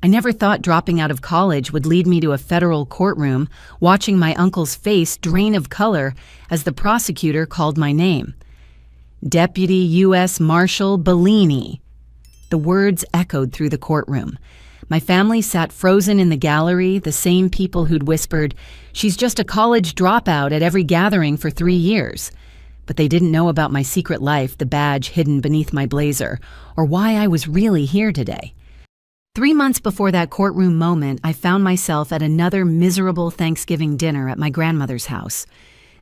I never thought dropping out of college would lead me to a federal courtroom, watching my uncle's face drain of color as the prosecutor called my name. Deputy U.S. Marshal Bellini. The words echoed through the courtroom. My family sat frozen in the gallery, the same people who'd whispered, "She's just a college dropout," at every gathering for 3 years. But they didn't know about my secret life, the badge hidden beneath my blazer, or why I was really here today. 3 months before that courtroom moment, I found myself at another miserable Thanksgiving dinner at my grandmother's house.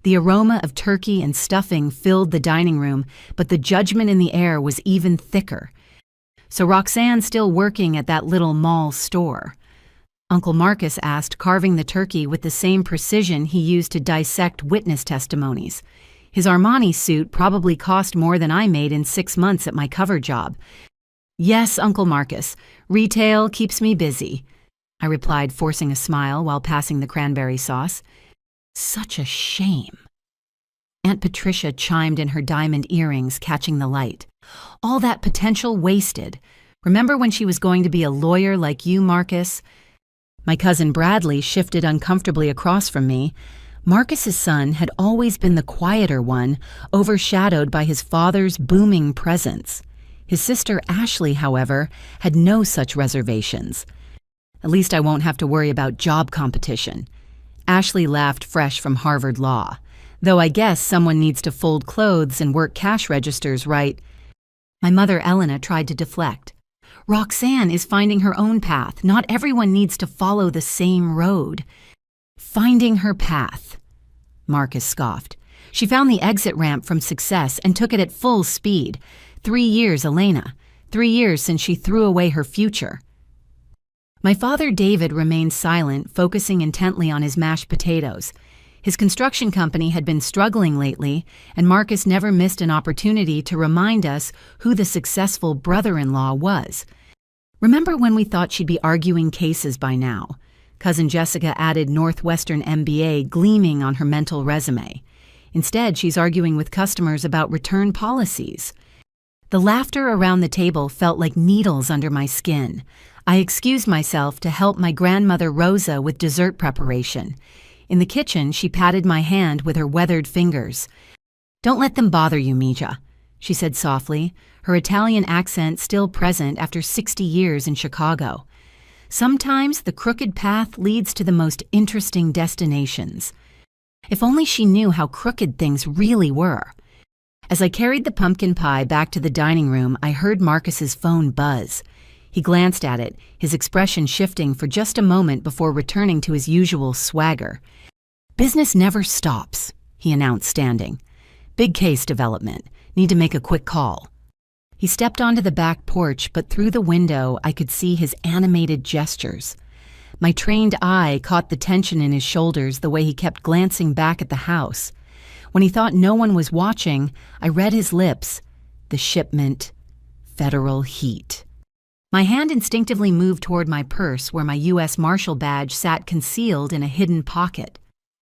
The aroma of turkey and stuffing filled the dining room, but the judgment in the air was even thicker. "So Roxanne's still working at that little mall store?" Uncle Marcus asked, carving the turkey with the same precision he used to dissect witness testimonies. His Armani suit probably cost more than I made in 6 months at my cover job. "Yes, Uncle Marcus, retail keeps me busy," I replied, forcing a smile while passing the cranberry sauce. Such a shame. Aunt Patricia chimed in her diamond earrings, catching the light. "All that potential wasted. Remember when she was going to be a lawyer like you, Marcus?" My cousin Bradley shifted uncomfortably across from me. Marcus's son had always been the quieter one, overshadowed by his father's booming presence. His sister Ashley, however, had no such reservations. "At least I won't have to worry about job competition." Ashley laughed, fresh from Harvard Law. "Though I guess someone needs to fold clothes and work cash registers, right?" My mother Elena tried to deflect. "Roxanne is finding her own path. Not everyone needs to follow the same road." "Finding her path," Marcus scoffed. "She found the exit ramp from success and took it at full speed. 3 years, Elena. 3 years since she threw away her future." My father David remained silent, focusing intently on his mashed potatoes. His construction company had been struggling lately, and Marcus never missed an opportunity to remind us who the successful brother-in-law was. "Remember when we thought she'd be arguing cases by now?" Cousin Jessica added Northwestern MBA gleaming on her mental resume. "Instead, she's arguing with customers about return policies." The laughter around the table felt like needles under my skin. I excused myself to help my grandmother Rosa with dessert preparation. In the kitchen, she patted my hand with her weathered fingers. "Don't let them bother you, Mija," she said softly, her Italian accent still present after 60 years in Chicago. "Sometimes the crooked path leads to the most interesting destinations." If only she knew how crooked things really were. As I carried the pumpkin pie back to the dining room, I heard Marcus's phone buzz. He glanced at it, his expression shifting for just a moment before returning to his usual swagger. "Business never stops," he announced, standing. "Big case development. Need to make a quick call." He stepped onto the back porch, but through the window I could see his animated gestures. My trained eye caught the tension in his shoulders the way he kept glancing back at the house. When he thought no one was watching, I read his lips. The shipment, federal heat. My hand instinctively moved toward my purse where my U.S. Marshal badge sat concealed in a hidden pocket.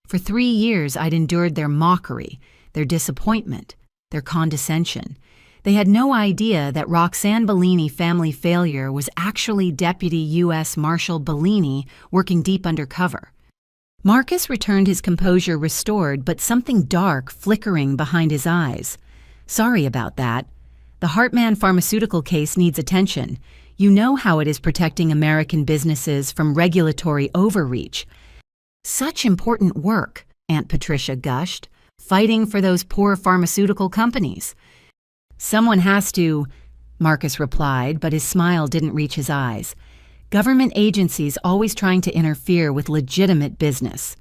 For 3 years I'd endured their mockery, their disappointment, their condescension. They had no idea that Roxanne Bellini family failure was actually Deputy U.S. Marshal Bellini working deep undercover. Marcus returned his composure restored, but something dark flickering behind his eyes. "Sorry about that. The Hartman pharmaceutical case needs attention. You know how it is protecting American businesses from regulatory overreach." "Such important work," Aunt Patricia gushed, "fighting for those poor pharmaceutical companies." "Someone has to," Marcus replied, but his smile didn't reach his eyes. "Government agencies always trying to interfere with legitimate business."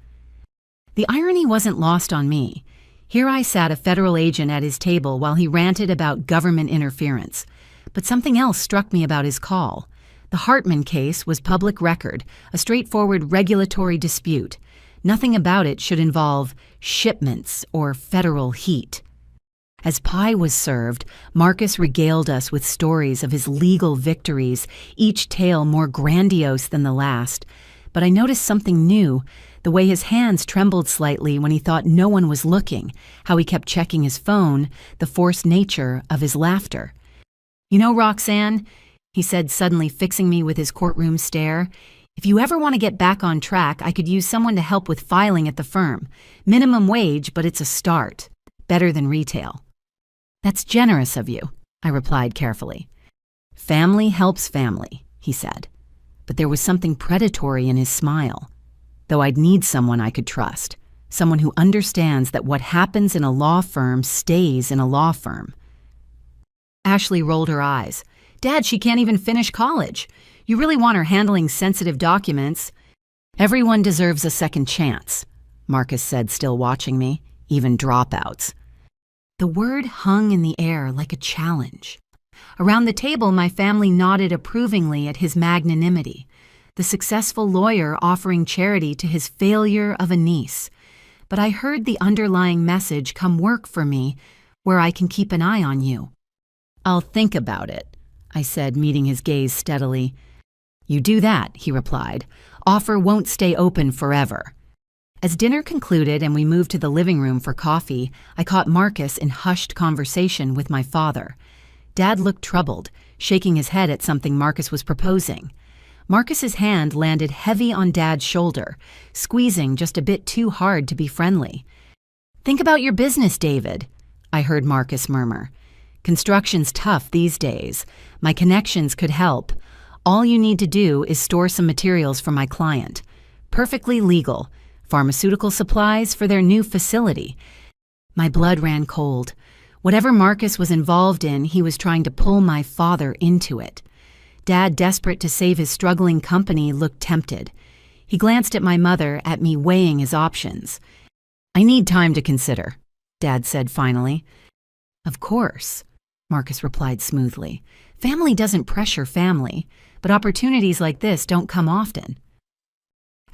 The irony wasn't lost on me. Here I sat, a federal agent at his table while he ranted about government interference. But something else struck me about his call. The Hartman case was public record, a straightforward regulatory dispute. Nothing about it should involve shipments or federal heat. As pie was served, Marcus regaled us with stories of his legal victories, each tale more grandiose than the last. But I noticed something new, the way his hands trembled slightly when he thought no one was looking, how he kept checking his phone, the forced nature of his laughter. "You know, Roxanne, he said, suddenly fixing me with his courtroom stare. "If you ever want to get back on track, I could use someone to help with filing at the firm. Minimum wage, but it's a start. Better than retail." "That's generous of you," I replied carefully. "Family helps family," he said. But there was something predatory in his smile. Though I'd need someone I could trust, someone who understands that what happens in a law firm stays in a law firm. Ashley rolled her eyes. "Dad, she can't even finish college. You really want her handling sensitive documents?" "Everyone deserves a second chance," Marcus said, still watching me, "even dropouts." The word hung in the air like a challenge. Around the table, my family nodded approvingly at his magnanimity, the successful lawyer offering charity to his failure of a niece. But I heard the underlying message, "Come work for me, where I can keep an eye on you." "I'll think about it," I said, meeting his gaze steadily. "You do that," he replied. "Offer won't stay open forever." As dinner concluded and we moved to the living room for coffee, I caught Marcus in hushed conversation with my father. Dad looked troubled, shaking his head at something Marcus was proposing. Marcus's hand landed heavy on Dad's shoulder, squeezing just a bit too hard to be friendly. "Think about your business, David," I heard Marcus murmur. "Construction's tough these days. My connections could help. All you need to do is store some materials for my client. Perfectly legal. Pharmaceutical supplies for their new facility." My blood ran cold. Whatever Marcus was involved in, he was trying to pull my father into it. Dad, desperate to save his struggling company, looked tempted. He glanced at my mother, at me weighing his options. "I need time to consider," Dad said finally. "Of course," Marcus replied smoothly. "Family doesn't pressure family, but opportunities like this don't come often."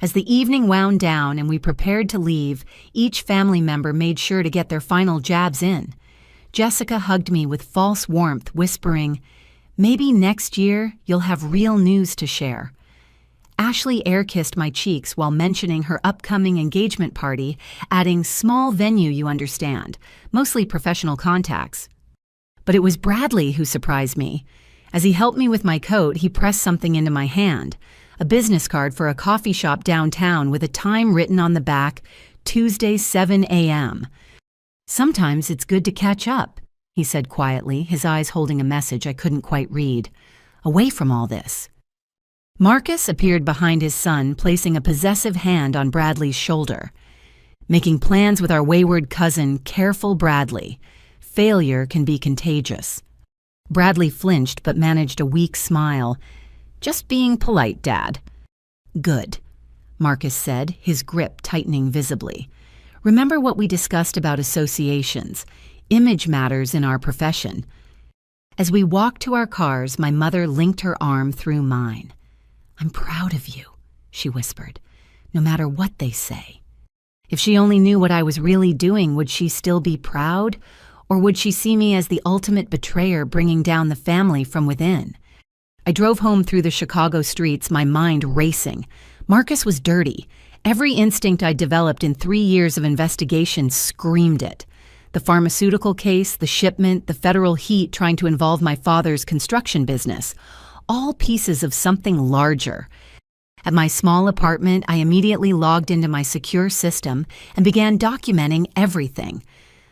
As the evening wound down and we prepared to leave, each family member made sure to get their final jabs in. Jessica hugged me with false warmth, whispering, "Maybe next year you'll have real news to share." Ashley air-kissed my cheeks while mentioning her upcoming engagement party, adding, "Small venue, you understand, mostly professional contacts." But it was Bradley who surprised me. As he helped me with my coat, he pressed something into my hand, a business card for a coffee shop downtown with a time written on the back, Tuesday, 7 a.m. "Sometimes it's good to catch up," he said quietly, his eyes holding a message I couldn't quite read. "Away from all this." Marcus appeared behind his son, placing a possessive hand on Bradley's shoulder. "Making plans with our wayward cousin, careful Bradley. Failure can be contagious." Bradley flinched but managed a weak smile. "Just being polite, Dad." "Good," Marcus said, his grip tightening visibly. "Remember what we discussed about associations. Image matters in our profession." As we walked to our cars, my mother linked her arm through mine. "I'm proud of you," she whispered, "no matter what they say." If she only knew what I was really doing, would she still be proud? Or would she see me as the ultimate betrayer bringing down the family from within? I drove home through the Chicago streets, my mind racing. Marcus was dirty. Every instinct I developed in 3 years of investigation screamed it. The pharmaceutical case, the shipment, the federal heat trying to involve my father's construction business. All pieces of something larger. At my small apartment, I immediately logged into my secure system and began documenting everything.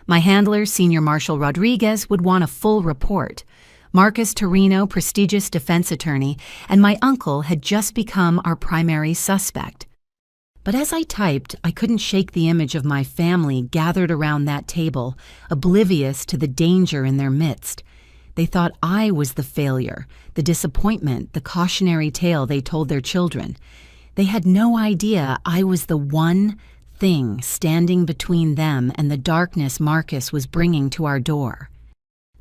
My handler, Senior Marshal Rodriguez, would want a full report. Marcus Torino, prestigious defense attorney, and my uncle had just become our primary suspect. But as I typed, I couldn't shake the image of my family gathered around that table, oblivious to the danger in their midst. They thought I was the failure, the disappointment, the cautionary tale they told their children. They had no idea I was the one thing standing between them and the darkness Marcus was bringing to our door.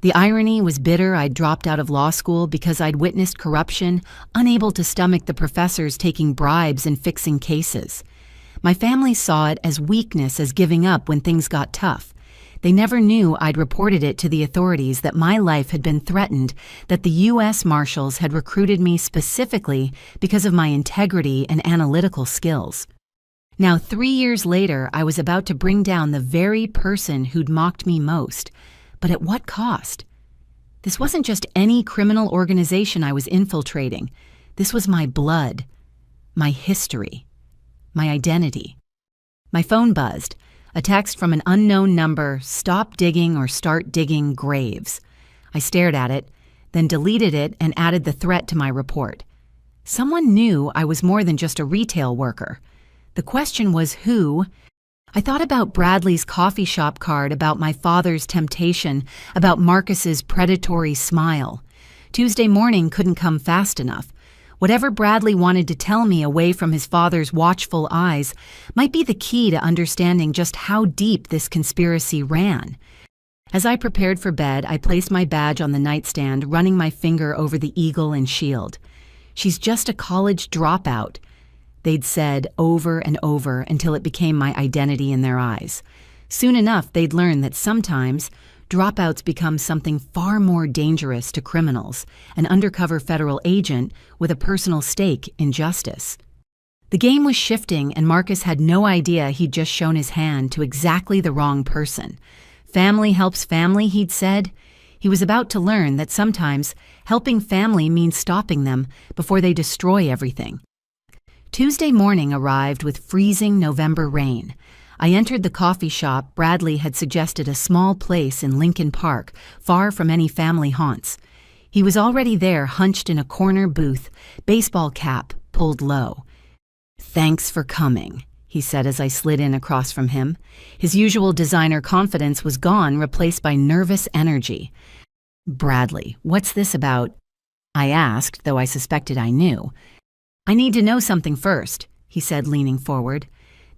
The irony was bitter. I'd dropped out of law school because I'd witnessed corruption, unable to stomach the professors taking bribes and fixing cases. My family saw it as weakness, as giving up when things got tough. They never knew I'd reported it to the authorities that my life had been threatened, that the U.S. Marshals had recruited me specifically because of my integrity and analytical skills. Now, 3 years later, I was about to bring down the very person who'd mocked me most. But at what cost? This wasn't just any criminal organization I was infiltrating. This was my blood, my history, my identity. My phone buzzed. A text from an unknown number: "Stop digging or start digging graves." I stared at it, then deleted it and added the threat to my report. Someone knew I was more than just a retail worker. The question was who. I thought about Bradley's coffee shop card, about my father's temptation, about Marcus's predatory smile. Tuesday morning couldn't come fast enough. Whatever Bradley wanted to tell me away from his father's watchful eyes might be the key to understanding just how deep this conspiracy ran. As I prepared for bed, I placed my badge on the nightstand, running my finger over the eagle and shield. "She's just a college dropout," they'd said over and over until it became my identity in their eyes. Soon enough, they'd learn that sometimes dropouts become something far more dangerous to criminals, an undercover federal agent with a personal stake in justice. The game was shifting, and Marcus had no idea he'd just shown his hand to exactly the wrong person. Family helps family, he'd said. He was about to learn that sometimes helping family means stopping them before they destroy everything. Tuesday morning arrived with freezing November rain. I entered the coffee shop. Bradley had suggested a small place in Lincoln Park, far from any family haunts. He was already there, hunched in a corner booth, baseball cap pulled low. "Thanks for coming," he said as I slid in across from him. His usual designer confidence was gone, replaced by nervous energy. "Bradley, what's this about?" I asked, though I suspected I knew. "I need to know something first," he said, leaning forward.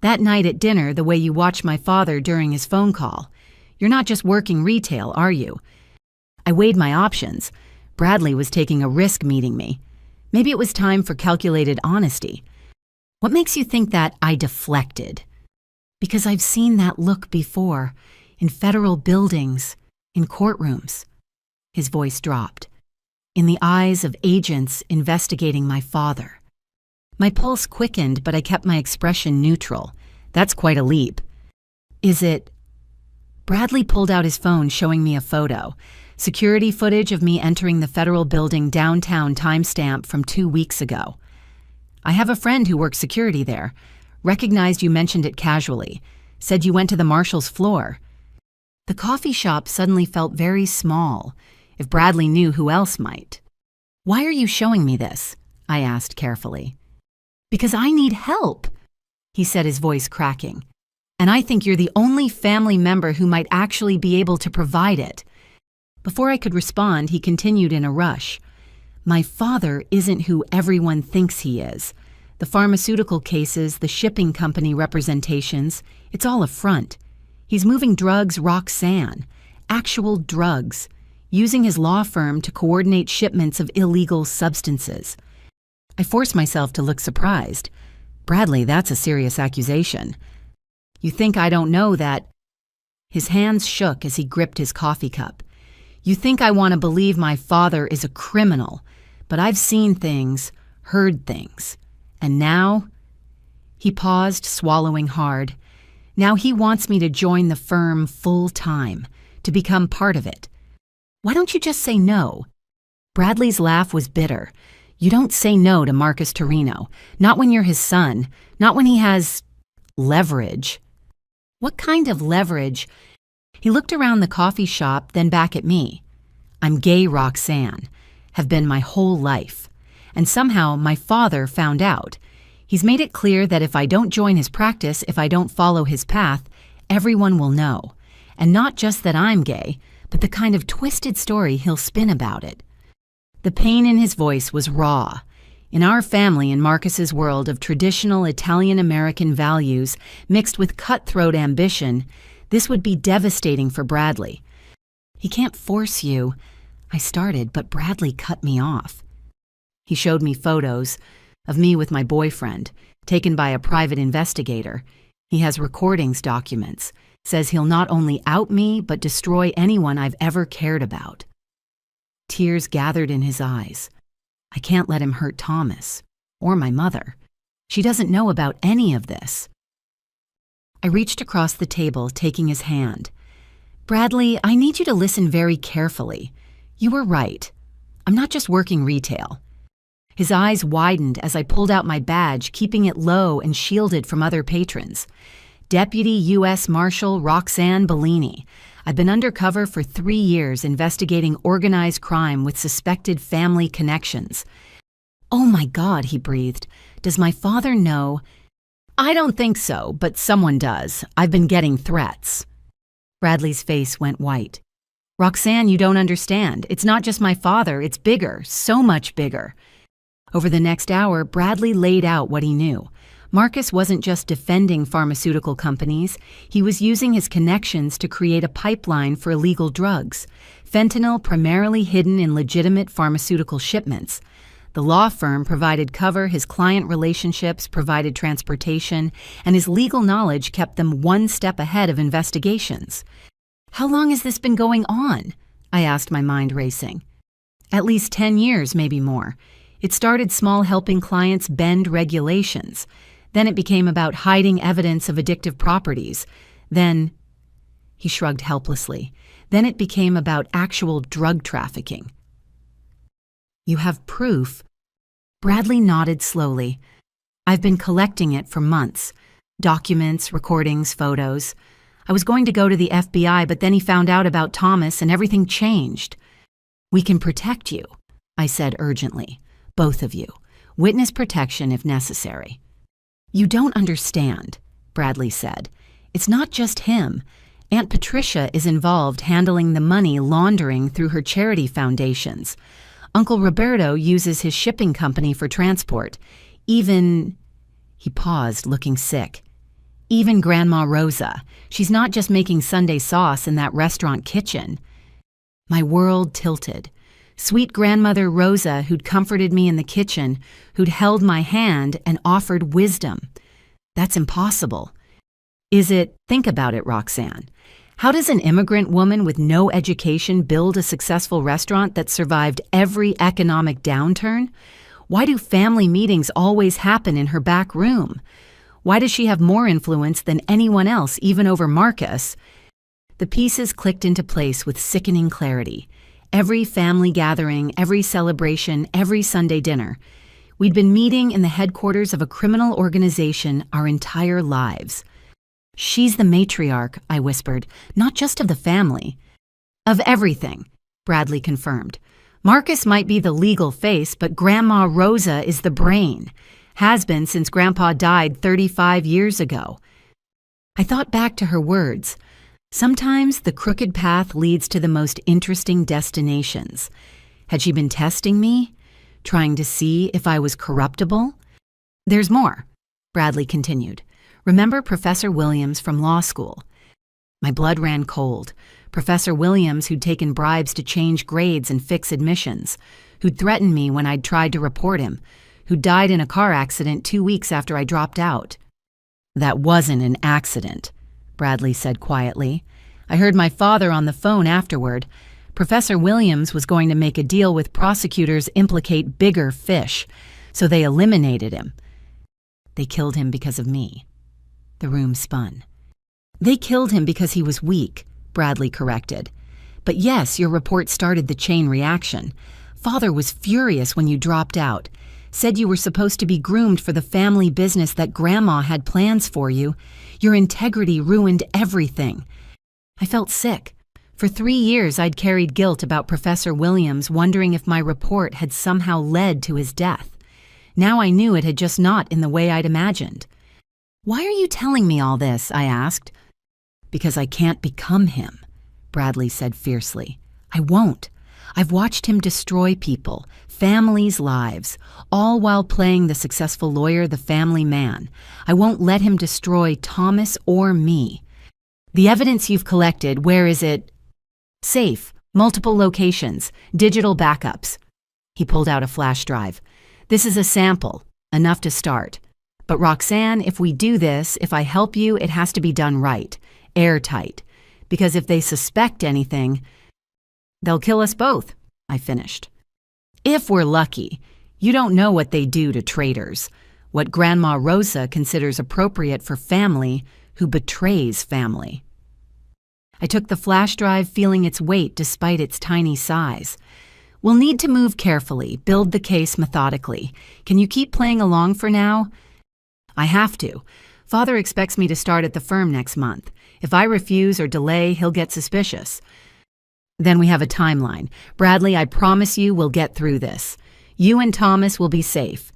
"That night at dinner, the way you watched my father during his phone call. You're not just working retail, are you?" I weighed my options. Bradley was taking a risk meeting me. Maybe it was time for calculated honesty. "What makes you think that I deflected?" "Because I've seen that look before, in federal buildings, in courtrooms." His voice dropped. "In the eyes of agents investigating my father." My pulse quickened, but I kept my expression neutral. "That's quite a leap." "Is it?" Bradley pulled out his phone, showing me a photo. Security footage of me entering the federal building downtown, timestamp from 2 weeks ago. "I have a friend who works security there. Recognized you mentioned it casually. Said you went to the marshal's floor." The coffee shop suddenly felt very small. If Bradley knew, who else might? "Why are you showing me this?" I asked carefully. "Because I need help," he said, his voice cracking. "And I think you're the only family member who might actually be able to provide it." Before I could respond, he continued in a rush. "My father isn't who everyone thinks he is. The pharmaceutical cases, the shipping company representations, it's all a front. He's moving drugs Roxanne, actual drugs, using his law firm to coordinate shipments of illegal substances." I forced myself to look surprised. "Bradley, that's a serious accusation." "You think I don't know that?" His hands shook as he gripped his coffee cup. "You think I want to believe my father is a criminal, but I've seen things, heard things. And now?" He paused, swallowing hard. "Now he wants me to join the firm full time, to become part of it. Why don't you just say no?" Bradley's laugh was bitter. "You don't say no to Marcus Torino. Not when you're his son. Not when he has leverage." "What kind of leverage?" He looked around the coffee shop, then back at me. "I'm gay Roxanne. Have been my whole life. And somehow my father found out. He's made it clear that if I don't join his practice, if I don't follow his path, everyone will know. And not just that I'm gay, but the kind of twisted story he'll spin about it." The pain in his voice was raw. In our family, in Marcus's world of traditional Italian-American values mixed with cutthroat ambition, this would be devastating for Bradley. "He can't force you," I started, but Bradley cut me off. He showed me photos of me with my boyfriend, taken by a private investigator. He has recordings, documents, says he'll not only out me, but destroy anyone I've ever cared about. Tears gathered in his eyes. I can't let him hurt Thomas, or my mother. She doesn't know about any of this. I reached across the table, taking his hand. "Bradley, I need you to listen very carefully. You were right. I'm not just working retail. His eyes widened as I pulled out my badge, keeping it low and shielded from other patrons. Deputy U.S. Marshal Roxanne Bellini. I've been undercover for 3 years investigating organized crime with suspected family connections. Oh my God, he breathed. Does my father know? I don't think so, but someone does. I've been getting threats. Bradley's face went white. Roxanne, you don't understand. It's not just my father, it's bigger, so much bigger. Over the next hour, Bradley laid out what he knew. Marcus wasn't just defending pharmaceutical companies, he was using his connections to create a pipeline for illegal drugs, fentanyl primarily hidden in legitimate pharmaceutical shipments. The law firm provided cover, his client relationships provided transportation, and his legal knowledge kept them one step ahead of investigations. How long has this been going on? I asked, my mind racing. At least 10 years, maybe more. It started small, helping clients bend regulations. Then it became about hiding evidence of addictive properties. Then, he shrugged helplessly, then it became about actual drug trafficking. You have proof? Bradley nodded slowly. I've been collecting it for months. Documents, recordings, photos. I was going to go to the FBI, but then he found out about Thomas and everything changed. We can protect you, I said urgently. Both of you. Witness protection if necessary. You don't understand, Bradley said. It's not just him. Aunt Patricia is involved handling the money laundering through her charity foundations. Uncle Roberto uses his shipping company for transport. He paused, looking sick. Even Grandma Rosa. She's not just making Sunday sauce in that restaurant kitchen. My world tilted. Sweet grandmother Rosa, who'd comforted me in the kitchen, who'd held my hand and offered wisdom. That's impossible. Think about it, Roxanne. How does an immigrant woman with no education build a successful restaurant that survived every economic downturn? Why do family meetings always happen in her back room? Why does she have more influence than anyone else, even over Marcus? The pieces clicked into place with sickening clarity. Every family gathering, every celebration, every Sunday dinner. We'd been meeting in the headquarters of a criminal organization our entire lives. She's the matriarch, I whispered, not just of the family. Of everything, Bradley confirmed. Marcus might be the legal face, but Grandma Rosa is the brain. Has been since Grandpa died 35 years ago. I thought back to her words. Sometimes the crooked path leads to the most interesting destinations. Had she been testing me? Trying to see if I was corruptible? There's more, Bradley continued. Remember Professor Williams from law school? My blood ran cold. Professor Williams, who'd taken bribes to change grades and fix admissions, who'd threatened me when I'd tried to report him, who died in a car accident 2 weeks after I dropped out. That wasn't an accident, Bradley said quietly. I heard my father on the phone afterward. Professor Williams was going to make a deal with prosecutors implicate bigger fish, so they eliminated him. They killed him because of me. The room spun. They killed him because he was weak, Bradley corrected. But yes, your report started the chain reaction. Father was furious when you dropped out. Said you were supposed to be groomed for the family business that Grandma had plans for you. Your integrity ruined everything. I felt sick. For 3 years, I'd carried guilt about Professor Williams, wondering if my report had somehow led to his death. Now I knew it had just not in the way I'd imagined. Why are you telling me all this? I asked. Because I can't become him, Bradley said fiercely. I won't. I've watched him destroy people, families' lives, all while playing the successful lawyer, the family man. I won't let him destroy Thomas or me. The evidence you've collected, where is it? Safe, multiple locations, digital backups. He pulled out a flash drive. This is a sample, enough to start. But Roxanne, if we do this, if I help you, it has to be done right, airtight. Because if they suspect anything, they'll kill us both, I finished. If we're lucky. You don't know what they do to traitors, what Grandma Rosa considers appropriate for family who betrays family. I took the flash drive, feeling its weight despite its tiny size. We'll need to move carefully, build the case methodically. Can you keep playing along for now? I have to. Father expects me to start at the firm next month. If I refuse or delay, he'll get suspicious. Then we have a timeline. Bradley, I promise you we'll get through this. You and Thomas will be safe.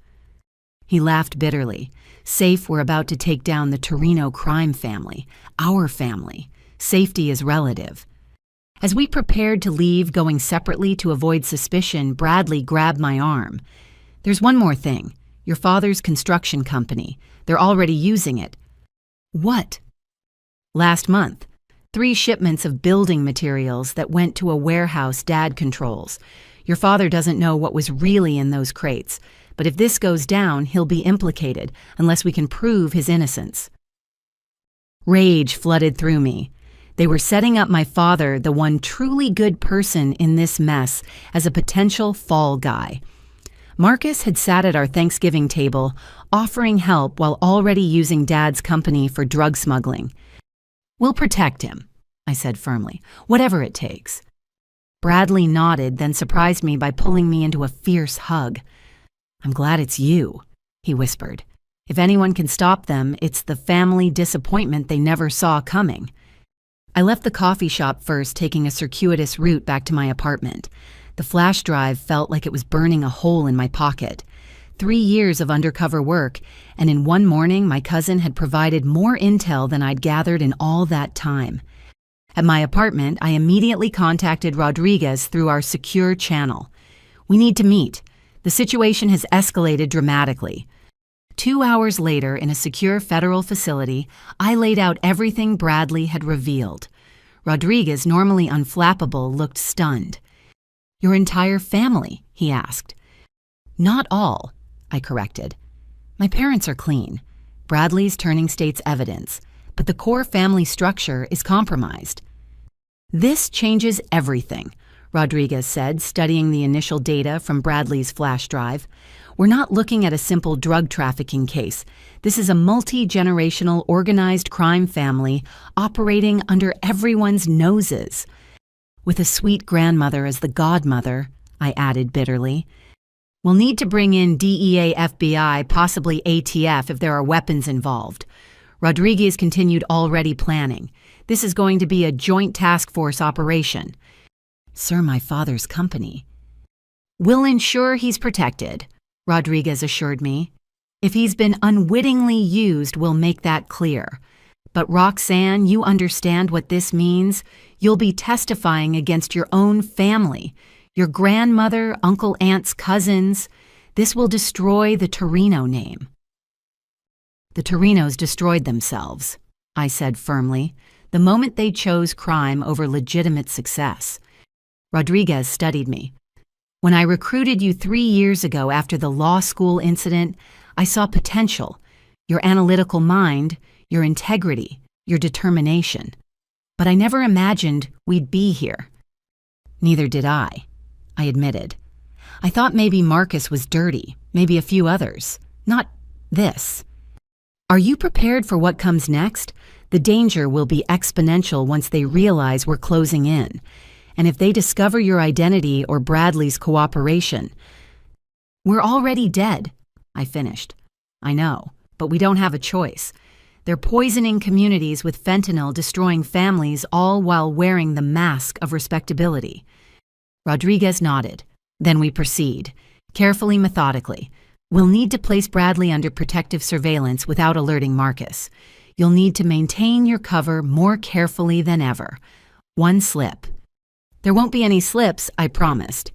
He laughed bitterly. Safe, we're about to take down the Torino crime family. Our family. Safety is relative. As we prepared to leave, going separately to avoid suspicion, Bradley grabbed my arm. There's one more thing. Your father's construction company. They're already using it. What? Last month. 3 shipments of building materials that went to a warehouse Dad controls. Your father doesn't know what was really in those crates, but if this goes down, he'll be implicated unless we can prove his innocence. Rage flooded through me. They were setting up my father, the one truly good person in this mess, as a potential fall guy. Marcus had sat at our Thanksgiving table, offering help while already using Dad's company for drug smuggling. We'll protect him, I said firmly, whatever it takes. Bradley nodded, then surprised me by pulling me into a fierce hug. I'm glad it's you, he whispered. If anyone can stop them, it's the family disappointment they never saw coming. I left the coffee shop first, taking a circuitous route back to my apartment. The flash drive felt like it was burning a hole in my pocket. 3 years of undercover work, and in one morning my cousin had provided more intel than I'd gathered in all that time. At my apartment, I immediately contacted Rodriguez through our secure channel. We need to meet. The situation has escalated dramatically. 2 hours later, in a secure federal facility, I laid out everything Bradley had revealed. Rodriguez, normally unflappable, looked stunned. Your entire family? He asked. Not all, I corrected. My parents are clean. Bradley's turning state's evidence, but the core family structure is compromised. This changes everything, Rodriguez said, studying the initial data from Bradley's flash drive. We're not looking at a simple drug trafficking case. This is a multi-generational organized crime family operating under everyone's noses. With a sweet grandmother as the godmother, I added bitterly. We'll need to bring in DEA, FBI, possibly ATF if there are weapons involved. Rodriguez continued already planning. This is going to be a joint task force operation. Sir, my father's company. We'll ensure he's protected, Rodriguez assured me. If he's been unwittingly used, we'll make that clear. But Roxanne, you understand what this means? You'll be testifying against your own family. Your grandmother, uncle, aunts, cousins. This will destroy the Torino name. The Torinos destroyed themselves, I said firmly, the moment they chose crime over legitimate success. Rodriguez studied me. When I recruited you 3 years ago after the law school incident, I saw potential, your analytical mind, your integrity, your determination. But I never imagined we'd be here. Neither did I admitted. I thought maybe Marcus was dirty, maybe a few others. Not this. Are you prepared for what comes next? The danger will be exponential once they realize we're closing in. And if they discover your identity or Bradley's cooperation, we're already dead, I finished. I know, but we don't have a choice. They're poisoning communities with fentanyl, destroying families, all while wearing the mask of respectability. Rodriguez nodded. Then we proceed, carefully, methodically. We'll need to place Bradley under protective surveillance without alerting Marcus. You'll need to maintain your cover more carefully than ever. One slip. There won't be any slips, I promised.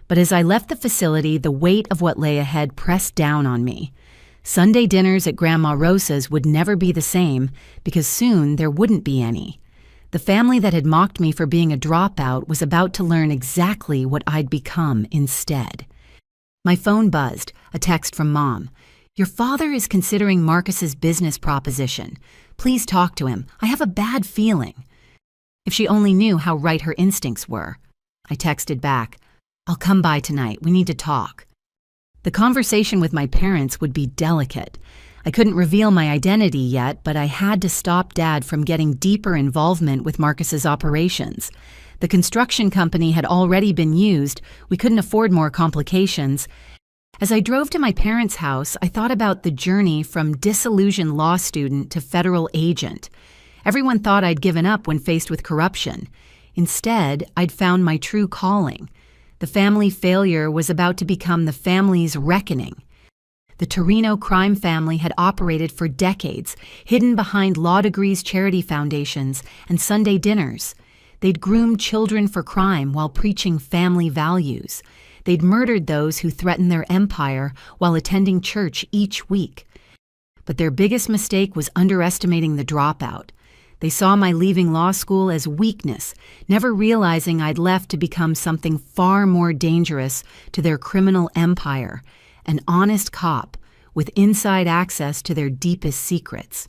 But as I left the facility, the weight of what lay ahead pressed down on me. Sunday dinners at Grandma Rosa's would never be the same, because soon there wouldn't be any. The family that had mocked me for being a dropout was about to learn exactly what I'd become instead. My phone buzzed, a text from Mom. Your father is considering Marcus's business proposition. Please talk to him. I have a bad feeling. If she only knew how right her instincts were. I texted back, I'll come by tonight. We need to talk. The conversation with my parents would be delicate. I couldn't reveal my identity yet, but I had to stop Dad from getting deeper involvement with Marcus's operations. The construction company had already been used. We couldn't afford more complications. As I drove to my parents' house, I thought about the journey from disillusioned law student to federal agent. Everyone thought I'd given up when faced with corruption. Instead, I'd found my true calling. The family failure was about to become the family's reckoning. The Torino crime family had operated for decades, hidden behind law degrees, charity foundations, and Sunday dinners. They'd groomed children for crime while preaching family values. They'd murdered those who threatened their empire while attending church each week. But their biggest mistake was underestimating the dropout. They saw my leaving law school as weakness, never realizing I'd left to become something far more dangerous to their criminal empire, an honest cop with inside access to their deepest secrets.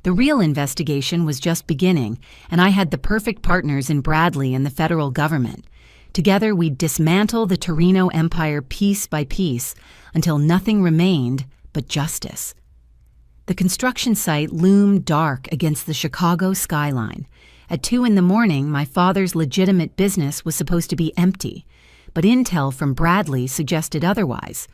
The real investigation was just beginning, and I had the perfect partners in Bradley and the federal government. Together, we'd dismantle the Torino empire piece by piece until nothing remained but justice. The construction site loomed dark against the Chicago skyline. At 2 a.m, my father's legitimate business was supposed to be empty, but intel from Bradley suggested otherwise.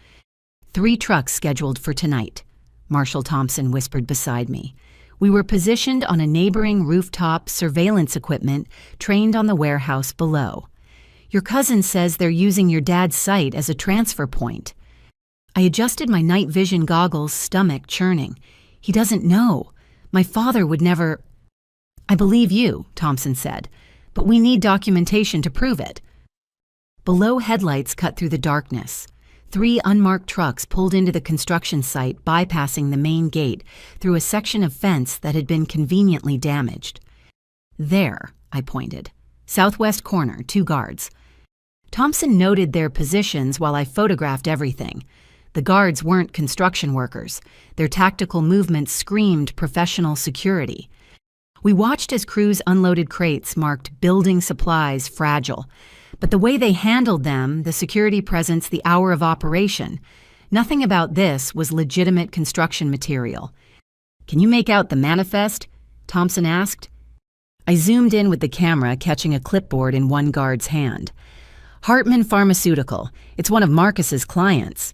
3 trucks scheduled for tonight, Marshal Thompson whispered beside me. We were positioned on a neighboring rooftop, surveillance equipment trained on the warehouse below. Your cousin says they're using your dad's site as a transfer point. I adjusted my night vision goggles, stomach churning. He doesn't know. My father would never... I believe you, Thompson said, but we need documentation to prove it. Below, headlights cut through the darkness. 3 unmarked trucks pulled into the construction site, bypassing the main gate through a section of fence that had been conveniently damaged. There, I pointed. Southwest corner, 2 guards. Thompson noted their positions while I photographed everything. The guards weren't construction workers. Their tactical movements screamed professional security. We watched as crews unloaded crates marked building supplies fragile. But the way they handled them, the security presence, the hour of operation, nothing about this was legitimate construction material. Can you make out the manifest? Thompson asked. I zoomed in with the camera, catching a clipboard in one guard's hand. Hartman Pharmaceutical. It's one of Marcus's clients.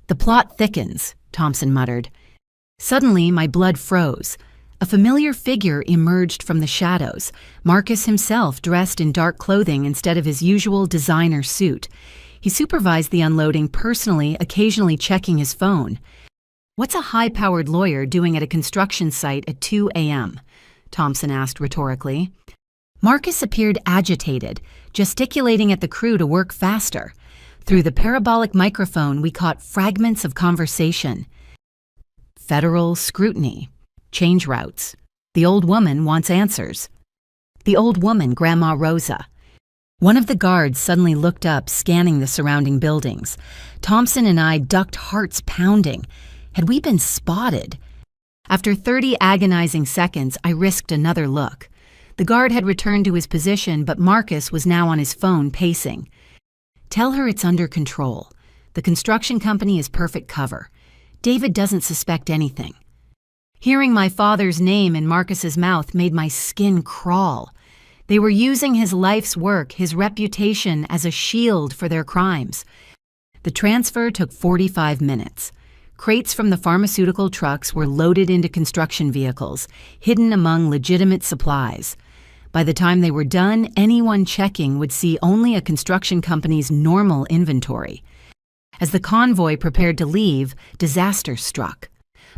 The plot thickens, Thompson muttered. Suddenly, my blood froze. A familiar figure emerged from the shadows, Marcus himself dressed in dark clothing instead of his usual designer suit. He supervised the unloading personally, occasionally checking his phone. What's a high-powered lawyer doing at a construction site at 2 a.m.? Thompson asked rhetorically. Marcus appeared agitated, gesticulating at the crew to work faster. Through the parabolic microphone, we caught fragments of conversation. Federal scrutiny. Change routes. The old woman wants answers. The old woman, Grandma Rosa. One of the guards suddenly looked up, scanning the surrounding buildings. Thompson and I ducked, hearts pounding. Had we been spotted? After 30 agonizing seconds, I risked another look. The guard had returned to his position, but Marcus was now on his phone, pacing. Tell her it's under control. The construction company is perfect cover. David doesn't suspect anything. Hearing my father's name in Marcus's mouth made my skin crawl. They were using his life's work, his reputation, as a shield for their crimes. The transfer took 45 minutes. Crates from the pharmaceutical trucks were loaded into construction vehicles, hidden among legitimate supplies. By the time they were done, anyone checking would see only a construction company's normal inventory. As the convoy prepared to leave, disaster struck.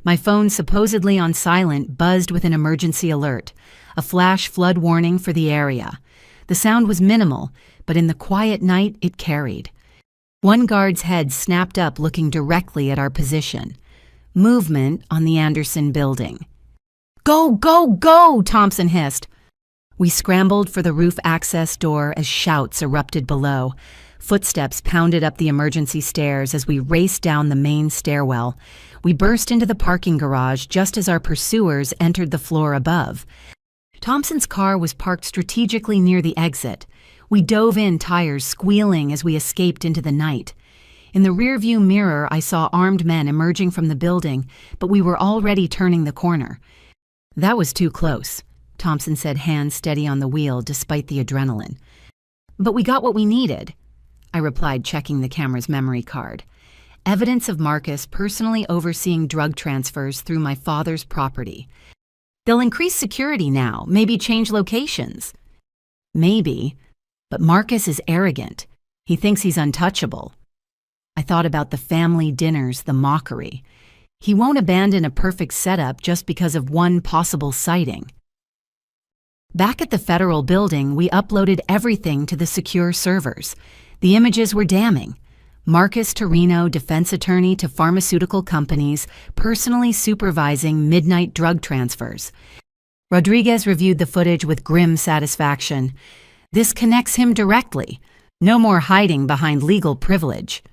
My phone, supposedly on silent, buzzed with an emergency alert, a flash flood warning for the area. The sound was minimal, but in the quiet night it carried. One guard's head snapped up, looking directly at our position. Movement on the Anderson building. Go, go, go, Thompson hissed. We scrambled for the roof access door as shouts erupted below. Footsteps pounded up the emergency stairs as we raced down the main stairwell. We burst into the parking garage just as our pursuers entered the floor above. Thompson's car was parked strategically near the exit. We dove in, tires squealing as we escaped into the night. In the rearview mirror, I saw armed men emerging from the building, but we were already turning the corner. That was too close, Thompson said, hands steady on the wheel despite the adrenaline. But we got what we needed, I replied, checking the camera's memory card. Evidence of Marcus personally overseeing drug transfers through my father's property. They'll increase security now, maybe change locations. Maybe, but Marcus is arrogant. He thinks he's untouchable. I thought about the family dinners, the mockery. He won't abandon a perfect setup just because of one possible sighting. Back at the federal building, we uploaded everything to the secure servers. The images were damning. Marcus Torino, defense attorney to pharmaceutical companies, personally supervising midnight drug transfers. Rodriguez reviewed the footage with grim satisfaction. This connects him directly. No more hiding behind legal privilege.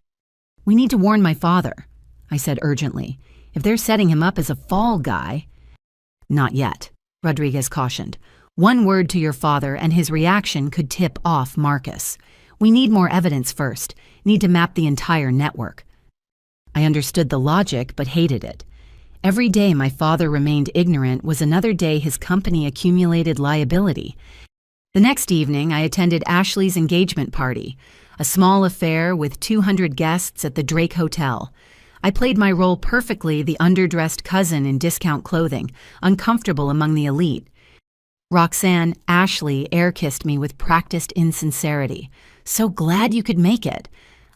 We need to warn my father, I said urgently. If they're setting him up as a fall guy... Not yet, Rodriguez cautioned. One word to your father and his reaction could tip off Marcus. We need more evidence first. Need to map the entire network. I understood the logic, but hated it. Every day my father remained ignorant was another day his company accumulated liability. The next evening, I attended Ashley's engagement party, a small affair with 200 guests at the Drake Hotel. I played my role perfectly, the underdressed cousin in discount clothing, uncomfortable among the elite. Roxanne, Ashley air-kissed me with practiced insincerity. So glad you could make it.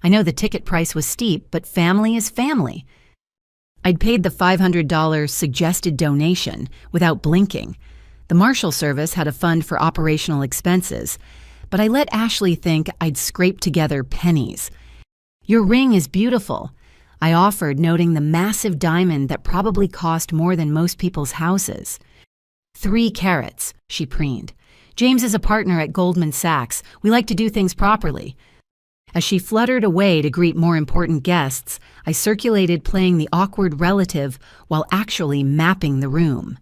I know the ticket price was steep, but family is family. I'd paid the $500 suggested donation without blinking. The Marshal Service had a fund for operational expenses, but I let Ashley think I'd scraped together pennies. Your ring is beautiful, I offered, noting the massive diamond that probably cost more than most people's houses. 3 carats, she preened. James is a partner at Goldman Sachs. We like to do things properly. As she fluttered away to greet more important guests, I circulated playing the awkward relative while actually mapping the room.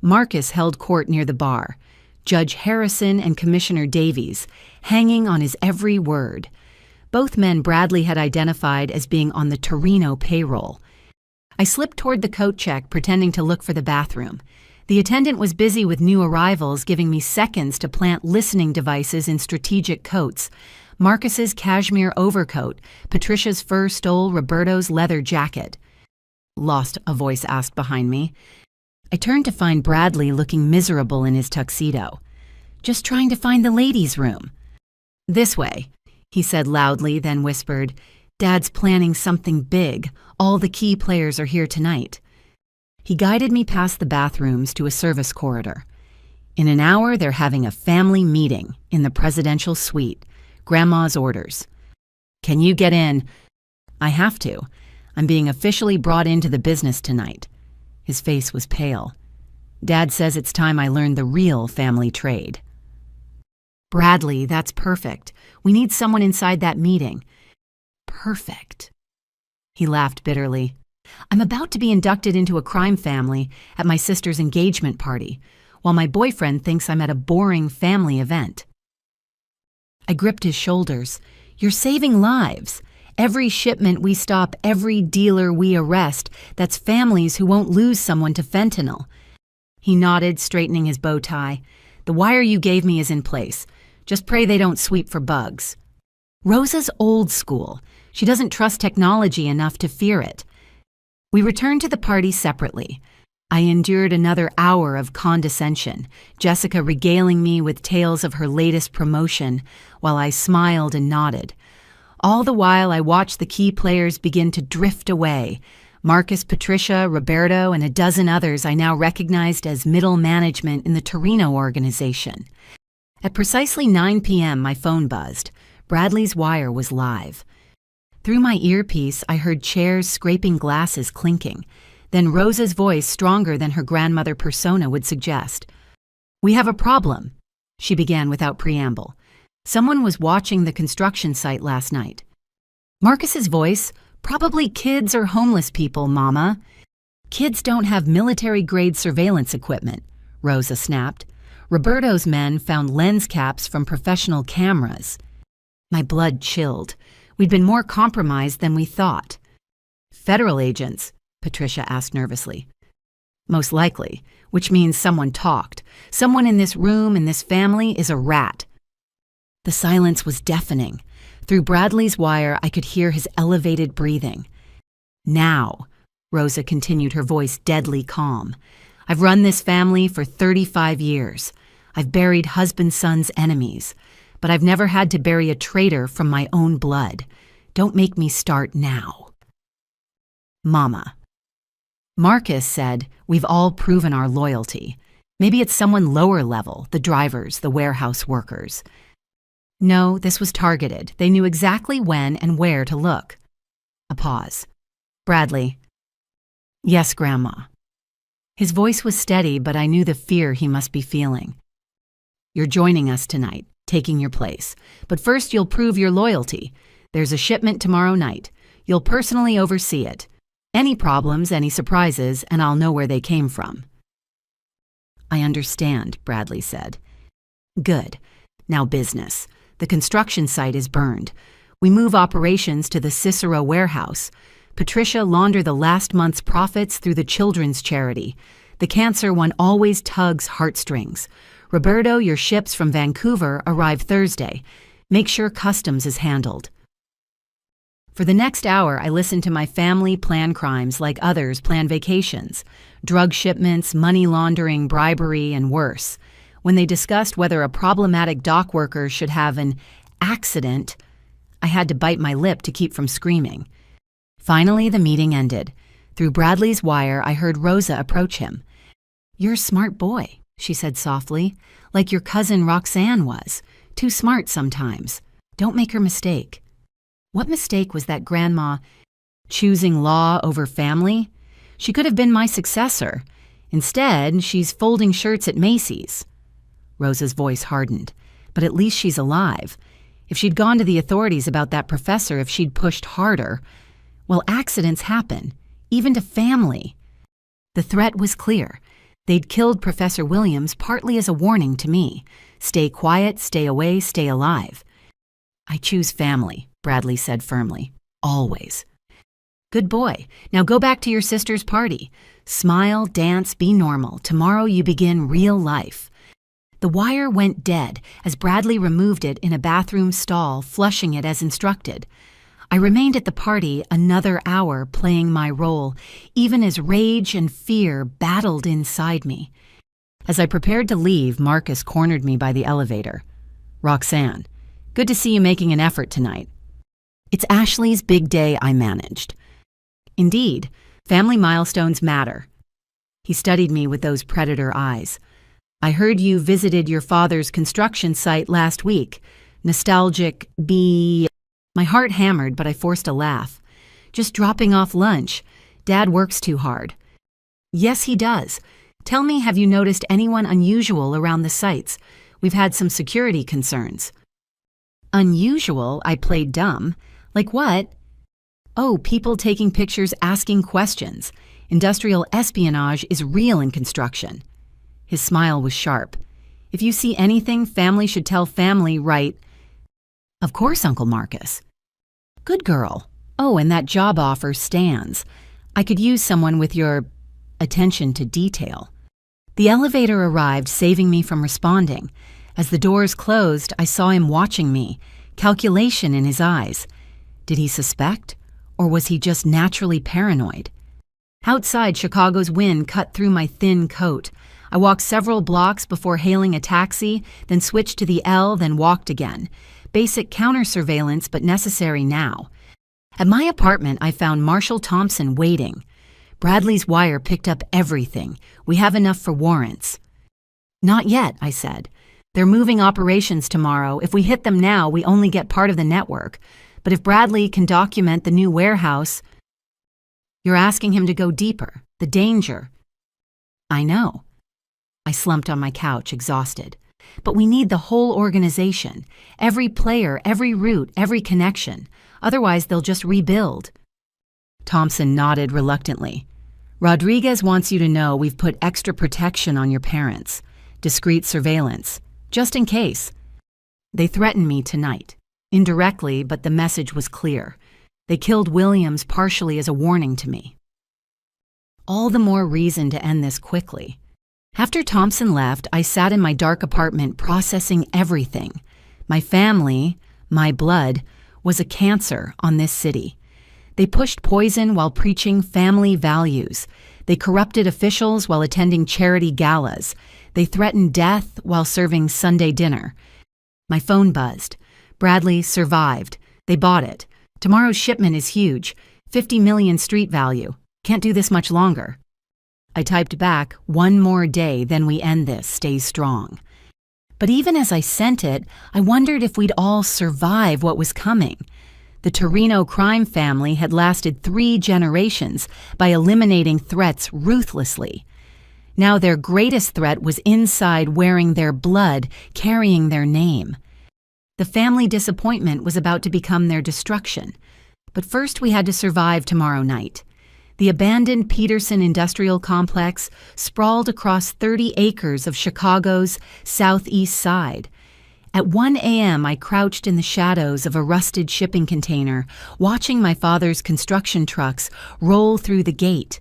Marcus held court near the bar, Judge Harrison and Commissioner Davies, hanging on his every word. Both men Bradley had identified as being on the Torino payroll. I slipped toward the coat check, pretending to look for the bathroom. The attendant was busy with new arrivals, giving me seconds to plant listening devices in strategic coats. Marcus's cashmere overcoat, Patricia's fur stole Roberto's leather jacket. Lost, a voice asked behind me. I turned to find Bradley looking miserable in his tuxedo. Just trying to find the ladies' room. This way, he said loudly, then whispered, Dad's planning something big. All the key players are here tonight. He guided me past the bathrooms to a service corridor. In an hour, they're having a family meeting in the presidential suite. Grandma's orders. Can you get in? I have to. I'm being officially brought into the business tonight. His face was pale. Dad says it's time I learned the real family trade. Bradley, that's perfect. We need someone inside that meeting. Perfect. He laughed bitterly. I'm about to be inducted into a crime family at my sister's engagement party, while my boyfriend thinks I'm at a boring family event. I gripped his shoulders. You're saving lives. Every shipment we stop, every dealer we arrest, that's families who won't lose someone to fentanyl. He nodded, straightening his bow tie. The wire you gave me is in place. Just pray they don't sweep for bugs. Rosa's old school. She doesn't trust technology enough to fear it. We returned to the party separately. I endured another hour of condescension, Jessica regaling me with tales of her latest promotion, while I smiled and nodded. All the while, I watched the key players begin to drift away. Marcus, Patricia, Roberto, and a dozen others I now recognized as middle management in the Torino organization. At precisely 9 p.m., my phone buzzed. Bradley's wire was live. Through my earpiece, I heard chairs scraping glasses clinking. Then Rosa's voice, stronger than her grandmother persona would suggest. We have a problem, she began without preamble. Someone was watching the construction site last night. Marcus's voice, probably kids or homeless people, Mama. Kids don't have military-grade surveillance equipment, Rosa snapped. Roberto's men found lens caps from professional cameras. My blood chilled. We'd been more compromised than we thought. Federal agents? Patricia asked nervously. Most likely, which means someone talked. Someone in this room, in this family, is a rat. The silence was deafening. Through Bradley's wire, I could hear his elevated breathing. Now, Rosa continued, her voice deadly calm. I've run this family for 35 years. I've buried husband-son's enemies. But I've never had to bury a traitor from my own blood. Don't make me start now. Mama. Marcus said, we've all proven our loyalty. Maybe it's someone lower level, the drivers, the warehouse workers. No, this was targeted. They knew exactly when and where to look. A pause. Bradley. Yes, Grandma. His voice was steady, but I knew the fear he must be feeling. You're joining us tonight, taking your place. But first you'll prove your loyalty. There's a shipment tomorrow night. You'll personally oversee it. Any problems, any surprises, and I'll know where they came from. I understand, Bradley said. Good. Now business. The construction site is burned. We move operations to the Cicero warehouse. Patricia launder the last month's profits through the children's charity. The cancer one always tugs heartstrings. Roberto, your ships from Vancouver arrive Thursday. Make sure customs is handled. For the next hour, I listened to my family plan crimes like others plan vacations. Drug shipments, money laundering, bribery, and worse. When they discussed whether a problematic dock worker should have an accident, I had to bite my lip to keep from screaming. Finally, the meeting ended. Through Bradley's wire, I heard Rosa approach him. You're a smart boy, she said softly, like your cousin Roxanne was. Too smart sometimes. Don't make her mistake. What mistake was that, Grandma? Choosing law over family? She could have been my successor. Instead, she's folding shirts at Macy's. Rosa's voice hardened. But at least she's alive. If she'd gone to the authorities about that professor, if she'd pushed harder, well, accidents happen, even to family. The threat was clear. They'd killed Professor Williams partly as a warning to me. Stay quiet, stay away, stay alive. I choose family, Bradley said firmly. Always. Good boy. Now go back to your sister's party. Smile, dance, be normal. Tomorrow you begin real life. The wire went dead as Bradley removed it in a bathroom stall, flushing it as instructed. I remained at the party another hour playing my role, even as rage and fear battled inside me. As I prepared to leave, Marcus cornered me by the elevator. Roxanne, good to see you making an effort tonight. It's Ashley's big day, I managed. Indeed, family milestones matter. He studied me with those predator eyes. I heard you visited your father's construction site last week. Nostalgic, My heart hammered, but I forced a laugh. Just dropping off lunch. Dad works too hard. Yes, he does. Tell me, have you noticed anyone unusual around the sites? We've had some security concerns. Unusual? I played dumb. Like what? Oh, people taking pictures, asking questions. Industrial espionage is real in construction. His smile was sharp. If you see anything, family should tell family, right? Of course, Uncle Marcus. Good girl. Oh, and that job offer stands. I could use someone with your attention to detail. The elevator arrived, saving me from responding. As the doors closed, I saw him watching me, calculation in his eyes. Did he suspect, or was he just naturally paranoid? Outside, Chicago's wind cut through my thin coat. I walked several blocks before hailing a taxi, then switched to the L, then walked again. Basic counter-surveillance, but necessary now. At my apartment, I found Marshall Thompson waiting. Bradley's wire picked up everything. We have enough for warrants. Not yet, I said. They're moving operations tomorrow. If we hit them now, we only get part of the network. But if Bradley can document the new warehouse... You're asking him to go deeper. The danger. I know. I slumped on my couch, exhausted. But we need the whole organization. Every player, every route, every connection. Otherwise, they'll just rebuild. Thompson nodded reluctantly. Rodriguez wants you to know we've put extra protection on your parents. Discreet surveillance. Just in case. They threaten me tonight. Indirectly, but the message was clear. They killed Williams partially as a warning to me. All the more reason to end this quickly. After Thompson left, I sat in my dark apartment processing everything. My family, my blood, was a cancer on this city. They pushed poison while preaching family values. They corrupted officials while attending charity galas. They threatened death while serving Sunday dinner. My phone buzzed. Bradley survived. They bought it. Tomorrow's shipment is huge. 50 million street value. Can't do this much longer. I typed back, "One more day, then we end this. Stay strong." But even as I sent it, I wondered if we'd all survive what was coming. The Torino crime family had lasted 3 generations by eliminating threats ruthlessly. Now their greatest threat was inside, wearing their blood, carrying their name. The family disappointment was about to become their destruction. But first we had to survive tomorrow night. The abandoned Peterson Industrial Complex sprawled across 30 acres of Chicago's southeast side. At 1 a.m., I crouched in the shadows of a rusted shipping container, watching my father's construction trucks roll through the gate.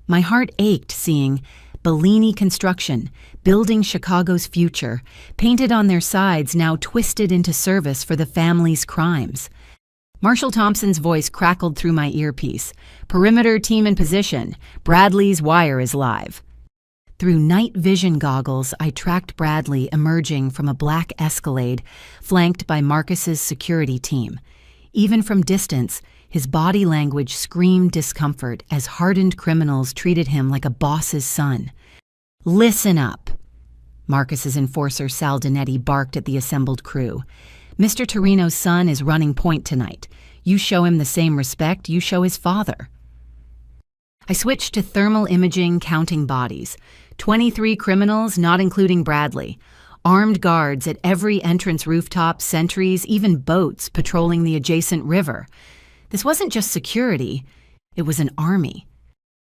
My heart ached seeing Bellini Construction, building Chicago's future, painted on their sides now twisted into service for the family's crimes. Marshall Thompson's voice crackled through my earpiece. "Perimeter team in position. Bradley's wire is live." Through night vision goggles, I tracked Bradley emerging from a black Escalade, flanked by Marcus's security team. Even from distance, his body language screamed discomfort as hardened criminals treated him like a boss's son. "Listen up," Marcus's enforcer Sal Dinetti barked at the assembled crew. "Mr. Torino's son is running point tonight. You show him the same respect you show his father." I switched to thermal imaging, counting bodies. 23 criminals, not including Bradley. Armed guards at every entrance rooftop, sentries, even boats patrolling the adjacent river. This wasn't just security, it was an army.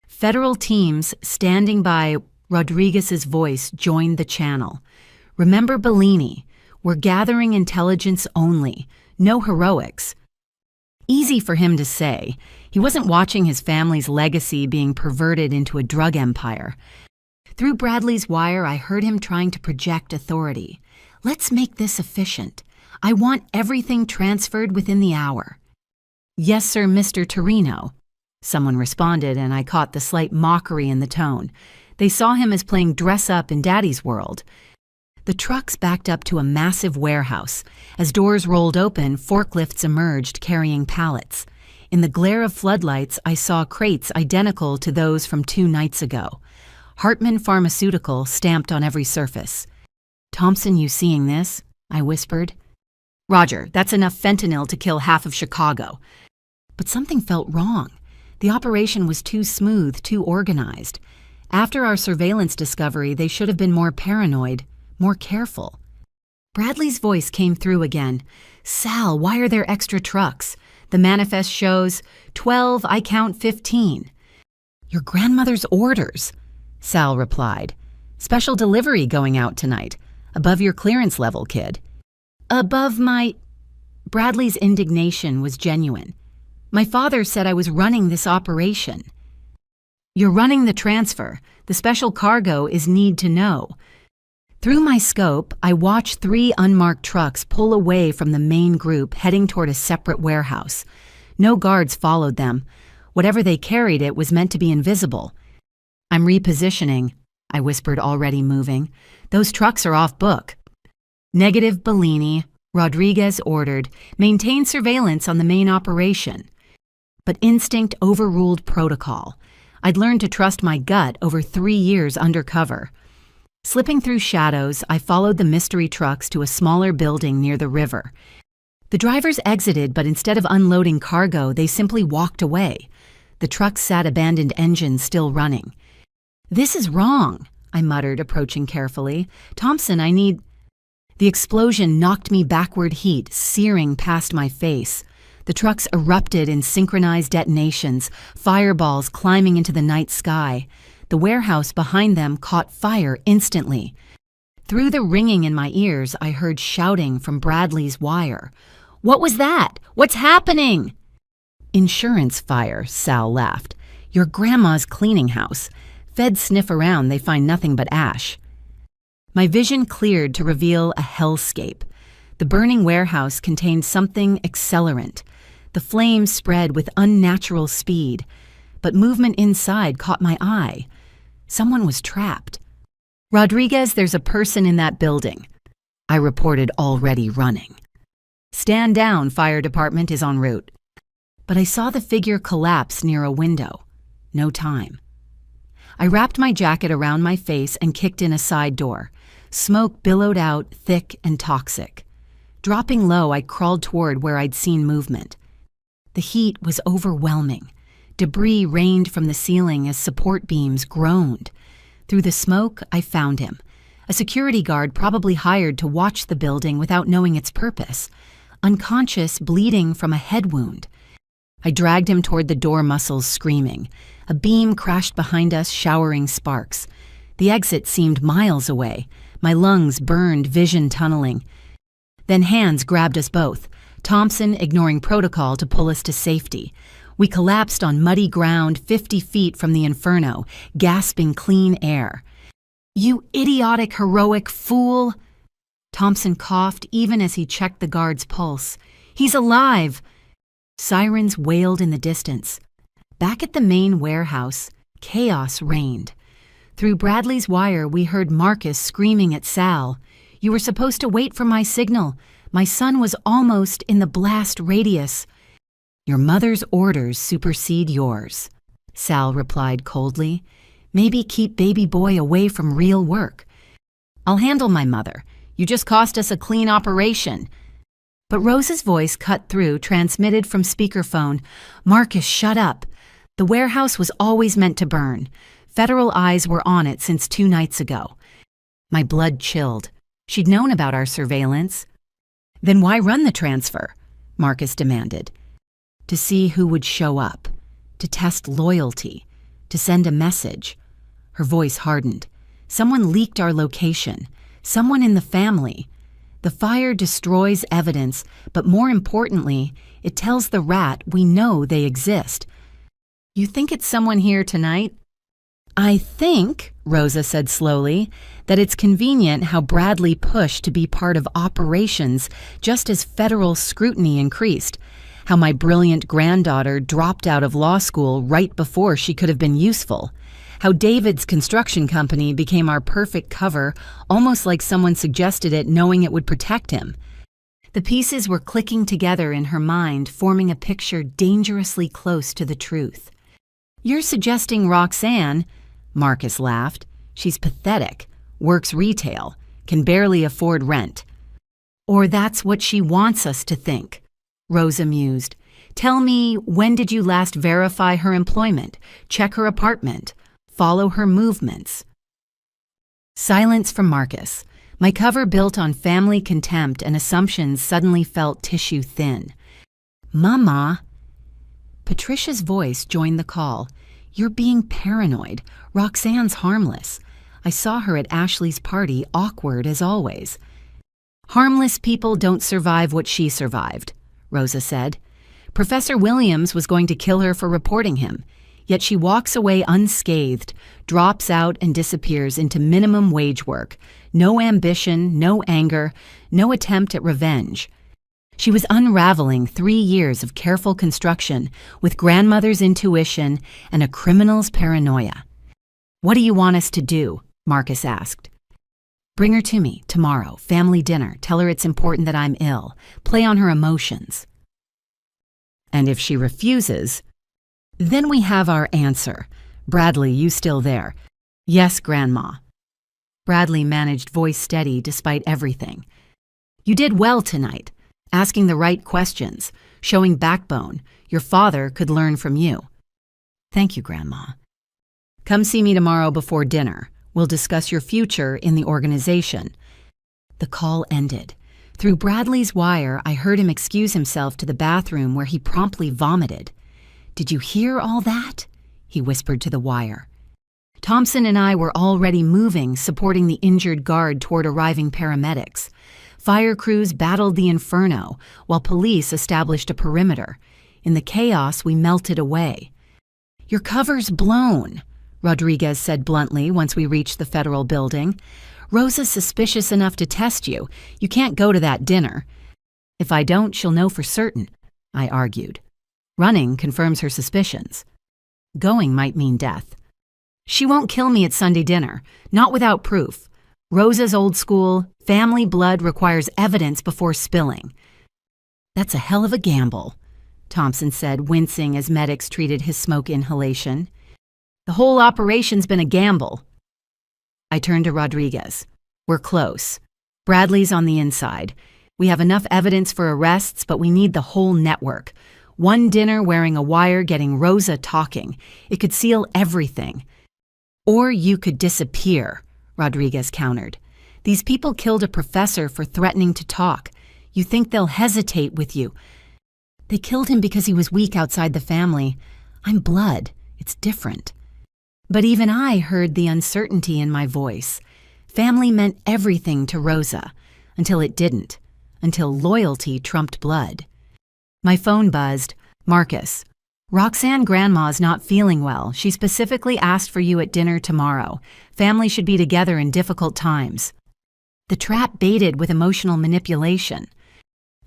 Federal teams standing by Rodriguez's voice joined the channel. "Remember Bellini. We're gathering intelligence only, no heroics." Easy for him to say. He wasn't watching his family's legacy being perverted into a drug empire. Through Bradley's wire, I heard him trying to project authority. "Let's make this efficient. I want everything transferred within the hour." "Yes, sir, Mr. Torino," someone responded, and I caught the slight mockery in the tone. They saw him as playing dress-up in Daddy's world. The trucks backed up to a massive warehouse. As doors rolled open, forklifts emerged carrying pallets. In the glare of floodlights, I saw crates identical to those from 2 nights ago. Hartman Pharmaceutical stamped on every surface. "Thompson, you seeing this?" I whispered. "Roger, that's enough fentanyl to kill half of Chicago." But something felt wrong. The operation was too smooth, too organized. After our surveillance discovery, they should have been more paranoid, more careful. Bradley's voice came through again. "Sal, why are there extra trucks? The manifest shows 12, I count 15. "Your grandmother's orders," Sal replied. "Special delivery going out tonight. Above your clearance level, kid." "Above my—" Bradley's indignation was genuine. "My father said I was running this operation." "You're running the transfer. The special cargo is need to know." Through my scope, I watched 3 unmarked trucks pull away from the main group, heading toward a separate warehouse. No guards followed them. Whatever they carried, it was meant to be invisible. "I'm repositioning," I whispered, already moving. "Those trucks are off book." "Negative, Bellini," Rodriguez ordered. "Maintain surveillance on the main operation." But instinct overruled protocol. I'd learned to trust my gut over 3 years undercover. Slipping through shadows, I followed the mystery trucks to a smaller building near the river. The drivers exited, but instead of unloading cargo, they simply walked away. The trucks sat abandoned engines still running. "This is wrong," I muttered, approaching carefully. "Thompson, I need—" The explosion knocked me backward, heat searing past my face. The trucks erupted in synchronized detonations, fireballs climbing into the night sky. The warehouse behind them caught fire instantly. Through the ringing in my ears, I heard shouting from Bradley's wire. What was that? What's happening? Insurance fire, Sal laughed. Your grandma's cleaning house. Feds sniff around, they find nothing but ash. My vision cleared to reveal a hellscape. The burning warehouse contained something accelerant. The flames spread with unnatural speed, but movement inside caught my eye. Someone was trapped. Rodriguez, there's a person in that building. I reported, already running. Stand down, fire department is en route. But I saw the figure collapse near a window. No time. I wrapped my jacket around my face and kicked in a side door. Smoke billowed out, thick and toxic. Dropping low, I crawled toward where I'd seen movement. The heat was overwhelming. Debris rained from the ceiling as support beams groaned. Through the smoke, I found him. A security guard probably hired to watch the building without knowing its purpose. Unconscious, bleeding from a head wound. I dragged him toward the door muscles, screaming. A beam crashed behind us, showering sparks. The exit seemed miles away. My lungs burned, vision tunneling. Then hands grabbed us both, Thompson ignoring protocol to pull us to safety. We collapsed on muddy ground 50 feet from the inferno, gasping clean air. You idiotic, heroic fool! Thompson coughed even as he checked the guard's pulse. He's alive! Sirens wailed in the distance. Back at the main warehouse, chaos reigned. Through Bradley's wire, we heard Marcus screaming at Sal. You were supposed to wait for my signal. My son was almost in the blast radius. Your mother's orders supersede yours, Sal replied coldly. Maybe keep baby boy away from real work. I'll handle my mother. You just cost us a clean operation. But Rose's voice cut through, transmitted from speakerphone. Marcus, shut up. The warehouse was always meant to burn. Federal eyes were on it since 2 nights ago. My blood chilled. She'd known about our surveillance. Then why run the transfer? Marcus demanded. To see who would show up, to test loyalty, to send a message. Her voice hardened. Someone leaked our location. Someone in the family. The fire destroys evidence, but more importantly, it tells the rat we know they exist. You think it's someone here tonight? I think, Rosa said slowly, that it's convenient how Bradley pushed to be part of operations just as federal scrutiny increased. How my brilliant granddaughter dropped out of law school right before she could have been useful. How David's construction company became our perfect cover, almost like someone suggested it knowing it would protect him. The pieces were clicking together in her mind, forming a picture dangerously close to the truth. You're suggesting Roxanne? Marcus laughed. She's pathetic, works retail, can barely afford rent. Or that's what she wants us to think. Rosa mused. Tell me, when did you last verify her employment, check her apartment, follow her movements? Silence from Marcus. My cover built on family contempt and assumptions suddenly felt tissue thin. Mama. Patricia's voice joined the call. You're being paranoid. Roxanne's harmless. I saw her at Ashley's party, awkward as always. Harmless people don't survive what she survived, Rosa said. Professor Williams was going to kill her for reporting him, yet she walks away unscathed, drops out and disappears into minimum wage work. No ambition, no anger, no attempt at revenge. She was unraveling 3 years of careful construction with grandmother's intuition and a criminal's paranoia. What do you want us to do? Marcus asked. Bring her to me tomorrow, family dinner. Tell her it's important that I'm ill. Play on her emotions. And if she refuses, then we have our answer. Bradley, you still there? Yes, Grandma. Bradley managed voice steady despite everything. You did well tonight, asking the right questions, showing backbone. Your father could learn from you. Thank you, Grandma. Come see me tomorrow before dinner. We'll discuss your future in the organization. The call ended. Through Bradley's wire, I heard him excuse himself to the bathroom where he promptly vomited. Did you hear all that? He whispered to the wire. Thompson and I were already moving, supporting the injured guard toward arriving paramedics. Fire crews battled the inferno, while police established a perimeter. In the chaos, we melted away. "Your cover's blown," Rodriguez said bluntly once we reached the federal building. "Rosa's suspicious enough to test you. You can't go to that dinner." "If I don't, she'll know for certain," I argued. "Running confirms her suspicions. Going might mean death." "She won't kill me at Sunday dinner, not without proof. Rosa's old school, family blood requires evidence before spilling." "That's a hell of a gamble," Thompson said, wincing as medics treated his smoke inhalation. "The whole operation's been a gamble." I turned to Rodriguez. "We're close. Bradley's on the inside. We have enough evidence for arrests, but we need the whole network. One dinner wearing a wire getting Rosa talking. It could seal everything." "Or you could disappear," Rodriguez countered. "These people killed a professor for threatening to talk. You think they'll hesitate with you?" "They killed him because he was weak outside the family. I'm blood. It's different." But even I heard the uncertainty in my voice. Family meant everything to Rosa, until it didn't, until loyalty trumped blood. My phone buzzed. "Marcus, Roxanne Grandma's not feeling well. She specifically asked for you at dinner tomorrow. Family should be together in difficult times." The trap baited with emotional manipulation.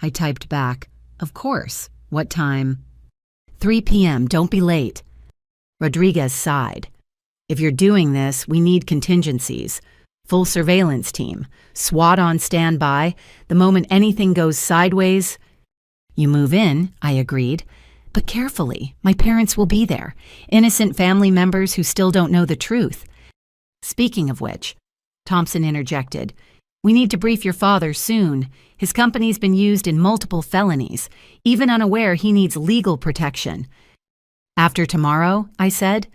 I typed back, "Of course. What time?" 3 p.m. Don't be late." Rodriguez sighed. "If you're doing this, we need contingencies. Full surveillance team. SWAT on standby. The moment anything goes sideways." "You move in," I agreed. "But carefully. My parents will be there. Innocent family members who still don't know the truth." "Speaking of which," Thompson interjected, "we need to brief your father soon. His company's been used in multiple felonies. Even unaware he needs legal protection." "After tomorrow," I said.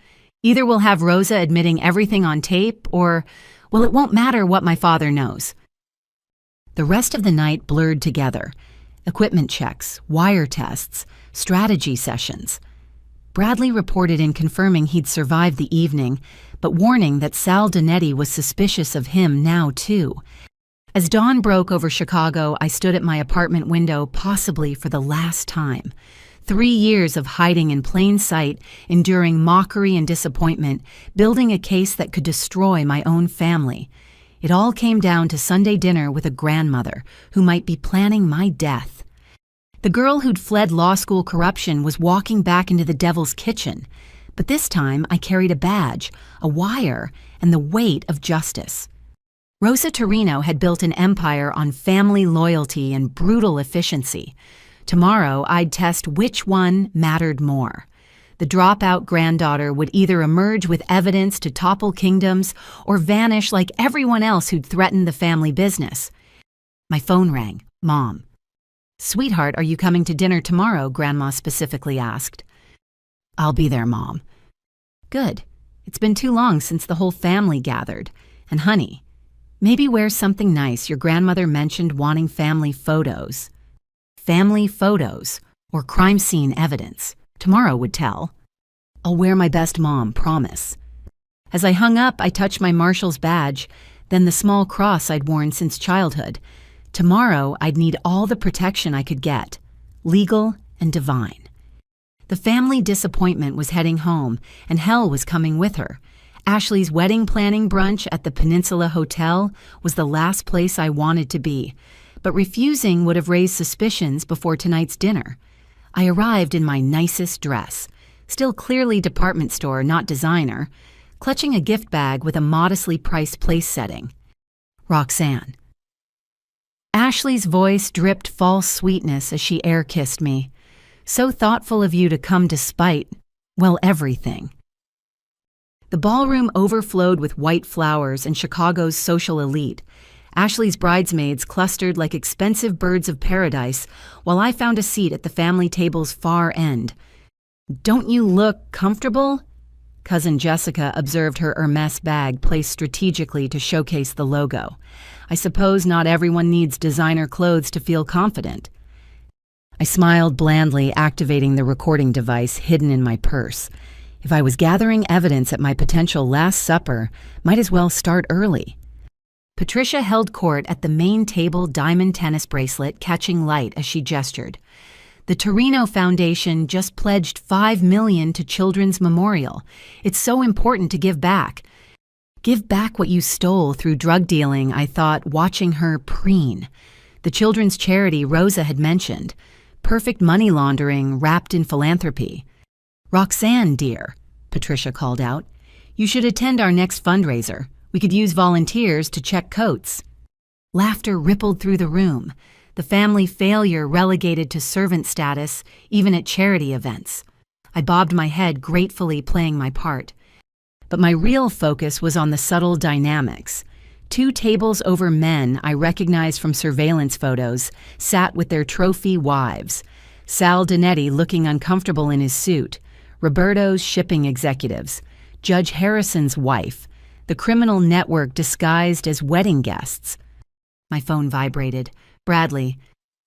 "Either we'll have Rosa admitting everything on tape, or, well, it won't matter what my father knows." The rest of the night blurred together. Equipment checks, wire tests, strategy sessions. Bradley reported in confirming he'd survived the evening, but warning that Sal Donetti was suspicious of him now, too. As dawn broke over Chicago, I stood at my apartment window, possibly for the last time. 3 years of hiding in plain sight, enduring mockery and disappointment, building a case that could destroy my own family. It all came down to Sunday dinner with a grandmother who might be planning my death. The girl who'd fled law school corruption was walking back into the devil's kitchen. But this time I carried a badge, a wire, and the weight of justice. Rosa Torino had built an empire on family loyalty and brutal efficiency. Tomorrow I'd test which one mattered more. The dropout granddaughter would either emerge with evidence to topple kingdoms or vanish like everyone else who'd threatened the family business. My phone rang. Mom. "Sweetheart, are you coming to dinner tomorrow?" Grandma specifically asked. "I'll be there, Mom." "Good. It's been too long since the whole family gathered. And honey, maybe wear something nice. Your grandmother mentioned wanting family photos." Family photos, or crime scene evidence. Tomorrow would tell. "I'll wear my best, Mom, promise." As I hung up, I touched my marshal's badge, then the small cross I'd worn since childhood. Tomorrow, I'd need all the protection I could get, legal and divine. The family disappointment was heading home, and hell was coming with her. Ashley's wedding planning brunch at the Peninsula Hotel was the last place I wanted to be, but refusing would have raised suspicions before tonight's dinner. I arrived in my nicest dress, still clearly department store, not designer, clutching a gift bag with a modestly priced place setting. Roxanne. Ashley's voice dripped false sweetness as she air-kissed me. "So thoughtful of you to come despite, well, everything." The ballroom overflowed with white flowers and Chicago's social elite. Ashley's bridesmaids clustered like expensive birds of paradise, while I found a seat at the family table's far end. "Don't you look comfortable?" Cousin Jessica observed her Hermes bag placed strategically to showcase the logo. "I suppose not everyone needs designer clothes to feel confident." I smiled blandly, activating the recording device hidden in my purse. If I was gathering evidence at my potential Last Supper, might as well start early. Patricia held court at the main table diamond tennis bracelet catching light as she gestured. The Torino Foundation just pledged $5 million to Children's Memorial. It's so important to give back. Give back what you stole through drug dealing, I thought, watching her preen. The children's charity Rosa had mentioned. Perfect money laundering wrapped in philanthropy. Roxanne, dear, Patricia called out. You should attend our next fundraiser. We could use volunteers to check coats. Laughter rippled through the room. The family failure relegated to servant status, even at charity events. I bobbed my head, gratefully playing my part. But my real focus was on the subtle dynamics. 2 tables over men I recognized from surveillance photos sat with their trophy wives. Sal Dinetti looking uncomfortable in his suit. Roberto's shipping executives. Judge Harrison's wife. The criminal network disguised as wedding guests. My phone vibrated. Bradley.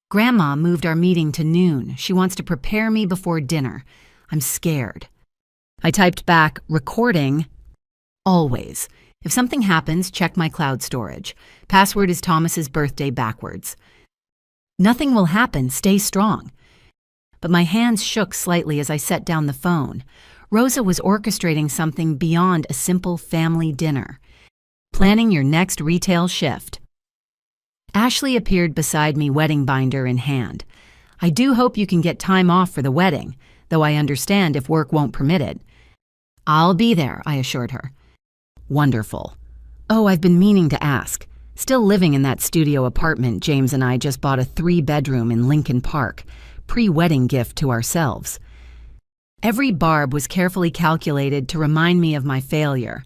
Grandma moved our meeting to noon. She wants to prepare me before dinner. I'm scared. I typed back, recording, always. If something happens, check my cloud storage. Password is Thomas's birthday backwards. Nothing will happen. Stay strong. But my hands shook slightly as I set down the phone. Rosa was orchestrating something beyond a simple family dinner. Planning your next retail shift. Ashley appeared beside me, wedding binder in hand. I do hope you can get time off for the wedding, though I understand if work won't permit it. I'll be there, I assured her. Wonderful. Oh, I've been meaning to ask. Still living in that studio apartment, James and I just bought a 3-bedroom in Lincoln Park, pre-wedding gift to ourselves. Every barb was carefully calculated to remind me of my failure.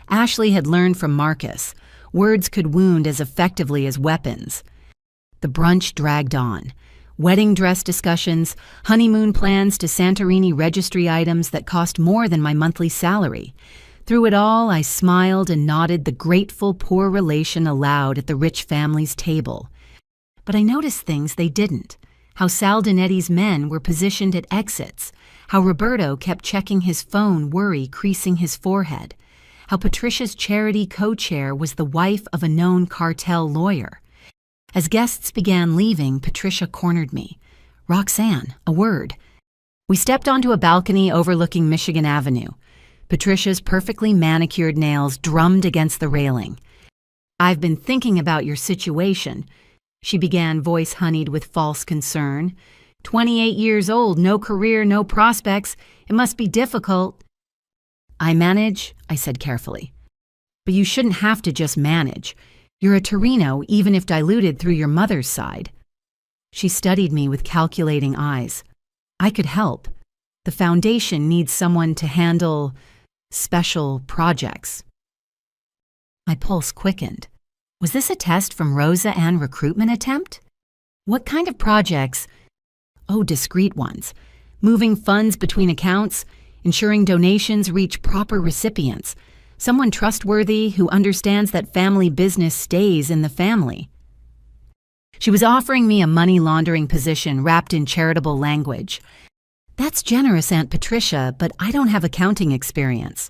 Ashley had learned from Marcus. Words could wound as effectively as weapons. The brunch dragged on. Wedding dress discussions, honeymoon plans to Santorini registry items that cost more than my monthly salary. Through it all, I smiled and nodded the grateful poor relation aloud at the rich family's table. But I noticed things they didn't. How Sal Dinetti's men were positioned at exits. How Roberto kept checking his phone, worry creasing his forehead. How Patricia's charity co-chair was the wife of a known cartel lawyer. As guests began leaving, Patricia cornered me. Roxanne, a word. We stepped onto a balcony overlooking Michigan Avenue. Patricia's perfectly manicured nails drummed against the railing. I've been thinking about your situation, she began, voice honeyed with false concern. 28 years old, no career, no prospects. It must be difficult. I manage, I said carefully. But you shouldn't have to just manage. You're a Torino, even if diluted through your mother's side. She studied me with calculating eyes. I could help. The foundation needs someone to handle special projects. My pulse quickened. Was this a test from Rosa Ann recruitment attempt? What kind of projects? Oh, discreet ones. Moving funds between accounts, ensuring donations reach proper recipients, someone trustworthy who understands that family business stays in the family. She was offering me a money laundering position wrapped in charitable language. That's generous, Aunt Patricia, but I don't have accounting experience.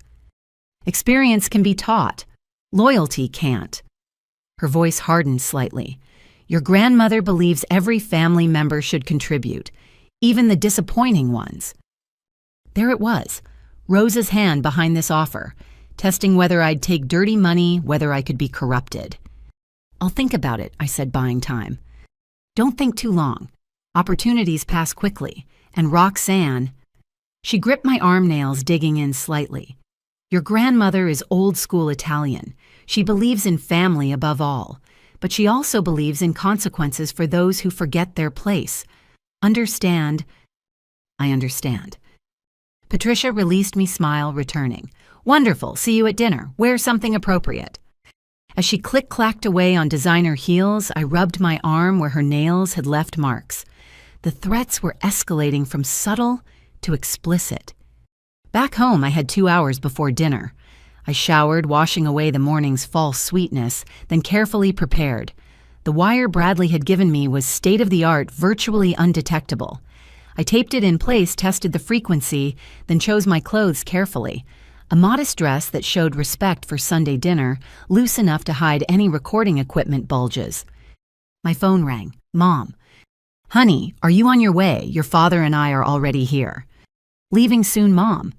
Experience can be taught. Loyalty can't. Her voice hardened slightly. Your grandmother believes every family member should contribute, even the disappointing ones. There it was, Rosa's hand behind this offer, testing whether I'd take dirty money, whether I could be corrupted. I'll think about it, I said, buying time. Don't think too long. Opportunities pass quickly, and Roxanne... She gripped my arm nails, digging in slightly. Your grandmother is old-school Italian. She believes in family above all, but she also believes in consequences for those who forget their place. Understand? I understand. Patricia released me, smile returning. Wonderful, see you at dinner. Wear something appropriate. As she click-clacked away on designer heels, I rubbed my arm where her nails had left marks. The threats were escalating from subtle to explicit. Back home, I had 2 hours before dinner. I showered, washing away the morning's false sweetness, then carefully prepared. The wire Bradley had given me was state-of-the-art, virtually undetectable. I taped it in place, tested the frequency, then chose my clothes carefully. A modest dress that showed respect for Sunday dinner, loose enough to hide any recording equipment bulges. My phone rang. Mom. Honey, are you on your way? Your father and I are already here. Leaving soon, Mom.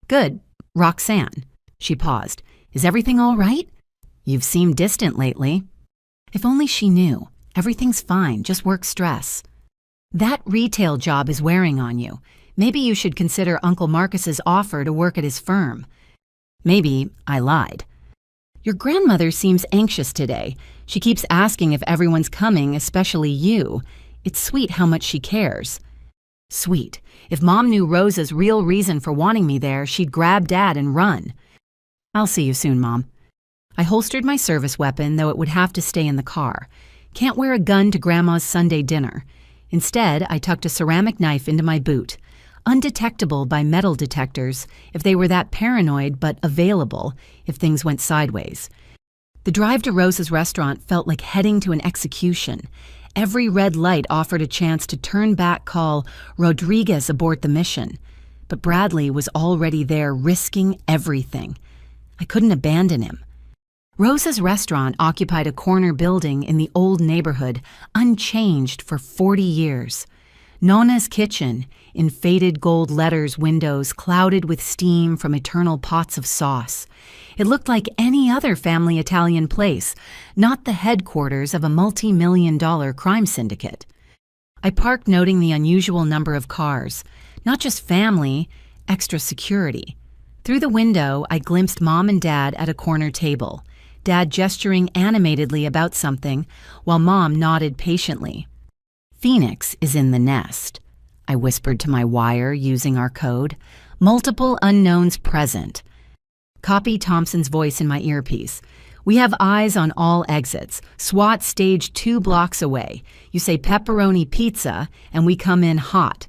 Good. Roxanne. She paused. Is everything all right? You've seemed distant lately. If only she knew. Everything's fine, just work stress. That retail job is wearing on you. Maybe you should consider Uncle Marcus's offer to work at his firm. Maybe I lied. Your grandmother seems anxious today. She keeps asking if everyone's coming, especially you. It's sweet how much she cares. Sweet. If Mom knew Rosa's real reason for wanting me there, she'd grab Dad and run. I'll see you soon, Mom. I holstered my service weapon, though it would have to stay in the car. Can't wear a gun to Grandma's Sunday dinner. Instead, I tucked a ceramic knife into my boot, undetectable by metal detectors if they were that paranoid, but available if things went sideways. The drive to Rosa's restaurant felt like heading to an execution. Every red light offered a chance to turn back, call Rodriguez abort the mission. But Bradley was already there, risking everything. I couldn't abandon him. Rosa's restaurant occupied a corner building in the old neighborhood, unchanged for 40 years. Nona's kitchen, in faded gold letters windows clouded with steam from eternal pots of sauce. It looked like any other family Italian place, not the headquarters of a multi-million-dollar crime syndicate. I parked, noting the unusual number of cars. Not just family, extra security. Through the window, I glimpsed Mom and Dad at a corner table, Dad gesturing animatedly about something, while Mom nodded patiently. Phoenix is in the nest, I whispered to my wire using our code. Multiple unknowns present. Copy Thompson's voice in my earpiece. We have eyes on all exits. SWAT stage 2 blocks away. You say pepperoni pizza, and we come in hot.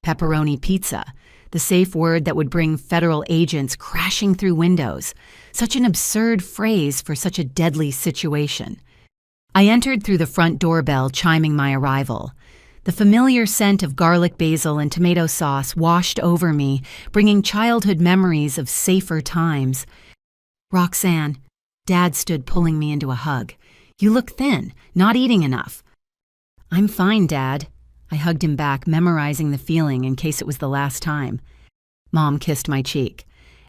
Pepperoni pizza, the safe word that would bring federal agents crashing through windows. Such an absurd phrase for such a deadly situation. I entered through the front doorbell, chiming my arrival. The familiar scent of garlic basil and tomato sauce washed over me, bringing childhood memories of safer times. Roxanne, Dad stood pulling me into a hug. You look thin, not eating enough. I'm fine, Dad. I hugged him back, memorizing the feeling in case it was the last time. Mom kissed my cheek.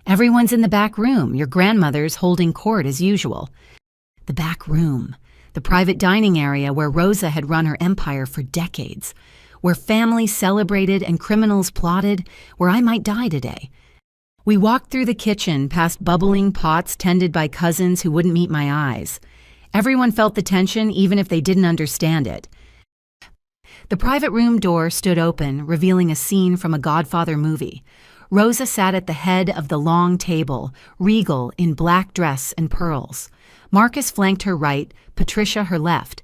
Everyone's in the back room. Your grandmother's holding court as usual. The back room. The private dining area where Rosa had run her empire for decades, where families celebrated and criminals plotted, where I might die today. We walked through the kitchen, past bubbling pots tended by cousins who wouldn't meet my eyes. Everyone felt the tension, even if they didn't understand it. The private room door stood open, revealing a scene from a Godfather movie. Rosa sat at the head of the long table, regal in black dress and pearls. Marcus flanked her right, Patricia her left.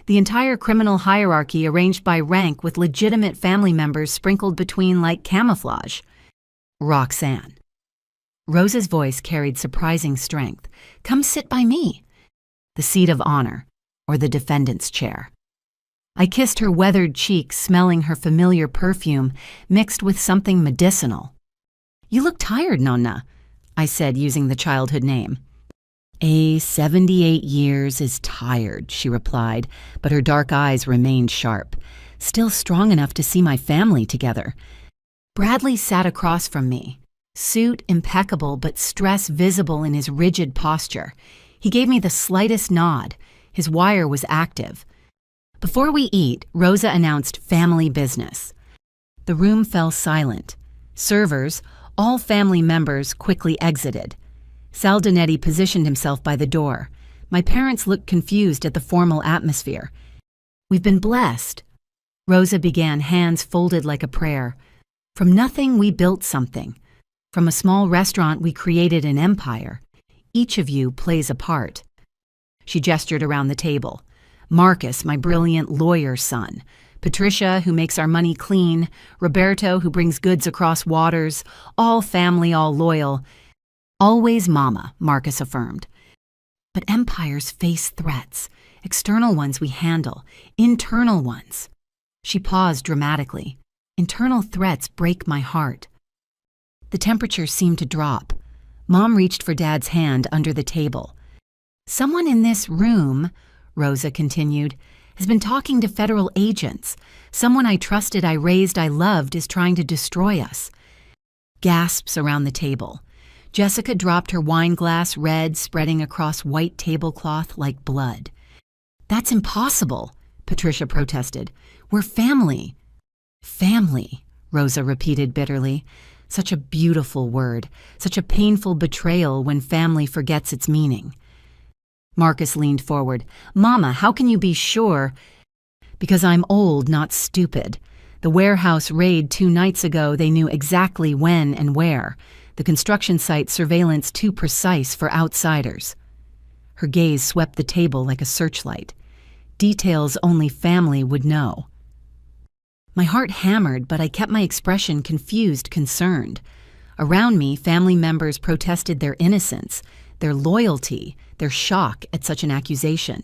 The entire criminal hierarchy arranged by rank with legitimate family members sprinkled between like camouflage. Roxanne. Rosa's voice carried surprising strength. Come sit by me. The seat of honor, or the defendant's chair. I kissed her weathered cheek, smelling her familiar perfume mixed with something medicinal. You look tired, Nonna, I said, using the childhood name. 78 years is tired, she replied, but her dark eyes remained sharp, still strong enough to see my family together. Bradley sat across from me, suit impeccable but stress visible in his rigid posture. He gave me the slightest nod. His wire was active. Before we eat, Rosa announced family business. The room fell silent. Servers, all family members, quickly exited. Sal Donetti positioned himself by the door. My parents looked confused at the formal atmosphere. We've been blessed. Rosa began, hands folded like a prayer. From nothing, we built something. From a small restaurant, we created an empire. Each of you plays a part. She gestured around the table. Marcus, my brilliant lawyer son. Patricia, who makes our money clean. Roberto, who brings goods across waters. All family, all loyal. Always Mama, Marcus affirmed. But empires face threats. External ones we handle. Internal ones. She paused dramatically. Internal threats break my heart. The temperature seemed to drop. Mom reached for Dad's hand under the table. "Someone in this room," Rosa continued, "has been talking to federal agents. Someone I trusted, I raised, I loved is trying to destroy us." Gasps around the table. Jessica dropped her wine glass, red spreading across white tablecloth like blood. "That's impossible," Patricia protested. "We're family." "Family," Rosa repeated bitterly. Such a beautiful word, such a painful betrayal when family forgets its meaning. Marcus leaned forward. "Mama, how can you be sure?" "Because I'm old, not stupid. The warehouse raid 2 nights ago, they knew exactly when and where. The construction site surveillance too precise for outsiders." Her gaze swept the table like a searchlight. Details only family would know. My heart hammered, but I kept my expression confused, concerned. Around me, family members protested their innocence, their loyalty, their shock at such an accusation.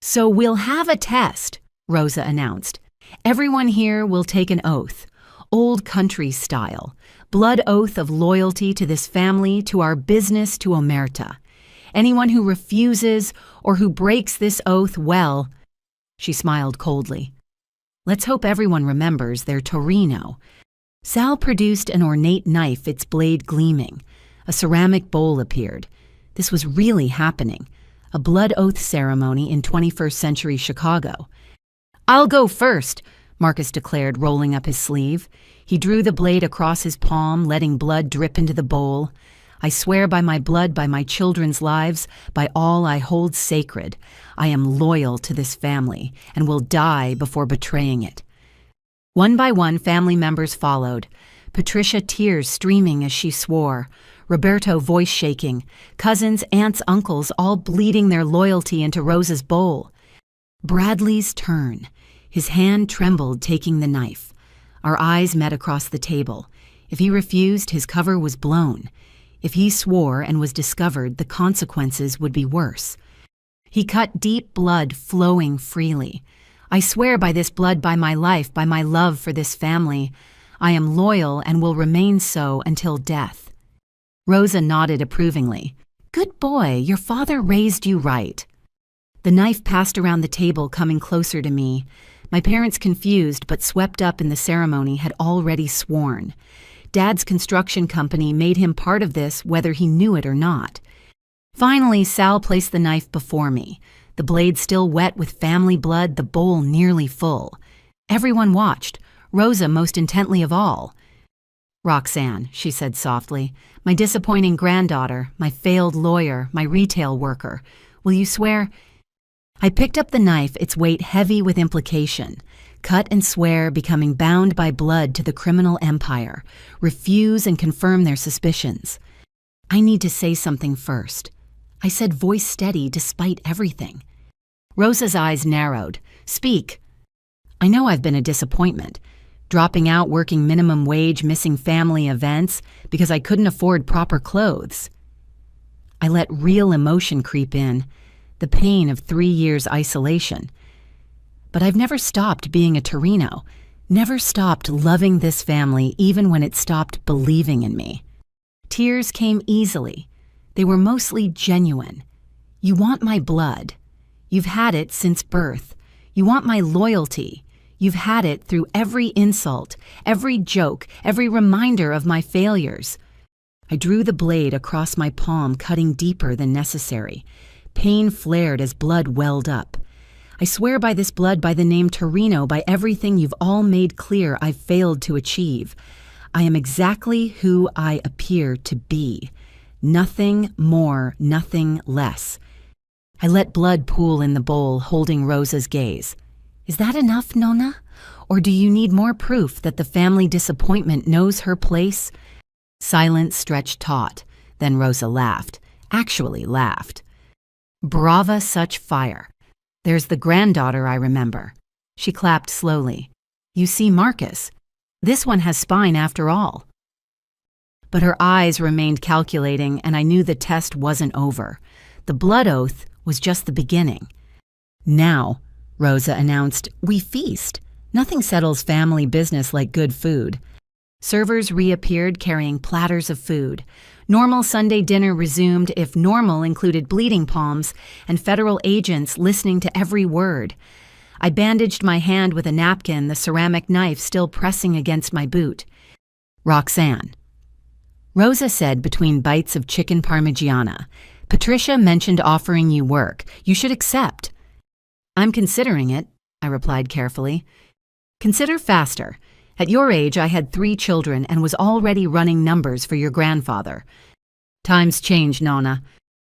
"So we'll have a test," Rosa announced. "Everyone here will take an oath, old country style, blood oath of loyalty to this family, to our business, to Omerta. Anyone who refuses or who breaks this oath, well," she smiled coldly. "Let's hope everyone remembers their Torino." Sal produced an ornate knife, its blade gleaming. A ceramic bowl appeared. This was really happening. A blood oath ceremony in 21st century Chicago. "I'll go first," Marcus declared, rolling up his sleeve. He drew the blade across his palm, letting blood drip into the bowl. "I swear by my blood, by my children's lives, by all I hold sacred. I am loyal to this family and will die before betraying it." One by one, family members followed. Patricia, tears streaming as she swore. Roberto, voice shaking. Cousins, aunts, uncles, all bleeding their loyalty into Rosa's bowl. Bradley's turn. His hand trembled, taking the knife. Our eyes met across the table. If he refused, his cover was blown. If he swore and was discovered, the consequences would be worse. He cut deep blood flowing freely. "I swear by this blood, by my life, by my love for this family. I am loyal and will remain so until death." Rosa nodded approvingly. "Good boy, your father raised you right." The knife passed around the table, coming closer to me. My parents, confused but swept up in the ceremony, had already sworn. Dad's construction company made him part of this, whether he knew it or not. Finally, Sal placed the knife before me, the blade still wet with family blood, the bowl nearly full. Everyone watched, Rosa most intently of all. "Roxanne," she said softly, "my disappointing granddaughter, my failed lawyer, my retail worker, will you swear?" I picked up the knife, its weight heavy with implication. Cut and swear, becoming bound by blood to the criminal empire. Refuse and confirm their suspicions. "I need to say something first," I said, voice steady despite everything. Rosa's eyes narrowed. "Speak." "I know I've been a disappointment. Dropping out, working minimum wage, missing family events because I couldn't afford proper clothes." I let real emotion creep in, the pain of 3 years isolation. But I've never stopped being a Torino, never stopped loving this family even when it stopped believing in me. Tears came easily. They were mostly genuine. "You want my blood. You've had it since birth. You want my loyalty. You've had it through every insult, every joke, every reminder of my failures." I drew the blade across my palm, cutting deeper than necessary. Pain flared as blood welled up. "I swear by this blood, by the name Torino, by everything you've all made clear I've failed to achieve. I am exactly who I appear to be. Nothing more, nothing less." I let blood pool in the bowl, holding Rosa's gaze. "Is that enough, Nonna? Or do you need more proof that the family disappointment knows her place?" Silence stretched taut. Then Rosa laughed. Actually laughed. "Brava such fire. There's the granddaughter I remember." She clapped slowly. "You see, Marcus, this one has spine after all." But her eyes remained calculating, and I knew the test wasn't over. The blood oath was just the beginning. "Now," Rosa announced, "we feast. Nothing settles family business like good food." Servers reappeared carrying platters of food. Normal Sunday dinner resumed if normal included bleeding palms and federal agents listening to every word. I bandaged my hand with a napkin, the ceramic knife still pressing against my boot. Roxanne. Rosa said between bites of chicken parmigiana, Patricia mentioned offering you work. You should accept. I'm considering it, I replied carefully. Consider faster. At your age, I had 3 children and was already running numbers for your grandfather. Times change, Nona.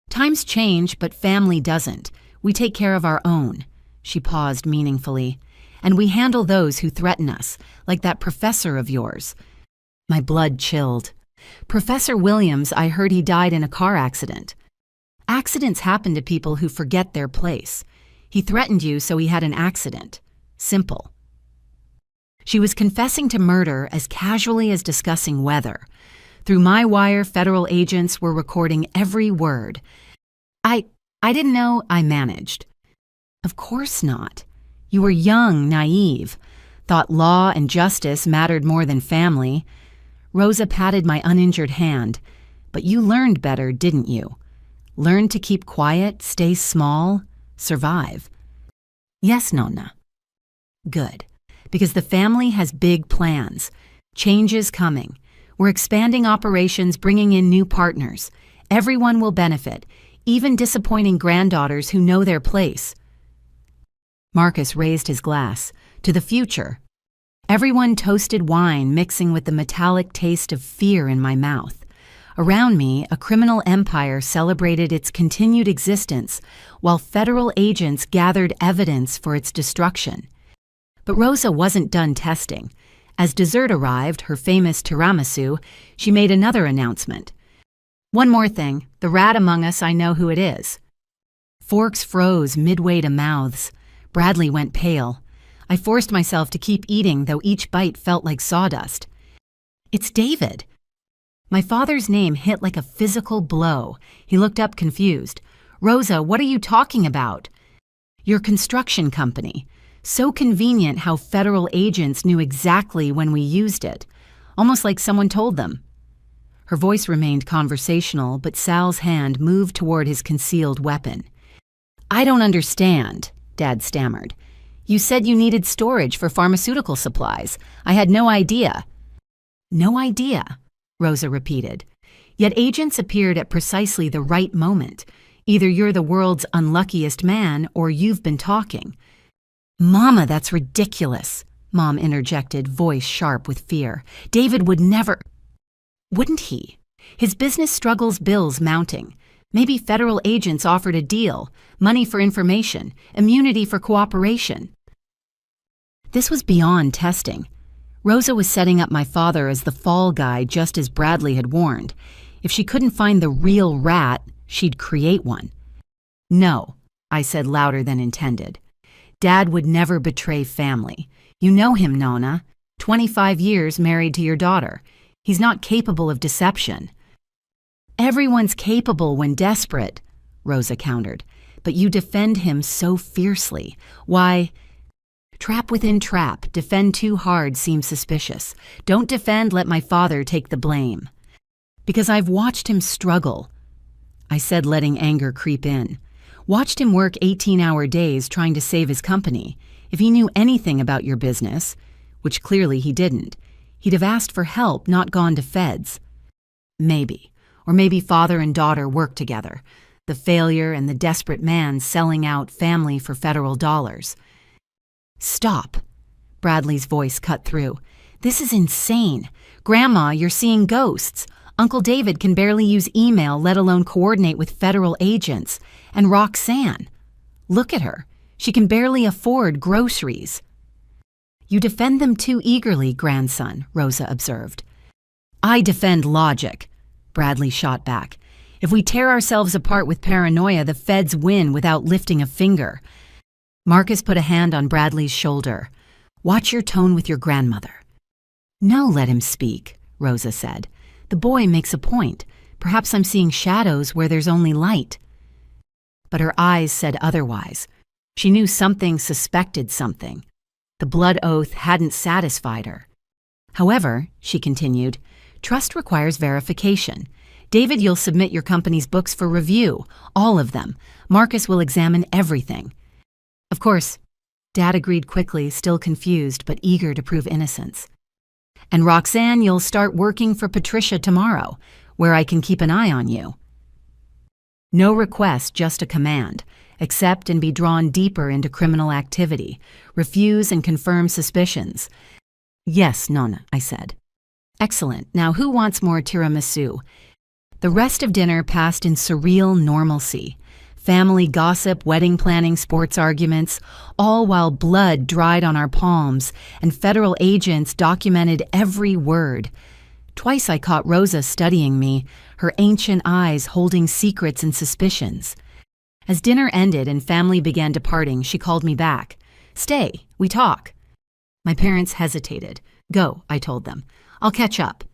Times change, but family doesn't. We take care of our own. She paused meaningfully. And we handle those who threaten us, like that professor of yours. My blood chilled. Professor Williams, I heard he died in a car accident. Accidents happen to people who forget their place. He threatened you, so he had an accident. Simple. She was confessing to murder as casually as discussing weather. Through my wire, federal agents were recording every word. I didn't know I managed. Of course not. You were young, naive, thought law and justice mattered more than family. Rosa patted my uninjured hand. But you learned better, didn't you? Learned to keep quiet, stay small, survive. Yes, Nonna. Good. Because the family has big plans. Change is coming. We're expanding operations, bringing in new partners. Everyone will benefit, even disappointing granddaughters who know their place. Marcus raised his glass. To the future. Everyone toasted wine mixing with the metallic taste of fear in my mouth. Around me, a criminal empire celebrated its continued existence, while federal agents gathered evidence for its destruction. But Rosa wasn't done testing. As dessert arrived, her famous tiramisu, she made another announcement. One more thing, the rat among us, I know who it is. Forks froze midway to mouths. Bradley went pale. I forced myself to keep eating, though each bite felt like sawdust. It's David. My father's name hit like a physical blow. He looked up confused. Rosa, what are you talking about? Your construction company. So convenient how federal agents knew exactly when we used it, almost like someone told them. Her voice remained conversational, but Sal's hand moved toward his concealed weapon. I don't understand, Dad stammered. You said you needed storage for pharmaceutical supplies. I had no idea. No idea, Rosa repeated. Yet agents appeared at precisely the right moment. Either you're the world's unluckiest man or you've been talking. Mama, that's ridiculous, Mom interjected, voice sharp with fear. David would never... Wouldn't he? His business struggles bills mounting. Maybe federal agents offered a deal, money for information, immunity for cooperation. This was beyond testing. Rosa was setting up my father as the fall guy, just as Bradley had warned. If she couldn't find the real rat, she'd create one. No, I said louder than intended. Dad would never betray family. You know him, Nona. 25 years married to your daughter. He's not capable of deception. Everyone's capable when desperate, Rosa countered. But you defend him so fiercely. Why... Trap within trap. Defend too hard seems suspicious. Don't defend, let my father take the blame. Because I've watched him struggle, I said, letting anger creep in. Watched him work 18-hour days trying to save his company. If he knew anything about your business, which clearly he didn't, he'd have asked for help, not gone to feds. Maybe. Or maybe father and daughter worked together. The failure and the desperate man selling out family for federal dollars. Stop. Bradley's voice cut through. This is insane. Grandma, you're seeing ghosts. Uncle David can barely use email, let alone coordinate with federal agents. And Roxanne. Look at her. She can barely afford groceries. You defend them too eagerly, grandson, Rosa observed. I defend logic, Bradley shot back. If we tear ourselves apart with paranoia, the feds win without lifting a finger. Marcus put a hand on Bradley's shoulder. Watch your tone with your grandmother. No, let him speak, Rosa said. The boy makes a point. Perhaps I'm seeing shadows where there's only light. But her eyes said otherwise. She knew something suspected something. The blood oath hadn't satisfied her. However, she continued, trust requires verification. David, you'll submit your company's books for review, all of them. Marcus will examine everything. Of course, Dad agreed quickly, still confused but eager to prove innocence. And Roxanne, you'll start working for Patricia tomorrow, where I can keep an eye on you. No request, just a command. Accept and be drawn deeper into criminal activity. Refuse and confirm suspicions. Yes, Nonna, I said. Excellent. Now who wants more tiramisu? The rest of dinner passed in surreal normalcy. Family gossip, wedding planning, sports arguments, all while blood dried on our palms and federal agents documented every word. Twice I caught Rosa studying me, her ancient eyes holding secrets and suspicions. As dinner ended and family began departing, she called me back. Stay, we talk. My parents hesitated. Go, I told them. I'll catch up.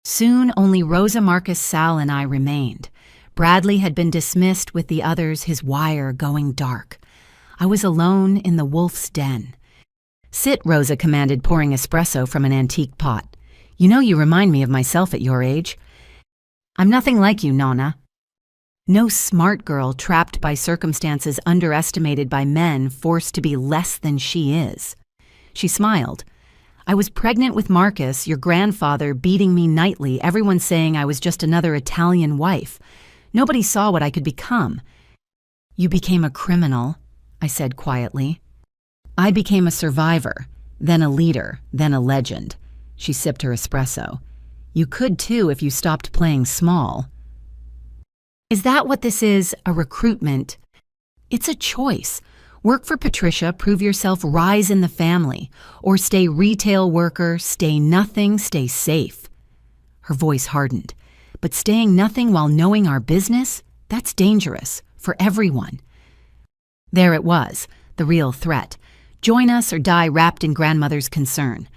Soon only Rosa, Marcus, Sal, and I remained. Bradley had been dismissed with the others, his wire going dark. I was alone in the wolf's den. Sit, Rosa commanded, pouring espresso from an antique pot. You know you remind me of myself at your age. I'm nothing like you, Nonna. No smart girl trapped by circumstances underestimated by men forced to be less than she is. She smiled. I was pregnant with Marcus, your grandfather beating me nightly, everyone saying I was just another Italian wife. Nobody saw what I could become. You became a criminal, I said quietly. I became a survivor, then a leader, then a legend. She sipped her espresso. You could too if you stopped playing small. Is that what this is, a recruitment? It's a choice. Work for Patricia, prove yourself, rise in the family. Or stay retail worker, stay nothing, stay safe. Her voice hardened. But staying nothing while knowing our business? That's dangerous, for everyone. There it was, the real threat. Join us or die wrapped in grandmother's concern.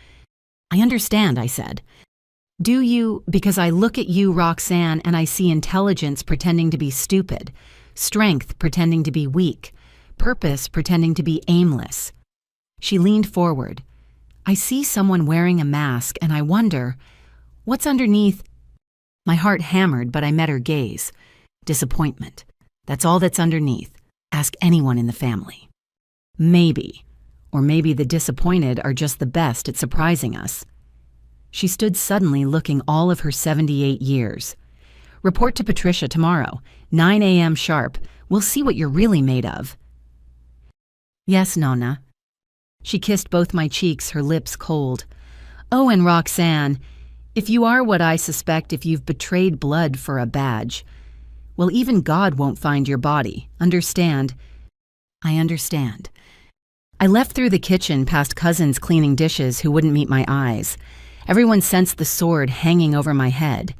I understand, I said. Do you? Because I look at you, Roxanne, and I see intelligence pretending to be stupid, strength pretending to be weak, purpose pretending to be aimless. She leaned forward. I see someone wearing a mask, and I wonder, what's underneath? My heart hammered, but I met her gaze. Disappointment. That's all that's underneath. Ask anyone in the family. Maybe. Or maybe the disappointed are just the best at surprising us. She stood suddenly looking all of her 78 years. Report to Patricia tomorrow, 9 a.m. sharp. We'll see what you're really made of. Yes, Nonna. She kissed both my cheeks, her lips cold. Oh, and Roxanne, if you are what I suspect, if you've betrayed blood for a badge, well, even God won't find your body. Understand? I understand. I left through the kitchen past cousins cleaning dishes who wouldn't meet my eyes. Everyone sensed the sword hanging over my head.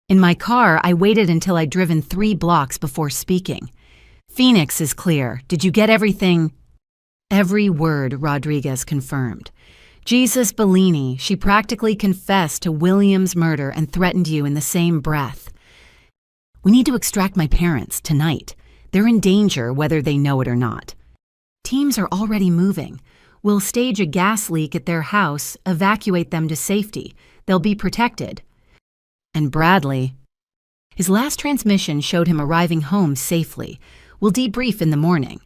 In my car, I waited until I'd driven 3 blocks before speaking. Phoenix is clear. Did you get everything? Every word, Rodriguez confirmed. Jesus Bellini, she practically confessed to William's murder and threatened you in the same breath. We need to extract my parents tonight. They're in danger whether they know it or not. Teams are already moving. We'll stage a gas leak at their house, evacuate them to safety. They'll be protected. And Bradley. His last transmission showed him arriving home safely. We'll debrief in the morning.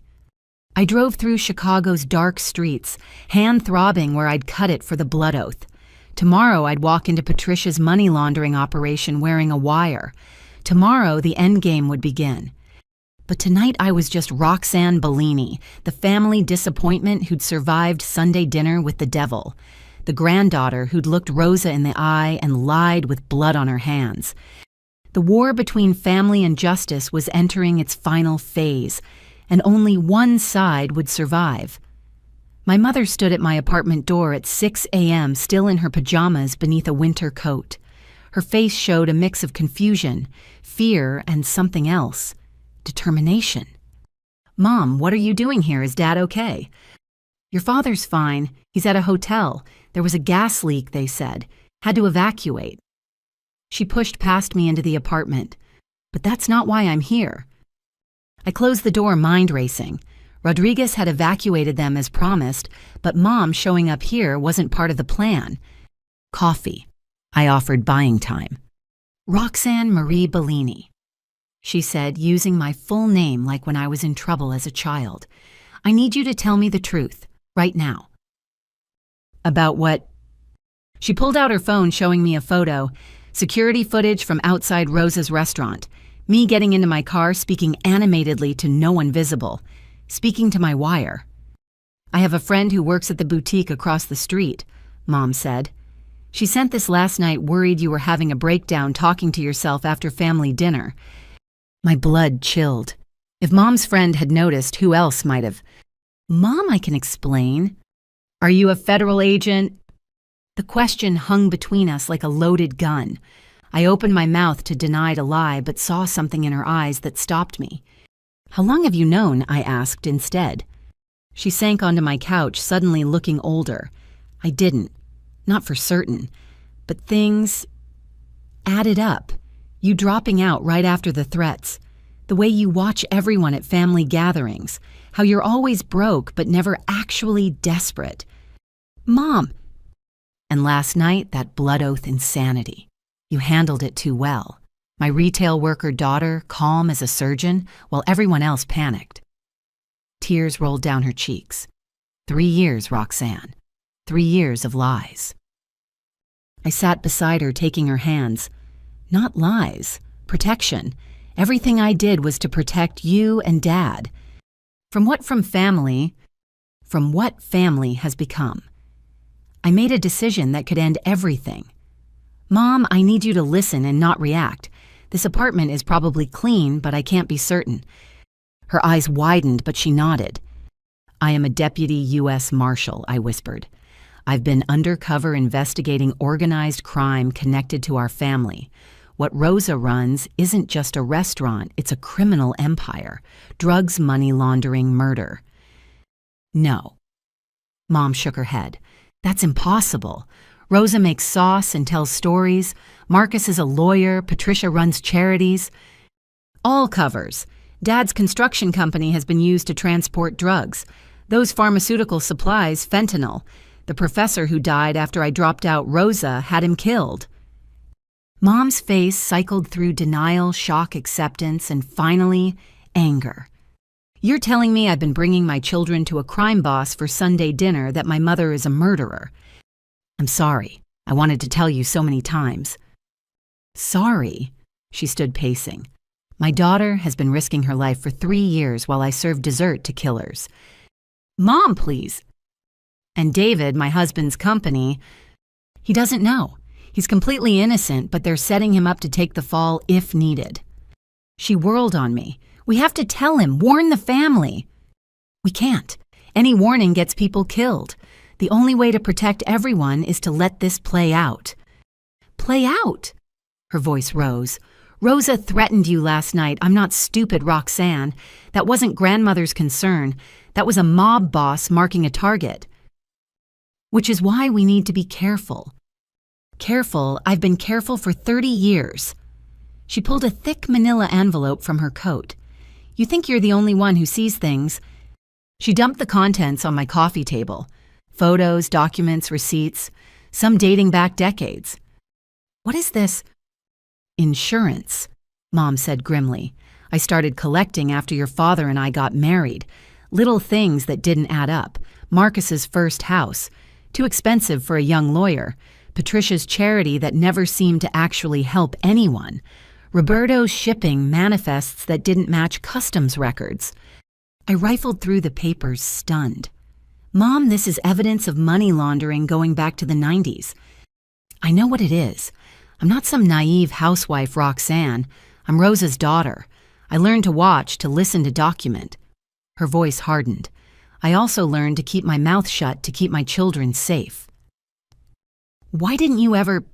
I drove through Chicago's dark streets, hand throbbing where I'd cut it for the blood oath. Tomorrow I'd walk into Patricia's money laundering operation wearing a wire. Tomorrow the endgame would begin. But tonight I was just Roxanne Bellini, the family disappointment who'd survived Sunday dinner with the devil, the granddaughter who'd looked Rosa in the eye and lied with blood on her hands. The war between family and justice was entering its final phase, and only one side would survive. My mother stood at my apartment door at 6 a.m., still in her pajamas beneath a winter coat. Her face showed a mix of confusion, fear, and something else. Determination. Mom, what are you doing here? Is Dad okay? Your father's fine. He's at a hotel. There was a gas leak, they said. Had to evacuate. She pushed past me into the apartment. But that's not why I'm here. I closed the door, mind racing. Rodriguez had evacuated them as promised, but Mom showing up here wasn't part of the plan. Coffee. I offered buying time. Roxanne Marie Bellini, she said, using my full name like when I was in trouble as a child. I need you to tell me the truth, right now. About what? She pulled out her phone, showing me a photo, security footage from outside Rosa's restaurant, me getting into my car, speaking animatedly to no one visible, speaking to my wire. I have a friend who works at the boutique across the street, Mom said. She sent this last night, worried you were having a breakdown talking to yourself after family dinner. My blood chilled. If Mom's friend had noticed, who else might have? Mom, I can explain. Are you a federal agent? The question hung between us like a loaded gun. I opened my mouth to deny a lie, but saw something in her eyes that stopped me. How long have you known? I asked instead. She sank onto my couch, suddenly looking older. I didn't. Not for certain. But things added up. You dropping out right after the threats. The way you watch everyone at family gatherings. How you're always broke but never actually desperate. Mom! And last night, that blood oath insanity. You handled it too well. My retail worker daughter, calm as a surgeon, while everyone else panicked. Tears rolled down her cheeks. 3 years, Roxanne. 3 years of lies. I sat beside her, taking her hands. Not lies. Protection. Everything I did was to protect you and Dad. From what family has become. I made a decision that could end everything. Mom, I need you to listen and not react. This apartment is probably clean, but I can't be certain. Her eyes widened, but she nodded. I am a deputy U.S. Marshal, I whispered. I've been undercover investigating organized crime connected to our family. What Rosa runs isn't just a restaurant, it's a criminal empire. Drugs, money laundering, murder. No. Mom shook her head. That's impossible. Rosa makes sauce and tells stories. Marcus is a lawyer. Patricia runs charities. All covers. Dad's construction company has been used to transport drugs. Those pharmaceutical supplies, fentanyl. The professor who died after I dropped out Rosa had him killed. Mom's face cycled through denial, shock, acceptance, and finally, anger. You're telling me I've been bringing my children to a crime boss for Sunday dinner, that my mother is a murderer. I'm sorry. I wanted to tell you so many times. Sorry? She stood pacing. My daughter has been risking her life for 3 years while I served dessert to killers. Mom, please. And David, my husband's company, he doesn't know. He's completely innocent, but they're setting him up to take the fall if needed. She whirled on me. We have to tell him, warn the family. We can't. Any warning gets people killed. The only way to protect everyone is to let this play out. Play out? Her voice rose. Rosa threatened you last night. I'm not stupid, Roxanne. That wasn't grandmother's concern. That was a mob boss marking a target. Which is why we need to be careful. Careful? I've been careful for 30 years. She pulled a thick manila envelope from her coat. You think you're the only one who sees things. She dumped the contents on my coffee table. Photos, documents, receipts, some dating back decades. What is this? Insurance, Mom said grimly. I started collecting after your father and I got married. Little things that didn't add up. Marcus's first house. Too expensive for a young lawyer. Patricia's charity that never seemed to actually help anyone. Roberto's shipping manifests that didn't match customs records. I rifled through the papers, stunned. Mom, this is evidence of money laundering going back to the 90s. I know what it is. I'm not some naive housewife, Roxanne. I'm Rosa's daughter. I learned to watch, to listen, to document. Her voice hardened. I also learned to keep my mouth shut, to keep my children safe. Why didn't you ever...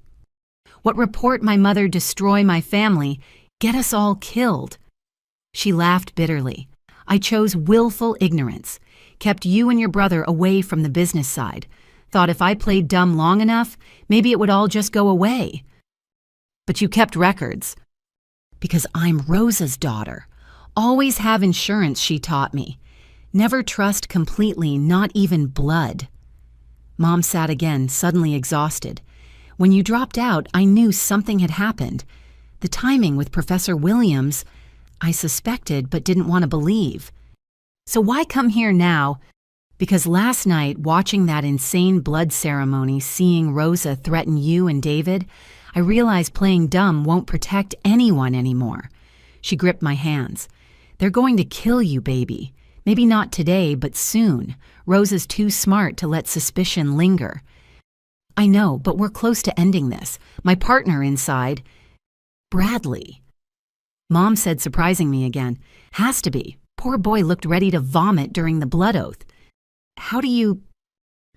What report my mother destroy my family, get us all killed? She laughed bitterly. I chose willful ignorance. Kept you and your brother away from the business side. Thought if I played dumb long enough, maybe it would all just go away. But you kept records. Because I'm Rosa's daughter. Always have insurance, she taught me. Never trust completely, not even blood. Mom sat again, suddenly exhausted. When you dropped out, I knew something had happened. The timing with Professor Williams, I suspected but didn't want to believe. So why come here now? Because last night, watching that insane blood ceremony, seeing Rosa threaten you and David, I realized playing dumb won't protect anyone anymore. She gripped my hands. They're going to kill you, baby. Maybe not today, but soon. Rosa's too smart to let suspicion linger. I know, but we're close to ending this. My partner inside, Bradley. Mom said, surprising me again. Has to be. Poor boy looked ready to vomit during the blood oath. How do you...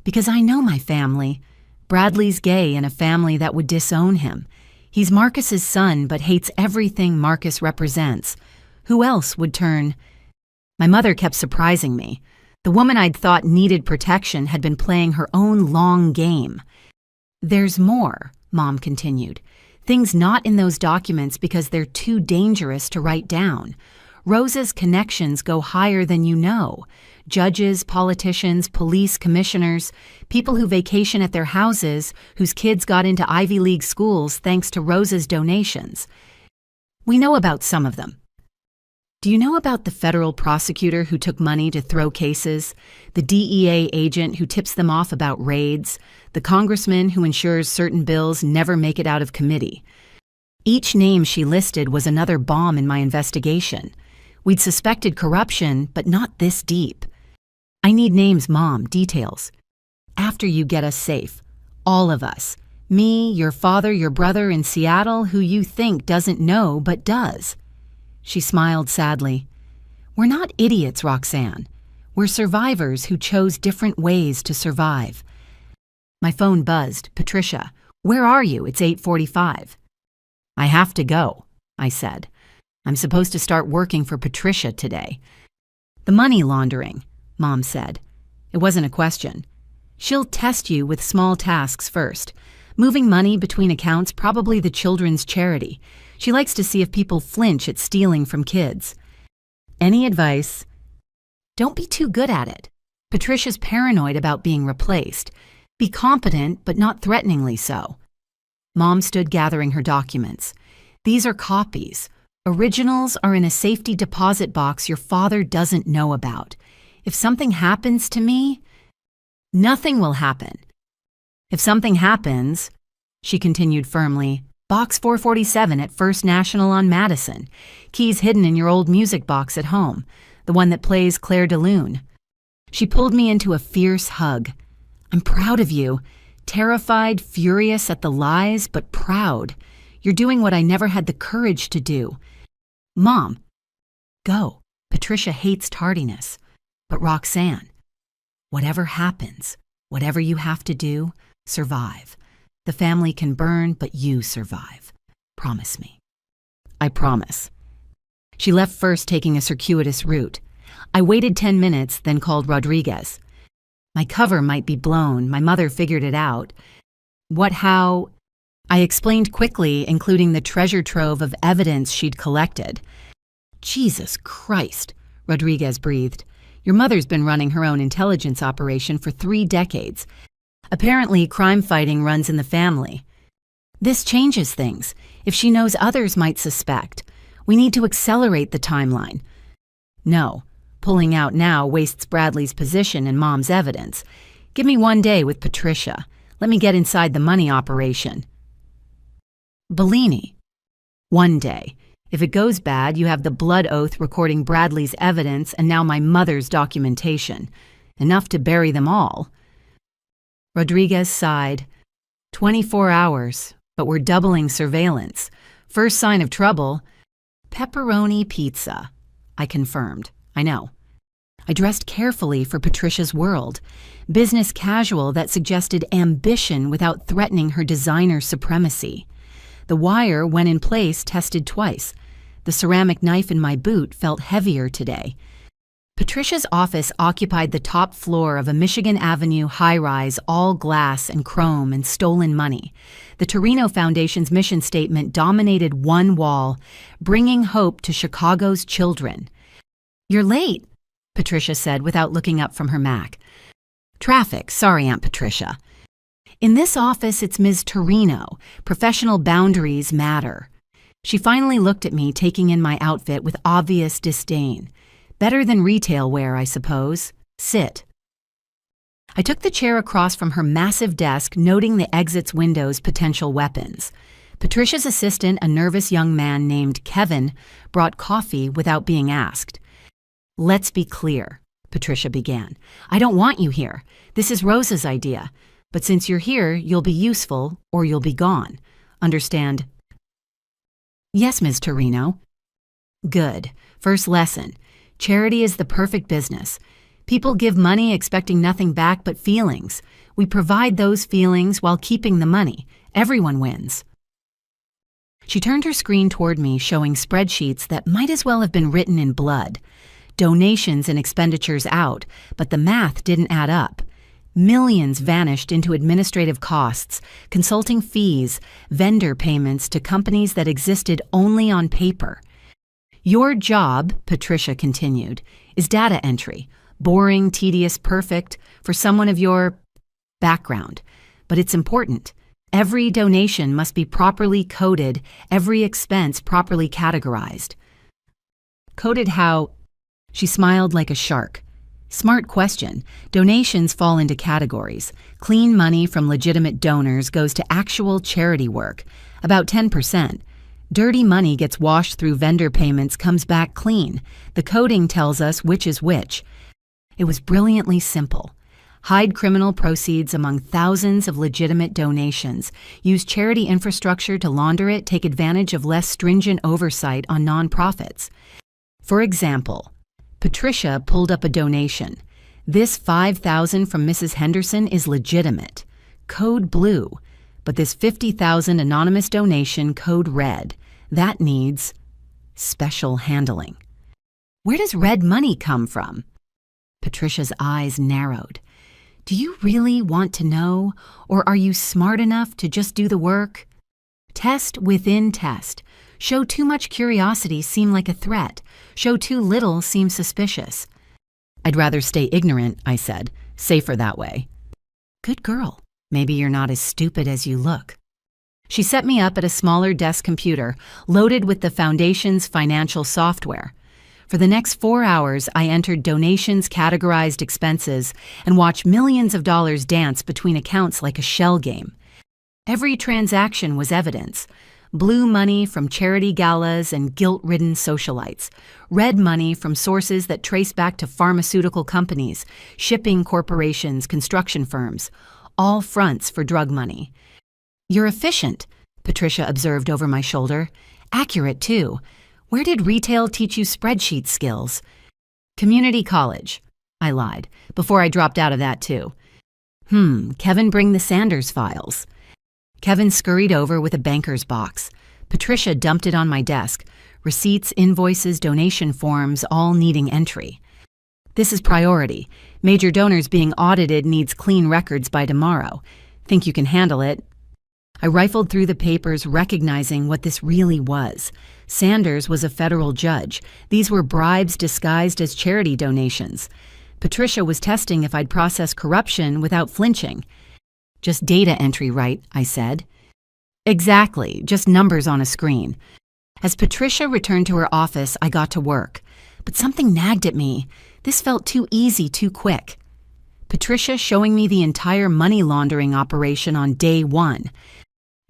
Because I know my family. Bradley's gay in a family that would disown him. He's Marcus's son, but hates everything Marcus represents. Who else would turn... My mother kept surprising me. The woman I'd thought needed protection had been playing her own long game. There's more, Mom continued. Things not in those documents because they're too dangerous to write down. Rosa's connections go higher than you know. Judges, politicians, police commissioners, people who vacation at their houses, whose kids got into Ivy League schools thanks to Rosa's donations. We know about some of them. Do you know about the federal prosecutor who took money to throw cases, the DEA agent who tips them off about raids, the congressman who ensures certain bills never make it out of committee? Each name she listed was another bomb in my investigation. We'd suspected corruption, but not this deep. I need names, Mom, details. After you get us safe. All of us. Me, your father, your brother in Seattle, who you think doesn't know but does. She smiled sadly. We're not idiots, Roxanne. We're survivors who chose different ways to survive. My phone buzzed. Patricia, where are you? It's 8:45. I have to go, I said. I'm supposed to start working for Patricia today. The money laundering, Mom said. It wasn't a question. She'll test you with small tasks first. Moving money between accounts, probably the children's charity. She likes to see if people flinch at stealing from kids. Any advice? Don't be too good at it. Patricia's paranoid about being replaced. Be competent, but not threateningly so. Mom stood gathering her documents. These are copies. Originals are in a safety deposit box your father doesn't know about. If something happens to me, nothing will happen. If something happens, she continued firmly, Box 447 at First National on Madison. Keys hidden in your old music box at home, the one that plays Claire de Lune. She pulled me into a fierce hug. I'm proud of you. Terrified, furious at the lies, but proud. You're doing what I never had the courage to do. Mom, go. Patricia hates tardiness. But Roxanne, whatever happens, whatever you have to do, survive. The family can burn, but you survive. Promise me. I promise. She left first, taking a circuitous route. I waited 10 minutes, then called Rodriguez. My cover might be blown. My mother figured it out. How? I explained quickly, including the treasure trove of evidence she'd collected. Jesus Christ, Rodriguez breathed. Your mother's been running her own intelligence operation for 3 decades. Apparently, crime fighting runs in the family. This changes things. If she knows others might suspect, we need to accelerate the timeline. No, pulling out now wastes Bradley's position and Mom's evidence. Give me 1 day with Patricia. Let me get inside the money operation. Bellini. 1 day. If it goes bad, you have the blood oath recording Bradley's evidence and now my mother's documentation. Enough to bury them all. Rodriguez sighed. 24 hours, but we're doubling surveillance. First sign of trouble. Pepperoni pizza, I confirmed. I know. I dressed carefully for Patricia's world. Business casual that suggested ambition without threatening her designer supremacy. The wire, when in place, tested twice. The ceramic knife in my boot felt heavier today. Patricia's office occupied the top floor of a Michigan Avenue high-rise, all glass and chrome and stolen money. The Torino Foundation's mission statement dominated one wall, bringing hope to Chicago's children. You're late, Patricia said without looking up from her Mac. Traffic, sorry, Aunt Patricia. In this office, it's Ms. Torino. Professional boundaries matter. She finally looked at me, taking in my outfit with obvious disdain. Better than retail wear, I suppose. Sit. I took the chair across from her massive desk, noting the exit's windows' potential weapons. Patricia's assistant, a nervous young man named Kevin, brought coffee without being asked. "Let's be clear," Patricia began. "I don't want you here. This is Rosa's idea. But since you're here, you'll be useful or you'll be gone. Understand?" "Yes, Ms. Torino." "Good. First lesson. Charity is the perfect business. People give money expecting nothing back but feelings. We provide those feelings while keeping the money. Everyone wins." She turned her screen toward me, showing spreadsheets that might as well have been written in blood. Donations and expenditures out, but the math didn't add up. Millions vanished into administrative costs, consulting fees, vendor payments to companies that existed only on paper. "Your job," Patricia continued, "is data entry. Boring, tedious, perfect for someone of your background. But it's important. Every donation must be properly coded, every expense properly categorized." "Coded how?" She smiled like a shark. "Smart question. Donations fall into categories. Clean money from legitimate donors goes to actual charity work, about 10%. Dirty money gets washed through vendor payments, comes back clean. The coding tells us which is which." It was brilliantly simple. Hide criminal proceeds among thousands of legitimate donations. Use charity infrastructure to launder it. Take advantage of less stringent oversight on nonprofits. For example, Patricia pulled up a donation. "This $5,000 from Mrs. Henderson is legitimate. Code blue. But this $50,000 anonymous donation, code red. That needs special handling." "Where does red money come from?" Patricia's eyes narrowed. "Do you really want to know, or are you smart enough to just do the work?" Test within test. Show too much curiosity, seem like a threat. Show too little, seem suspicious. "I'd rather stay ignorant," I said. "Safer that way." "Good girl. Maybe you're not as stupid as you look." She set me up at a smaller desk computer, loaded with the Foundation's financial software. For the next 4 hours, I entered donations, categorized expenses, and watched millions of dollars dance between accounts like a shell game. Every transaction was evidence. Blue money from charity galas and guilt-ridden socialites. Red money from sources that trace back to pharmaceutical companies, shipping corporations, construction firms. All fronts for drug money. "You're efficient," Patricia observed over my shoulder. "Accurate, too. Where did retail teach you spreadsheet skills?" "Community college," I lied, before I dropped out of that, too. Kevin bring the Sanders files." Kevin scurried over with a banker's box. Patricia dumped it on my desk. Receipts, invoices, donation forms, all needing entry. "This is priority. Major donors being audited needs clean records by tomorrow. Think you can handle it?" I rifled through the papers, recognizing what this really was. Sanders was a federal judge. These were bribes disguised as charity donations. Patricia was testing if I'd process corruption without flinching. "Just data entry, right?" I said. "Exactly, just numbers on a screen." As Patricia returned to her office, I got to work. But something nagged at me. This felt too easy, too quick. Patricia showing me the entire money laundering operation on day 1.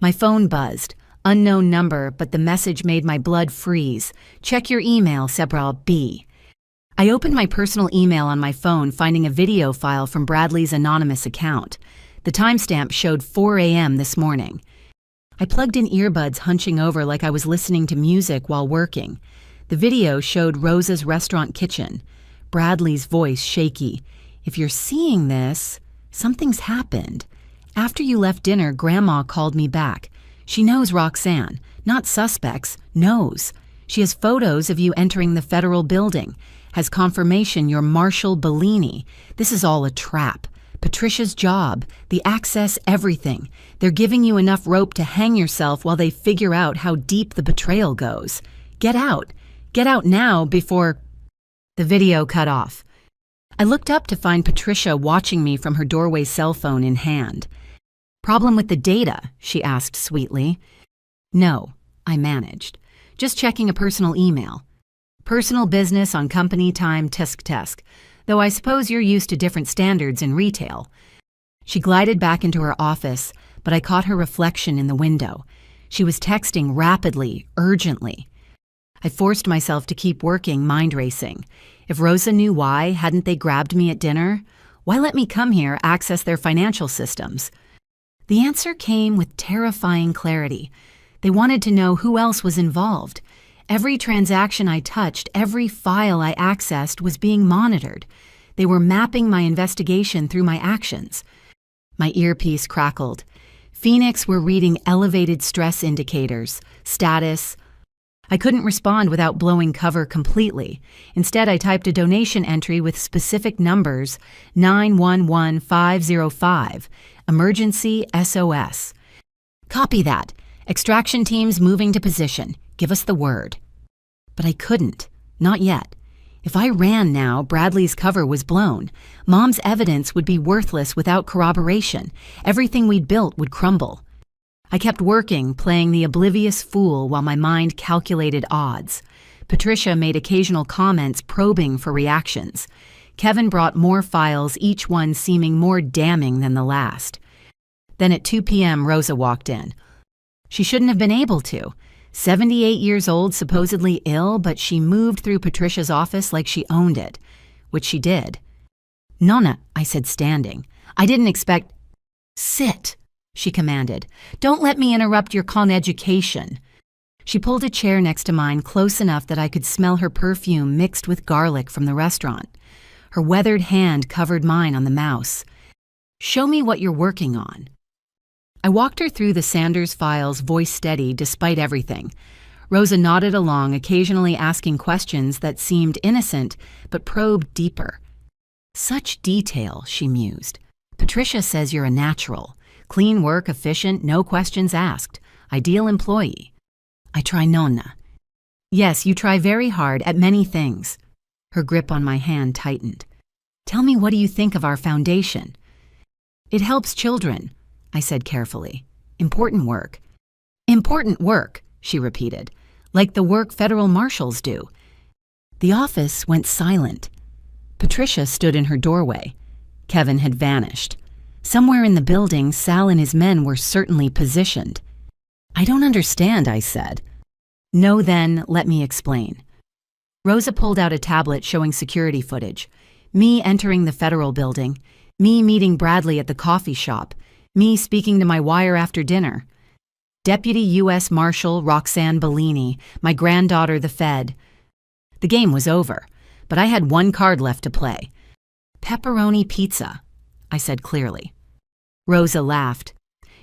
My phone buzzed. Unknown number, but the message made my blood freeze. "Check your email, Sebral B." I opened my personal email on my phone, finding a video file from Bradley's anonymous account. The timestamp showed 4 a.m. this morning. I plugged in earbuds, hunching over like I was listening to music while working. The video showed Rosa's restaurant kitchen. Bradley's voice shaky. "If you're seeing this, something's happened. After you left dinner, Grandma called me back. She knows Roxanne. Not suspects, knows. She has photos of you entering the federal building. Has confirmation you're Marshall Bellini. This is all a trap. Patricia's job, the access, everything. They're giving you enough rope to hang yourself while they figure out how deep the betrayal goes. Get out. Get out now before—" The video cut off. I looked up to find Patricia watching me from her doorway cell phone in hand. Problem with the data? She asked sweetly. No, I managed. Just checking a personal email. Personal business on company time, tisk, though I suppose you're used to different standards in retail. She glided back into her office, but I caught her reflection in the window. She was texting rapidly, urgently. I forced myself to keep working, mind racing. If Rosa knew why, hadn't they grabbed me at dinner? Why let me come here, access their financial systems? The answer came with terrifying clarity. They wanted to know who else was involved. Every transaction I touched, every file I accessed was being monitored. They were mapping my investigation through my actions. My earpiece crackled. Phoenix were reading elevated stress indicators, status. I couldn't respond without blowing cover completely. Instead, I typed a donation entry with specific numbers, 911505, emergency SOS. Copy that. Extraction teams moving to position. Give us the word. But I couldn't. Not yet. If I ran now, Bradley's cover was blown. Mom's evidence would be worthless without corroboration. Everything we'd built would crumble. I kept working, playing the oblivious fool while my mind calculated odds. Patricia made occasional comments probing for reactions. Kevin brought more files, each one seeming more damning than the last. Then at 2 p.m., Rosa walked in. She shouldn't have been able to. 78 years old, supposedly ill, but she moved through Patricia's office like she owned it, which she did. Nonna, I said, standing. I didn't expect— Sit, she commanded. Don't let me interrupt your con education. She pulled a chair next to mine close enough that I could smell her perfume mixed with garlic from the restaurant. Her weathered hand covered mine on the mouse. Show me what you're working on. I walked her through the Sanders files, voice steady despite everything. Rosa nodded along, occasionally asking questions that seemed innocent but probed deeper. Such detail, she mused. Patricia says you're a natural. Clean work, efficient, no questions asked. Ideal employee. I try, Nonna. Yes, you try very hard at many things. Her grip on my hand tightened. Tell me, what do you think of our foundation? It helps children, I said carefully. Important work. Important work, she repeated, like the work federal marshals do. The office went silent. Patricia stood in her doorway. Kevin had vanished. Somewhere in the building, Sal and his men were certainly positioned. I don't understand, I said. No, then, let me explain. Rosa pulled out a tablet showing security footage. Me entering the federal building. Me meeting Bradley at the coffee shop. Me speaking to my wire after dinner. Deputy U.S. Marshal Roxanne Bellini, my granddaughter the Fed. The game was over, but I had one card left to play. Pepperoni pizza, I said clearly. Rosa laughed.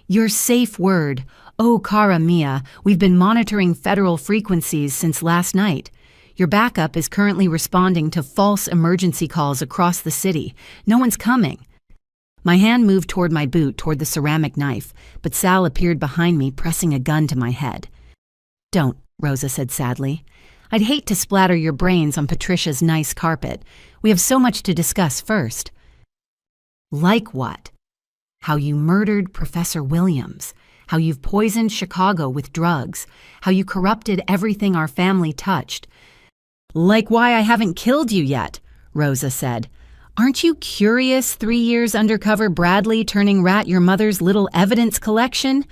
Your safe word. Oh, cara mia, we've been monitoring federal frequencies since last night. Your backup is currently responding to false emergency calls across the city. No one's coming. My hand moved toward my boot, toward the ceramic knife, but Sal appeared behind me, pressing a gun to my head. Don't, Rosa said sadly. I'd hate to splatter your brains on Patricia's nice carpet. We have so much to discuss first. Like what? How you murdered Professor Williams, how you've poisoned Chicago with drugs, how you corrupted everything our family touched. Like why I haven't killed you yet, Rosa said. Aren't you curious, 3 years undercover Bradley turning rat your mother's little evidence collection?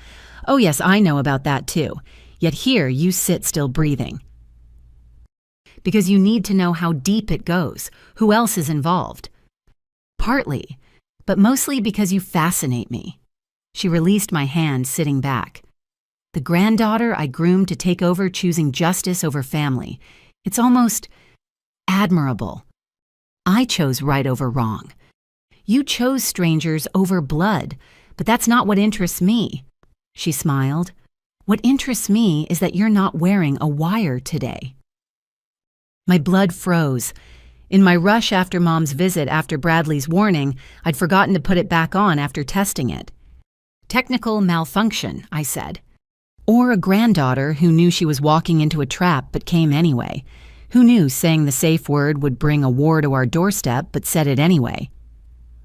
Oh yes, I know about that too. Yet here you sit still breathing. Because you need to know how deep it goes, who else is involved. Partly, but mostly because you fascinate me. She released my hand, sitting back. The granddaughter I groomed to take over, choosing justice over family. It's almost admirable. I chose right over wrong. You chose strangers over blood, but that's not what interests me. She smiled. What interests me is that you're not wearing a wire today. My blood froze. In my rush after Mom's visit after Bradley's warning, I'd forgotten to put it back on after testing it. Technical malfunction, I said. Or a granddaughter who knew she was walking into a trap but came anyway. Who knew saying the safe word would bring a war to our doorstep but said it anyway?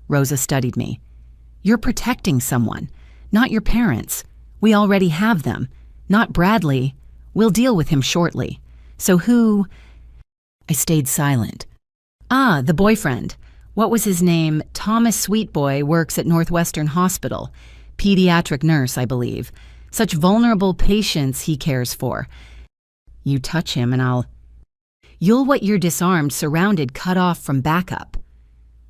Rosa studied me. You're protecting someone. Not your parents. We already have them. Not Bradley. We'll deal with him shortly. So who? I stayed silent. Ah, the boyfriend. What was his name? Thomas Sweetboy works at Northwestern Hospital. Pediatric nurse, I believe. Such vulnerable patients he cares for. You touch him and You'll what you're disarmed, surrounded, cut off from backup.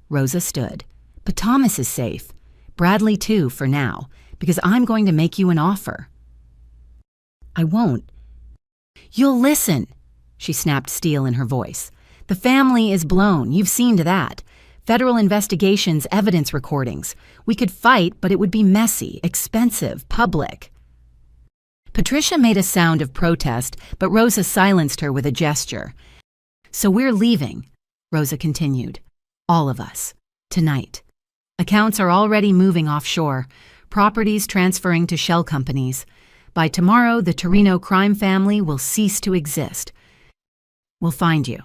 Rosa stood. But Thomas is safe. Bradley too, for now, because I'm going to make you an offer. I won't. You'll listen, she snapped steel in her voice. The family is blown. You've seen to that. Federal investigations, evidence recordings. We could fight, but it would be messy, expensive, public. Patricia made a sound of protest, but Rosa silenced her with a gesture. So we're leaving, Rosa continued. All of us. Tonight. Accounts are already moving offshore. Properties transferring to shell companies. By tomorrow, the Torino crime family will cease to exist. We'll find you.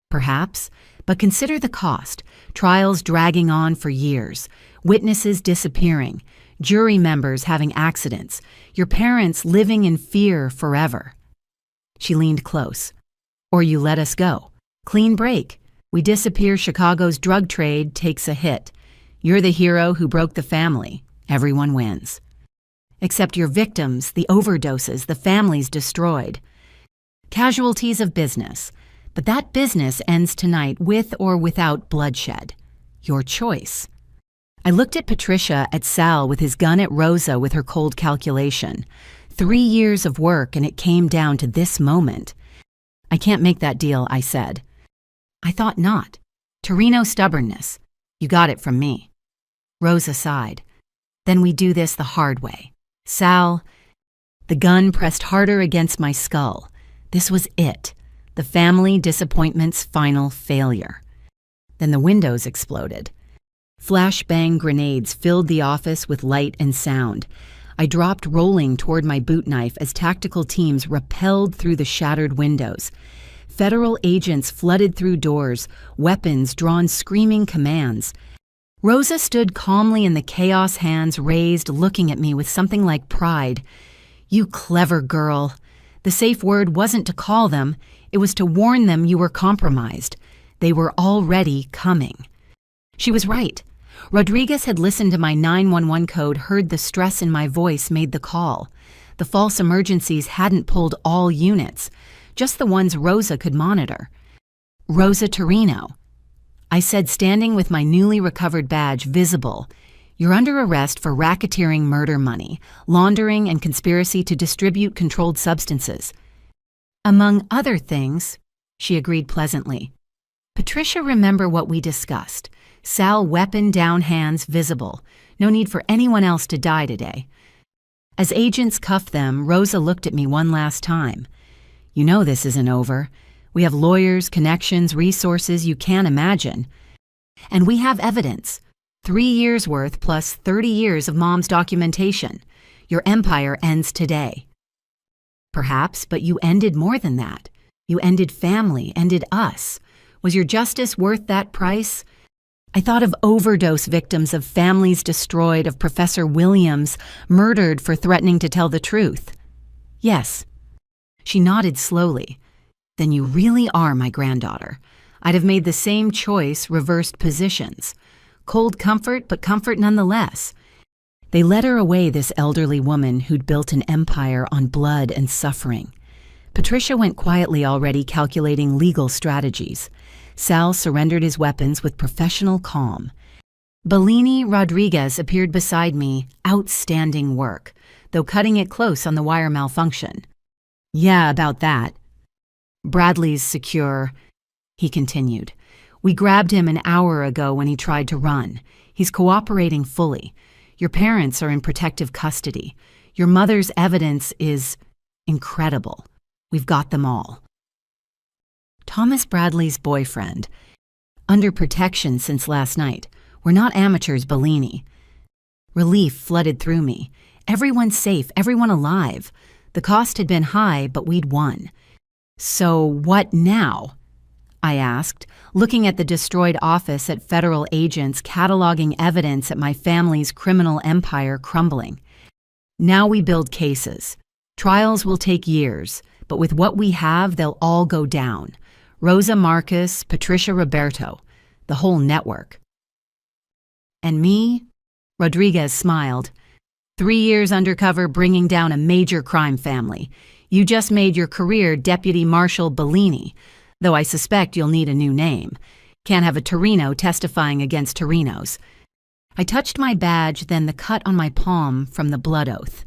Perhaps, but consider the cost. Trials dragging on for years. Witnesses disappearing. Jury members having accidents. Your parents living in fear forever. She leaned close. Or you let us go. Clean break. We disappear, Chicago's drug trade takes a hit. You're the hero who broke the family. Everyone wins. Except your victims, the overdoses, the families destroyed. Casualties of business. But that business ends tonight with or without bloodshed. Your choice. I looked at Patricia, at Sal with his gun, at Rosa with her cold calculation. 3 years of work and it came down to this moment. I can't make that deal, I said. I thought not. Torino stubbornness. You got it from me. Rosa sighed. Then we do this the hard way. Sal, the gun pressed harder against my skull. This was it. The family disappointment's final failure. Then the windows exploded. Flashbang grenades filled the office with light and sound. I dropped rolling toward my boot knife as tactical teams rappelled through the shattered windows. Federal agents flooded through doors, weapons drawn screaming commands. Rosa stood calmly in the chaos, hands raised, looking at me with something like pride. You clever girl. The safe word wasn't to call them, it was to warn them you were compromised. They were already coming. She was right. Rodriguez had listened to my 911 code, heard the stress in my voice, made the call. The false emergencies hadn't pulled all units, just the ones Rosa could monitor. Rosa Torino. I said, standing with my newly recovered badge visible, you're under arrest for racketeering murder money, laundering, and conspiracy to distribute controlled substances. Among other things, she agreed pleasantly. Patricia, remember what we discussed. Sal, weapon down, hands visible. No need for anyone else to die today. As agents cuffed them, Rosa looked at me one last time. You know this isn't over. We have lawyers, connections, resources you can't imagine. And we have evidence. 3 years worth plus 30 years of Mom's documentation. Your empire ends today. Perhaps, but you ended more than that. You ended family, ended us. Was your justice worth that price? I thought of overdose victims, of families destroyed, of Professor Williams murdered for threatening to tell the truth. Yes. She nodded slowly. Then you really are my granddaughter. I'd have made the same choice, reversed positions. Cold comfort, but comfort nonetheless. They led her away, this elderly woman who'd built an empire on blood and suffering. Patricia went quietly, already calculating legal strategies. Sal surrendered his weapons with professional calm. Bellini Rodriguez appeared beside me, outstanding work, though cutting it close on the wire malfunction. Yeah, about that. Bradley's secure, he continued. We grabbed him an hour ago when he tried to run. He's cooperating fully. Your parents are in protective custody. Your mother's evidence is incredible. We've got them all. Thomas Bradley's boyfriend. Under protection since last night. We're not amateurs, Bellini. Relief flooded through me. Everyone safe, everyone alive. The cost had been high, but we'd won. So what now? I asked, looking at the destroyed office at federal agents cataloging evidence at my family's criminal empire crumbling. Now we build cases. Trials will take years, but with what we have, they'll all go down. Rosa Marcus, Patricia Roberto, the whole network. And me? Rodriguez smiled. 3 years undercover bringing down a major crime family. You just made your career Deputy Marshal Bellini, though I suspect you'll need a new name. Can't have a Torino testifying against Torinos. I touched my badge, then the cut on my palm from the blood oath.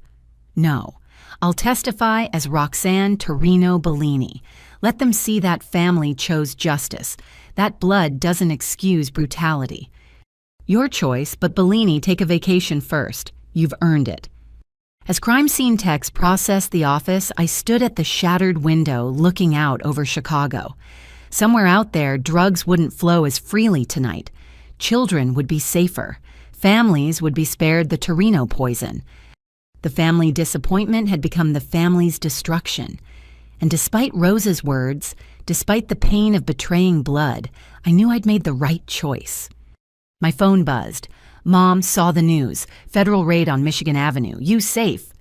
No, I'll testify as Roxanne Torino Bellini. Let them see that family chose justice. That blood doesn't excuse brutality. Your choice, but Bellini, take a vacation first. You've earned it. As crime scene techs processed the office, I stood at the shattered window looking out over Chicago. Somewhere out there, drugs wouldn't flow as freely tonight. Children would be safer. Families would be spared the Torino poison. The family disappointment had become the family's destruction. And despite Rosa's words, despite the pain of betraying blood, I knew I'd made the right choice. My phone buzzed. Mom, saw the news. Federal raid on Michigan Avenue. You safe?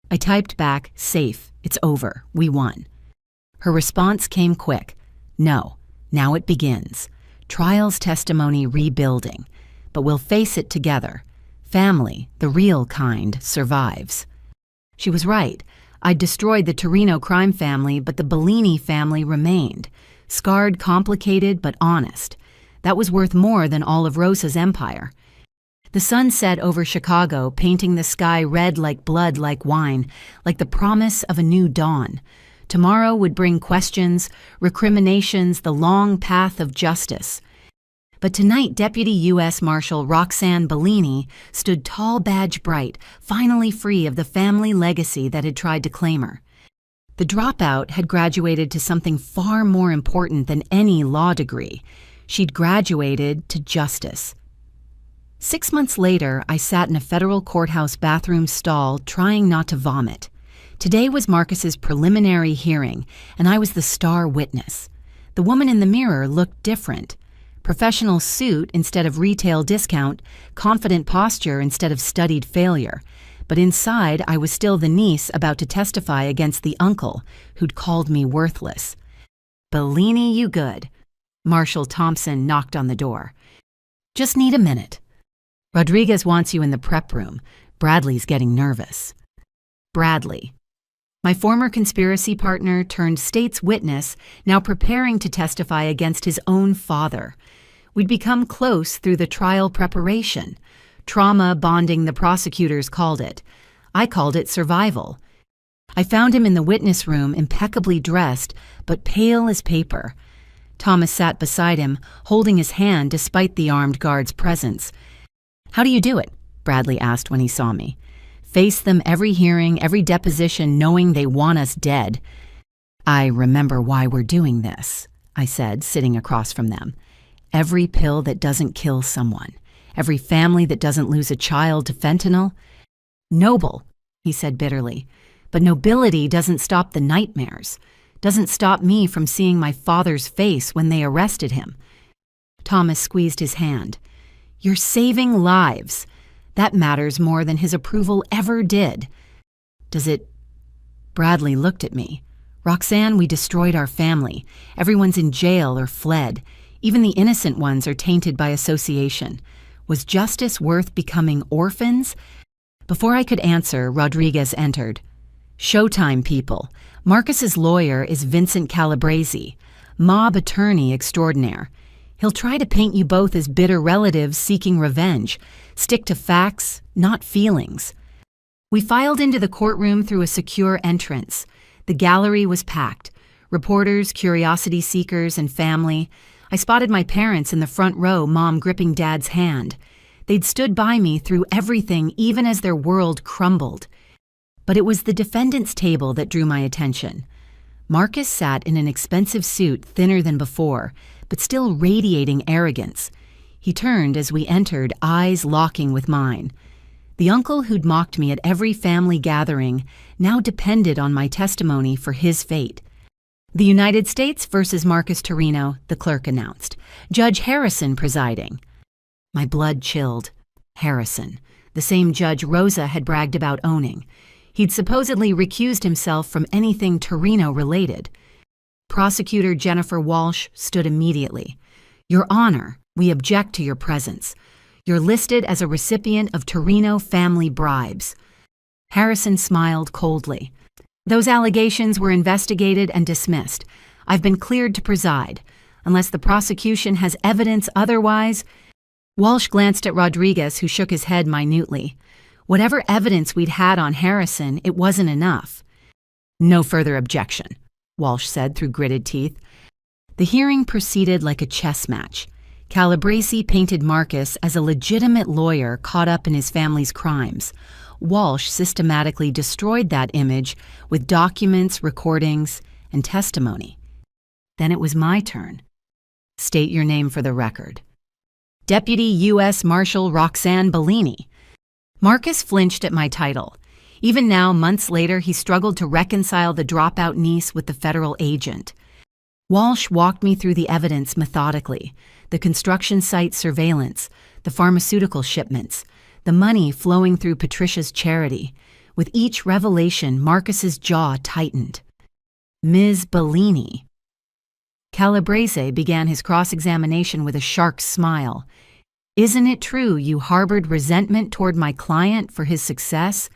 I typed back, safe. It's over. We won. Her response came quick. No. Now it begins. Trial's testimony rebuilding. But we'll face it together. Family, the real kind, survives. She was right. I'd destroyed the Torino crime family, but the Bellini family remained. Scarred, complicated, but honest. That was worth more than all of Rosa's empire. The sun set over Chicago, painting the sky red like blood, like wine, like the promise of a new dawn. Tomorrow would bring questions, recriminations, the long path of justice. But tonight, Deputy U.S. Marshal Roxanne Bellini stood tall, badge bright, finally free of the family legacy that had tried to claim her. The dropout had graduated to something far more important than any law degree. She'd graduated to justice. 6 months later, I sat in a federal courthouse bathroom stall trying not to vomit. Today was Marcus's preliminary hearing, and I was the star witness. The woman in the mirror looked different. Professional suit instead of retail discount, confident posture instead of studied failure. But inside, I was still the niece about to testify against the uncle who'd called me worthless. Bellini, you good. Marshal Thompson knocked on the door. Just need a minute. Rodriguez wants you in the prep room. Bradley's getting nervous. Bradley. My former conspiracy partner turned state's witness, now preparing to testify against his own father. We'd become close through the trial preparation. Trauma bonding, the prosecutors called it. I called it survival. I found him in the witness room, impeccably dressed, but pale as paper. Thomas sat beside him, holding his hand despite the armed guard's presence. How do you do it? Bradley asked when he saw me. Face them every hearing, every deposition, knowing they want us dead. I remember why we're doing this, I said, sitting across from them. Every pill that doesn't kill someone. Every family that doesn't lose a child to fentanyl. Noble, he said bitterly. But nobility doesn't stop the nightmares. Doesn't stop me from seeing my father's face when they arrested him. Thomas squeezed his hand. You're saving lives. That matters more than his approval ever did. Does it? Bradley looked at me. Roxanne, we destroyed our family. Everyone's in jail or fled. Even the innocent ones are tainted by association. Was justice worth becoming orphans? Before I could answer, Rodriguez entered. Showtime, people. Marcus's lawyer is Vincent Calabrese, mob attorney extraordinaire. He'll try to paint you both as bitter relatives seeking revenge. Stick to facts, not feelings. We filed into the courtroom through a secure entrance. The gallery was packed. Reporters, curiosity seekers, and family. I spotted my parents in the front row, Mom gripping Dad's hand. They'd stood by me through everything, even as their world crumbled. But it was the defendant's table that drew my attention. Marcus sat in an expensive suit, thinner than before, but still radiating arrogance. He turned as we entered, eyes locking with mine. The uncle who'd mocked me at every family gathering now depended on my testimony for his fate. The United States versus Marcus Torino, the clerk announced. Judge Harrison presiding. My blood chilled. Harrison, the same Judge Rosa had bragged about owning. He'd supposedly recused himself from anything Torino-related. Prosecutor Jennifer Walsh stood immediately. Your Honor, we object to your presence. You're listed as a recipient of Torino family bribes. Harrison smiled coldly. Those allegations were investigated and dismissed. I've been cleared to preside. Unless the prosecution has evidence otherwise. Walsh glanced at Rodriguez, who shook his head minutely. Whatever evidence we'd had on Harrison, it wasn't enough. No further objection, Walsh said through gritted teeth. The hearing proceeded like a chess match. Calabresi painted Marcus as a legitimate lawyer caught up in his family's crimes. Walsh systematically destroyed that image with documents, recordings, and testimony. Then it was my turn. State your name for the record. Deputy U.S. Marshal Roxanne Bellini. Marcus flinched at my title. Even now, months later, he struggled to reconcile the dropout niece with the federal agent. Walsh walked me through the evidence methodically, the construction site surveillance, the pharmaceutical shipments, the money flowing through Patricia's charity. With each revelation, Marcus's jaw tightened. Ms. Bellini. Calabrese began his cross-examination with a shark smile. Isn't it true you harbored resentment toward my client for his success?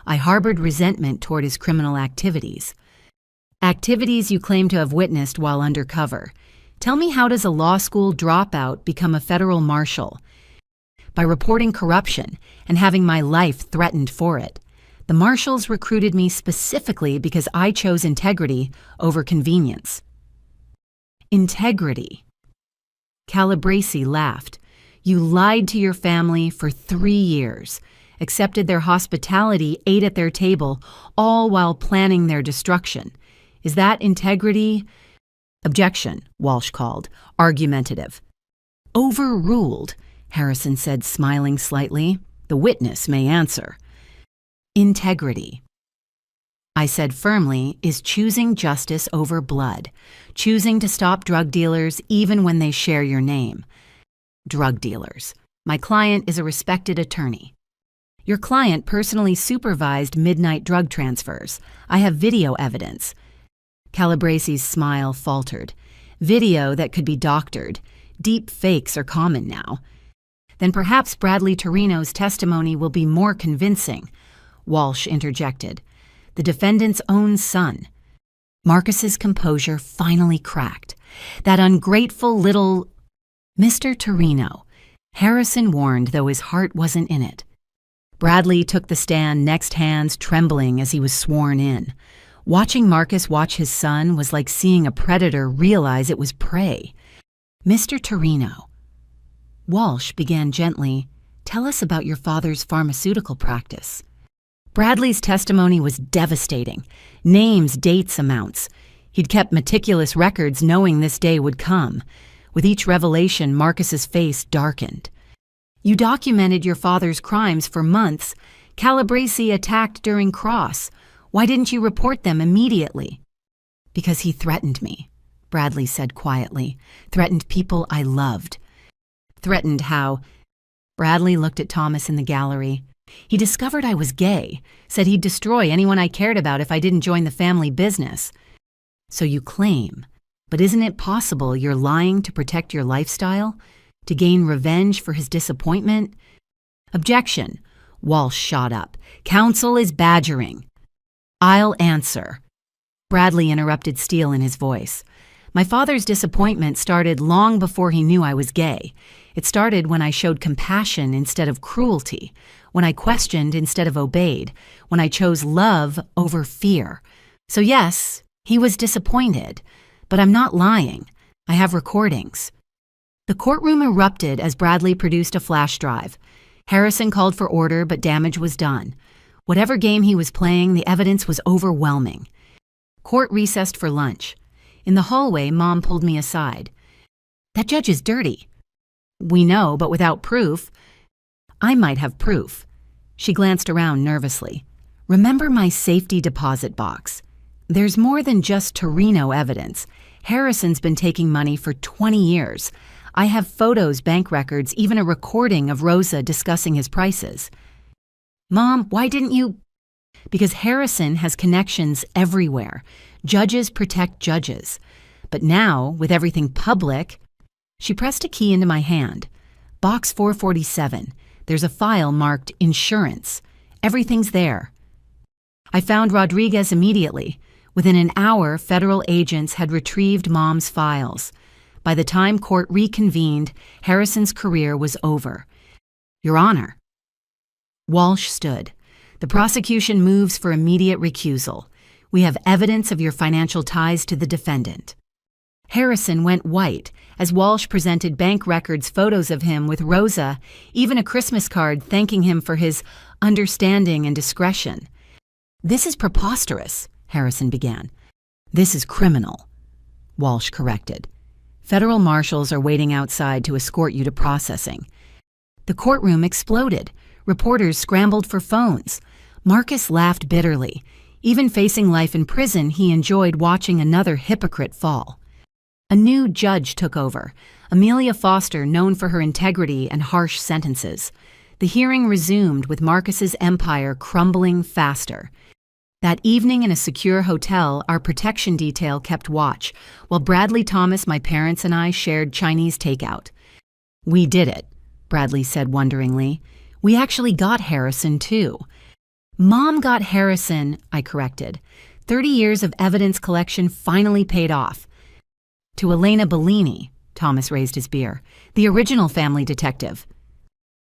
I harbored resentment toward his criminal activities. Activities you claim to have witnessed while undercover. Tell me, how does a law school dropout become a federal marshal? By reporting corruption and having my life threatened for it. The marshals recruited me specifically because I chose integrity over convenience. Integrity. Calabresi laughed. You lied to your family for 3 years, accepted their hospitality, ate at their table, all while planning their destruction. Is that integrity? Objection, Walsh called, argumentative. Overruled, Harrison said, smiling slightly. The witness may answer. Integrity, I said firmly, is choosing justice over blood, choosing to stop drug dealers even when they share your name. Drug dealers. My client is a respected attorney. Your client personally supervised midnight drug transfers. I have video evidence. Calabresi's smile faltered. Video that could be doctored. Deep fakes are common now. Then perhaps Bradley Torino's testimony will be more convincing, Walsh interjected. The defendant's own son. Marcus's composure finally cracked. That ungrateful little... Mr. Torino, Harrison warned, though his heart wasn't in it. Bradley took the stand, next hands trembling as he was sworn in. Watching Marcus watch his son was like seeing a predator realize it was prey. Mr. Torino. Walsh began gently, tell us about your father's pharmaceutical practice. Bradley's testimony was devastating. Names, dates, amounts. He'd kept meticulous records knowing this day would come. With each revelation, Marcus's face darkened. You documented your father's crimes for months. Calabresi attacked during Cross. Why didn't you report them immediately? Because he threatened me, Bradley said quietly. Threatened people I loved. Threatened how? Bradley looked at Thomas in the gallery. He discovered I was gay, said he'd destroy anyone I cared about if I didn't join the family business. So you claim, but isn't it possible you're lying to protect your lifestyle? To gain revenge for his disappointment? Objection. Walsh shot up. Counsel is badgering. I'll answer. Bradley interrupted steel in his voice. My father's disappointment started long before he knew I was gay. It started when I showed compassion instead of cruelty, when I questioned instead of obeyed, when I chose love over fear. So yes, he was disappointed, but I'm not lying. I have recordings. The courtroom erupted as Bradley produced a flash drive. Harrison called for order, but damage was done. Whatever game he was playing, the evidence was overwhelming. Court recessed for lunch. In the hallway, Mom pulled me aside. That judge is dirty. We know, but without proof. I might have proof. She glanced around nervously. Remember my safety deposit box? There's more than just Torino evidence. Harrison's been taking money for 20 years. I have photos, bank records, even a recording of Rosa discussing his prices. Mom, why didn't you? Because Harrison has connections everywhere. Judges protect judges. But now, with everything public, she pressed a key into my hand. Box 447. There's a file marked insurance. Everything's there. I found Rodriguez immediately. Within an hour, federal agents had retrieved Mom's files. By the time court reconvened, Harrison's career was over. Your Honor. Walsh stood. The prosecution moves for immediate recusal. We have evidence of your financial ties to the defendant. Harrison went white as Walsh presented bank records, photos of him with Rosa, even a Christmas card thanking him for his understanding and discretion. This is preposterous, Harrison began. This is criminal, Walsh corrected. Federal marshals are waiting outside to escort you to processing. The courtroom exploded. Reporters scrambled for phones. Marcus laughed bitterly. Even facing life in prison, he enjoyed watching another hypocrite fall. A new judge took over, Amelia Foster, known for her integrity and harsh sentences. The hearing resumed with Marcus's empire crumbling faster. That evening in a secure hotel, our protection detail kept watch, while Bradley Thomas, my parents, and I shared Chinese takeout. We did it, Bradley said wonderingly. We actually got Harrison, too. Mom got Harrison, I corrected. 30 years of evidence collection finally paid off. To Elena Bellini, Thomas raised his beer, the original family detective.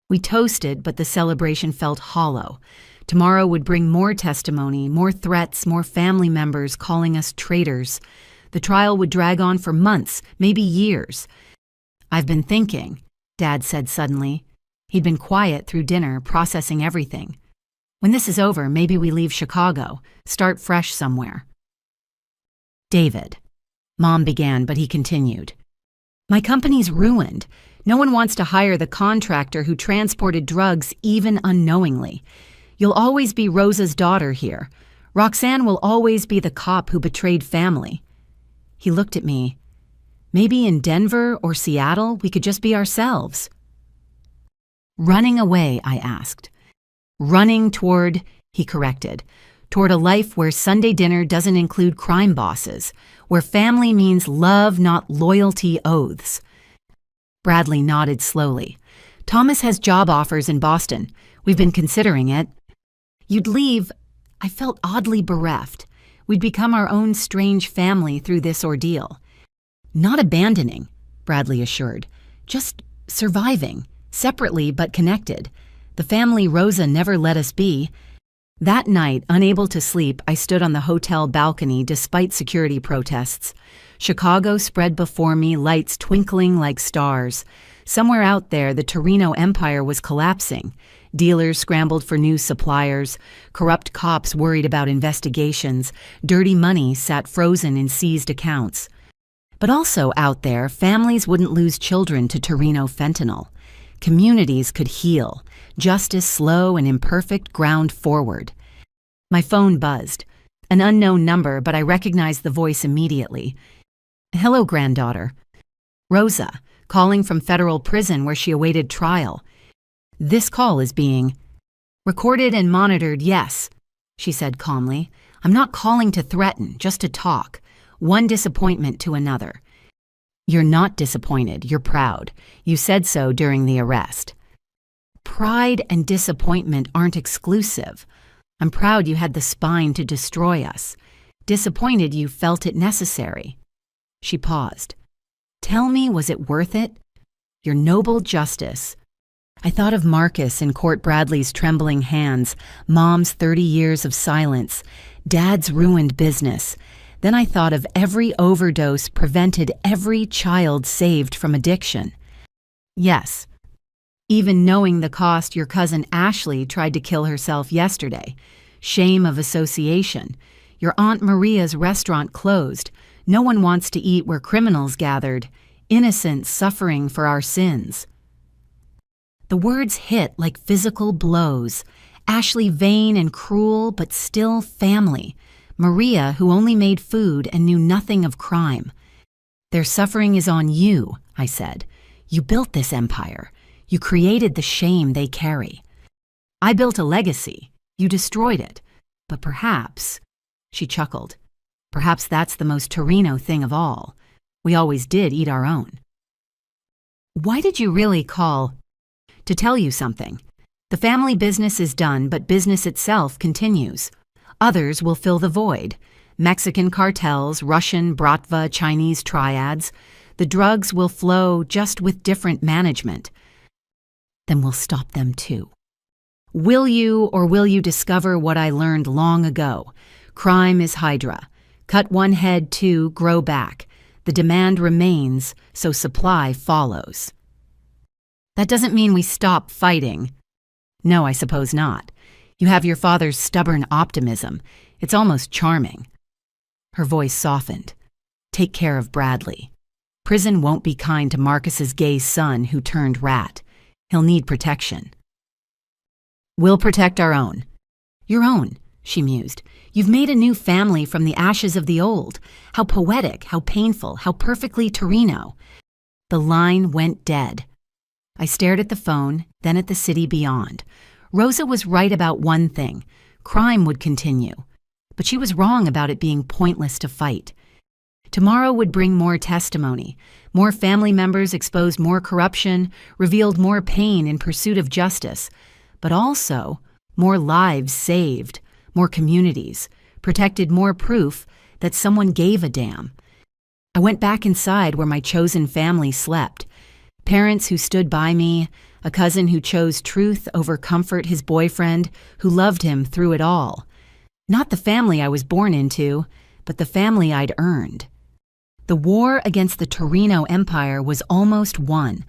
We toasted, but the celebration felt hollow. Tomorrow would bring more testimony, more threats, more family members calling us traitors. The trial would drag on for months, maybe years. I've been thinking, Dad said suddenly. He'd been quiet through dinner, processing everything. When this is over, maybe we leave Chicago, start fresh somewhere. David. Mom began, but he continued. My company's ruined. No one wants to hire the contractor who transported drugs even unknowingly. You'll always be Rosa's daughter here. Roxanne will always be the cop who betrayed family. He looked at me. Maybe in Denver or Seattle, we could just be ourselves. Running away, I asked. Running toward, he corrected, toward a life where Sunday dinner doesn't include crime bosses, where family means love, not loyalty oaths. Bradley nodded slowly. Thomas has job offers in Boston. We've been considering it. You'd leave. I felt oddly bereft. We'd become our own strange family through this ordeal. Not abandoning, Bradley assured. Just surviving, separately but connected. The family Rosa never let us be. That night, unable to sleep, I stood on the hotel balcony despite security protests. Chicago spread before me, lights twinkling like stars. Somewhere out there, the Torino empire was collapsing. Dealers scrambled for new suppliers. Corrupt cops worried about investigations. Dirty money sat frozen in seized accounts. But also out there, families wouldn't lose children to Torino fentanyl. Communities could heal. Justice, slow and imperfect, ground forward. My phone buzzed. An unknown number, but I recognized the voice immediately. Hello, granddaughter. Rosa, calling from federal prison where she awaited trial. This call is being recorded and monitored, yes, she said calmly. I'm not calling to threaten, just to talk. One disappointment to another. You're not disappointed, you're proud. You said so during the arrest. Pride and disappointment aren't exclusive. I'm proud you had the spine to destroy us. Disappointed you felt it necessary. She paused. Tell me, was it worth it? Your noble justice. I thought of Marcus in Court Bradley's trembling hands, Mom's 30 years of silence, Dad's ruined business. Then I thought of every overdose prevented, every child saved from addiction. Yes, even knowing the cost, your cousin Ashley tried to kill herself yesterday. Shame of association. Your Aunt Maria's restaurant closed. No one wants to eat where criminals gathered. Innocents suffering for our sins. The words hit like physical blows. Ashley vain and cruel, but still family. Maria, who only made food and knew nothing of crime. Their suffering is on you, I said. You built this empire. You created the shame they carry. I built a legacy. You destroyed it. But perhaps, she chuckled, perhaps that's the most Torino thing of all. We always did eat our own. Why did you really call? To tell you something. The family business is done, but business itself continues. Others will fill the void. Mexican cartels, Russian, Bratva, Chinese triads. The drugs will flow just with different management. Then we'll stop them too. Will you, or will you discover what I learned long ago? Crime is Hydra. Cut one head, two, grow back. The demand remains, so supply follows. That doesn't mean we stop fighting. No, I suppose not. You have your father's stubborn optimism. It's almost charming. Her voice softened. Take care of Bradley. Prison won't be kind to Marcus's gay son who turned rat. He'll need protection. We'll protect our own. Your own, she mused. You've made a new family from the ashes of the old. How poetic, how painful, how perfectly Torino. The line went dead. I stared at the phone, then at the city beyond. Rosa was right about one thing. Crime would continue. But she was wrong about it being pointless to fight. Tomorrow would bring more testimony. More family members exposed more corruption, revealed more pain in pursuit of justice. But also, more lives saved, more communities, protected more proof that someone gave a damn. I went back inside where my chosen family slept. Parents who stood by me, a cousin who chose truth over comfort, his boyfriend, who loved him through it all. Not the family I was born into, but the family I'd earned. The war against the Torino Empire was almost won,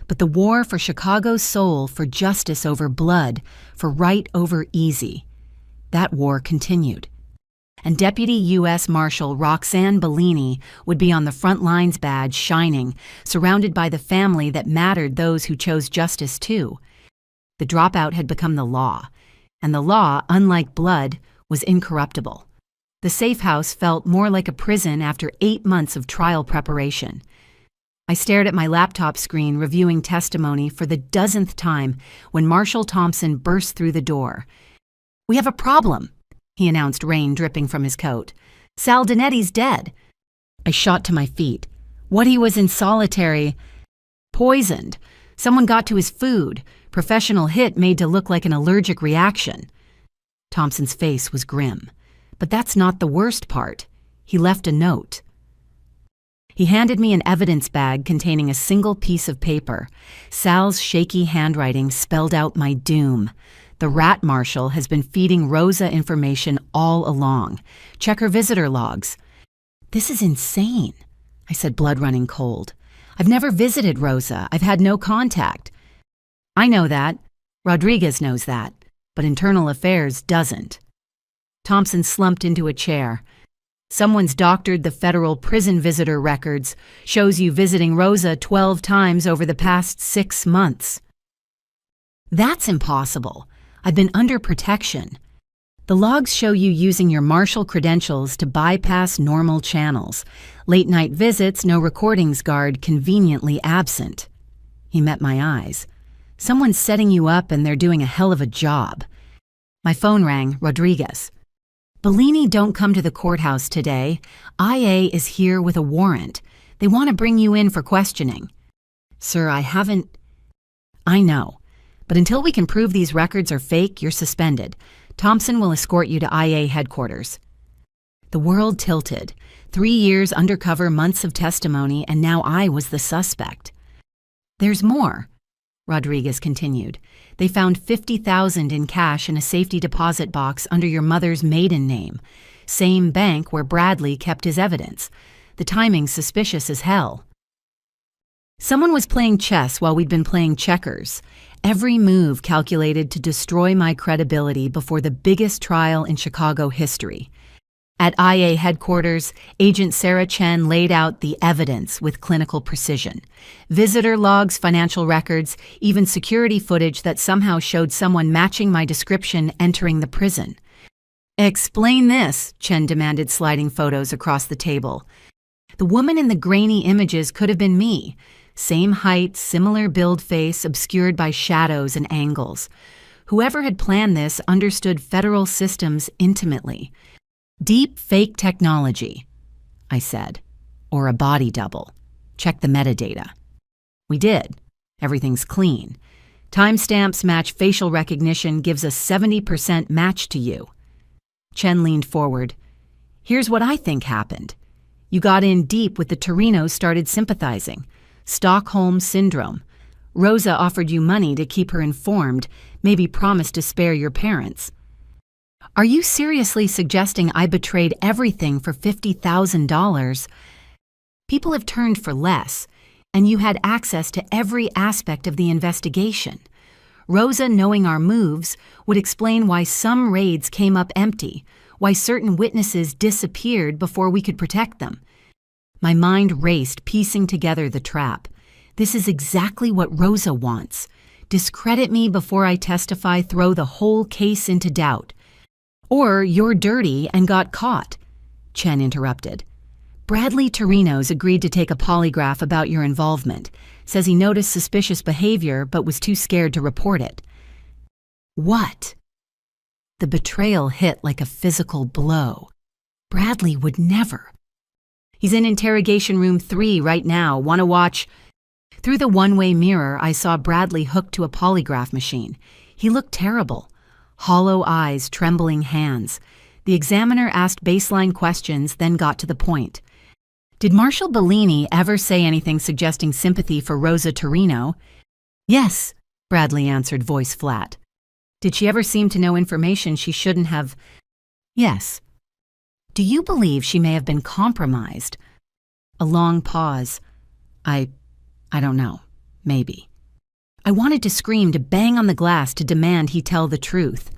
but the war for Chicago's soul, for justice over blood, for right over easy, that war continued. And Deputy U.S. Marshal Roxanne Bellini would be on the front lines badge shining, surrounded by the family that mattered, those who chose justice too. The dropout had become the law, and the law, unlike blood, was incorruptible. The safe house felt more like a prison after 8 months of trial preparation. I stared at my laptop screen, reviewing testimony for the dozenth time when Marshal Thompson burst through the door. "We have a problem," he announced, rain dripping from his coat. "Sal Dinetti's dead." I shot to my feet. What, he was in solitary? Poisoned. Someone got to his food. Professional hit made to look like an allergic reaction. Thompson's face was grim. But that's not the worst part. He left a note. He handed me an evidence bag containing a single piece of paper. Sal's shaky handwriting spelled out my doom. The rat marshal has been feeding Rosa information all along. Check her visitor logs. This is insane, I said, blood running cold. I've never visited Rosa. I've had no contact. I know that. Rodriguez knows that. But Internal Affairs doesn't. Thompson slumped into a chair. Someone's doctored the federal prison visitor records. Shows you visiting Rosa 12 times over the past 6 months. That's impossible. I've been under protection. The logs show you using your marshal credentials to bypass normal channels. Late-night visits, no recordings guard, conveniently absent. He met my eyes. Someone's setting you up and they're doing a hell of a job. My phone rang. Rodriguez. Bellini don't come to the courthouse today. IA is here with a warrant. They want to bring you in for questioning. Sir, I haven't... I know. But until we can prove these records are fake, you're suspended. Thompson will escort you to IA headquarters. The world tilted. 3 years undercover, months of testimony, and now I was the suspect. There's more, Rodriguez continued. They found $50,000 in cash in a safety deposit box under your mother's maiden name. Same bank where Bradley kept his evidence. The timing's suspicious as hell. Someone was playing chess while we'd been playing checkers. Every move calculated to destroy my credibility before the biggest trial in Chicago history. At IA headquarters, Agent Sarah Chen laid out the evidence with clinical precision. Visitor logs, financial records, even security footage that somehow showed someone matching my description entering the prison. Explain this, Chen demanded, sliding photos across the table. The woman in the grainy images could have been me. Same height, similar build face, obscured by shadows and angles. Whoever had planned this understood federal systems intimately. Deep fake technology, I said. Or a body double. Check the metadata. We did. Everything's clean. Timestamps match facial recognition gives a 70% match to you. Chen leaned forward. Here's what I think happened. You got in deep with the Torinos, started sympathizing. Stockholm Syndrome. Rosa offered you money to keep her informed, maybe promised to spare your parents. Are you seriously suggesting I betrayed everything for $50,000? People have turned for less, and you had access to every aspect of the investigation. Rosa, knowing our moves, would explain why some raids came up empty, why certain witnesses disappeared before we could protect them. My mind raced, piecing together the trap. This is exactly what Rosa wants. Discredit me before I testify, throw the whole case into doubt. Or you're dirty and got caught, Chen interrupted. Bradley Torinos agreed to take a polygraph about your involvement. Says he noticed suspicious behavior but was too scared to report it. What? The betrayal hit like a physical blow. Bradley would never. He's in interrogation room 3 right now. Want to watch? Through the one-way mirror, I saw Bradley hooked to a polygraph machine. He looked terrible. Hollow eyes, trembling hands. The examiner asked baseline questions, then got to the point. Did Marshal Bellini ever say anything suggesting sympathy for Rosa Torino? Yes, Bradley answered, voice flat. Did she ever seem to know information she shouldn't have? Yes. Do you believe she may have been compromised? A long pause. I don't know. Maybe. I wanted to scream, to bang on the glass, to demand he tell the truth.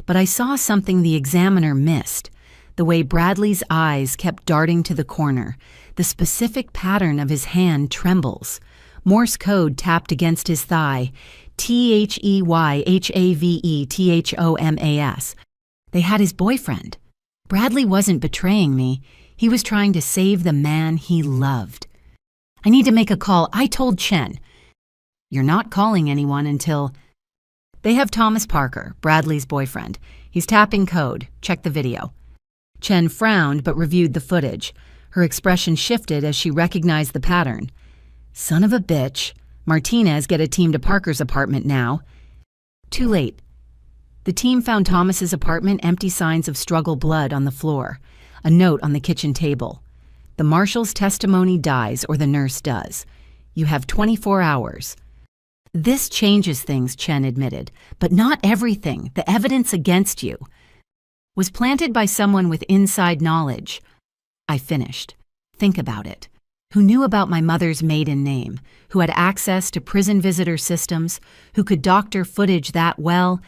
But I saw something the examiner missed. The way Bradley's eyes kept darting to the corner. The specific pattern of his hand trembles. Morse code tapped against his thigh. THEYHAVETHOMAS. They had his boyfriend. Bradley wasn't betraying me. He was trying to save the man he loved. I need to make a call. I told Chen. You're not calling anyone until... They have Thomas Parker, Bradley's boyfriend. He's tapping code. Check the video. Chen frowned but reviewed the footage. Her expression shifted as she recognized the pattern. Son of a bitch. Martinez, get a team to Parker's apartment now. Too late. The team found Thomas's apartment, empty, signs of struggle blood on the floor. A note on the kitchen table. The marshal's testimony dies, or the nurse does. You have 24 hours. This changes things, Chen admitted, but not everything. The evidence against you was planted by someone with inside knowledge. I finished. Think about it. Who knew about my mother's maiden name, who had access to prison visitor systems, who could doctor footage that well.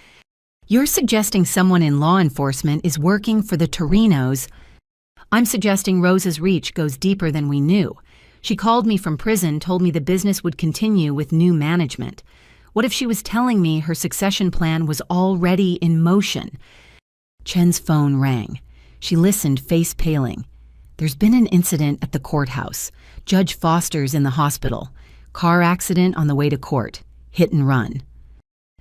You're suggesting someone in law enforcement is working for the Torinos. I'm suggesting Rosa's reach goes deeper than we knew. She called me from prison, told me the business would continue with new management. What if she was telling me her succession plan was already in motion? Chen's phone rang. She listened, face paling. There's been an incident at the courthouse. Judge Foster's in the hospital. Car accident on the way to court. Hit and run.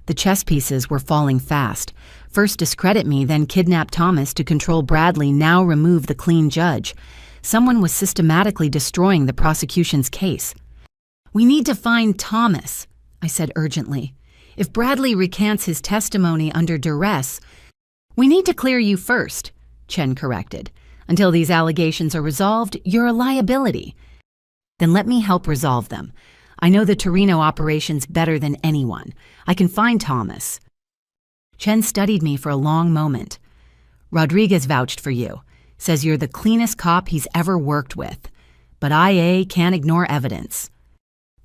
The chess pieces were falling fast. First discredit me, then kidnap Thomas to control Bradley, now remove the clean judge. Someone was systematically destroying the prosecution's case. We need to find Thomas, I said urgently. If Bradley recants his testimony under duress, we need to clear you first, Chen corrected. Until these allegations are resolved, you're a liability. Then let me help resolve them. I know the Torino operations better than anyone. I can find Thomas. Chen studied me for a long moment. Rodriguez vouched for you. Says you're the cleanest cop he's ever worked with. But IA can't ignore evidence.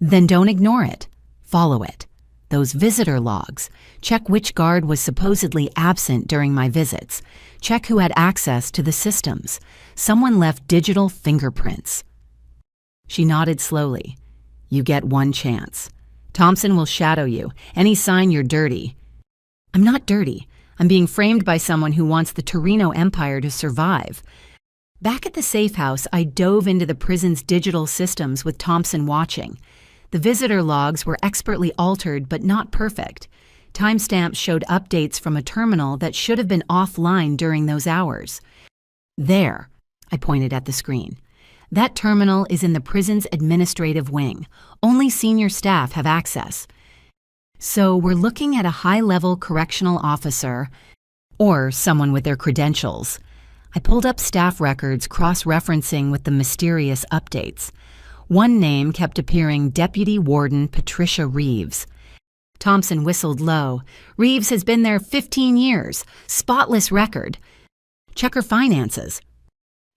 Then don't ignore it. Follow it. Those visitor logs. Check which guard was supposedly absent during my visits. Check who had access to the systems. Someone left digital fingerprints. She nodded slowly. You get one chance. Thompson will shadow you. Any sign you're dirty. I'm not dirty. I'm being framed by someone who wants the Torino Empire to survive. Back at the safe house, I dove into the prison's digital systems with Thompson watching. The visitor logs were expertly altered but not perfect. Timestamps showed updates from a terminal that should have been offline during those hours. There, I pointed at the screen. That terminal is in the prison's administrative wing. Only senior staff have access. So we're looking at a high-level correctional officer or someone with their credentials. I pulled up staff records cross-referencing with the mysterious updates. One name kept appearing: Deputy Warden Patricia Reeves. Thompson whistled low. Reeves has been there 15 years. Spotless record. Check her finances.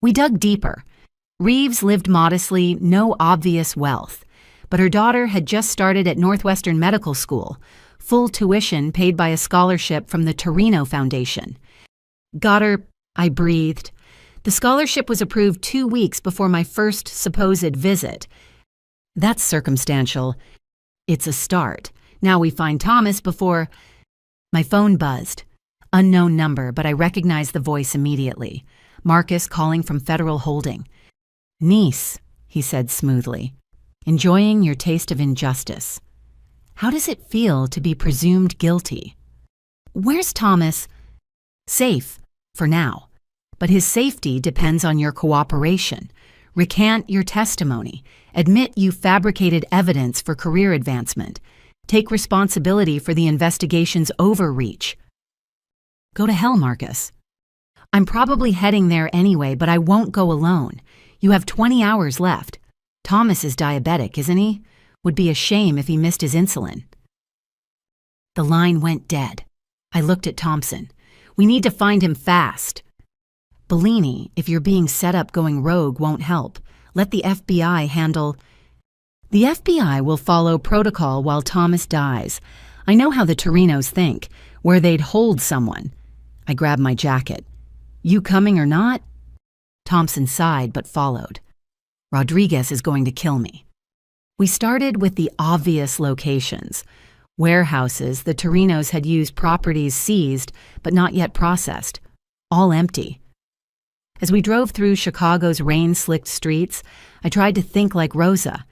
We dug deeper. Reeves lived modestly, no obvious wealth. But her daughter had just started at Northwestern Medical School, full tuition paid by a scholarship from the Torino Foundation. Got her, I breathed. The scholarship was approved 2 weeks before my first supposed visit. That's circumstantial. It's a start. Now we find Thomas before... My phone buzzed. Unknown number, but I recognized the voice immediately. Marcus calling from Federal Holding. Niece, he said smoothly. Enjoying your taste of injustice. How does it feel to be presumed guilty? Where's Thomas? Safe, for now. But his safety depends on your cooperation. Recant your testimony. Admit you fabricated evidence for career advancement. Take responsibility for the investigation's overreach. Go to hell, Marcus. I'm probably heading there anyway, but I won't go alone. You have 20 hours left. Thomas is diabetic, isn't he? Would be a shame if he missed his insulin. The line went dead. I looked at Thompson. We need to find him fast. Bellini, if you're being set up going rogue, won't help. Let the FBI handle... The FBI will follow protocol while Thomas dies. I know how the Torinos think, where they'd hold someone. I grabbed my jacket. You coming or not? Thompson sighed but followed. Rodriguez is going to kill me. We started with the obvious locations. Warehouses the Torinos had used, properties seized but not yet processed. All empty. As we drove through Chicago's rain-slicked streets, I tried to think like Rosa.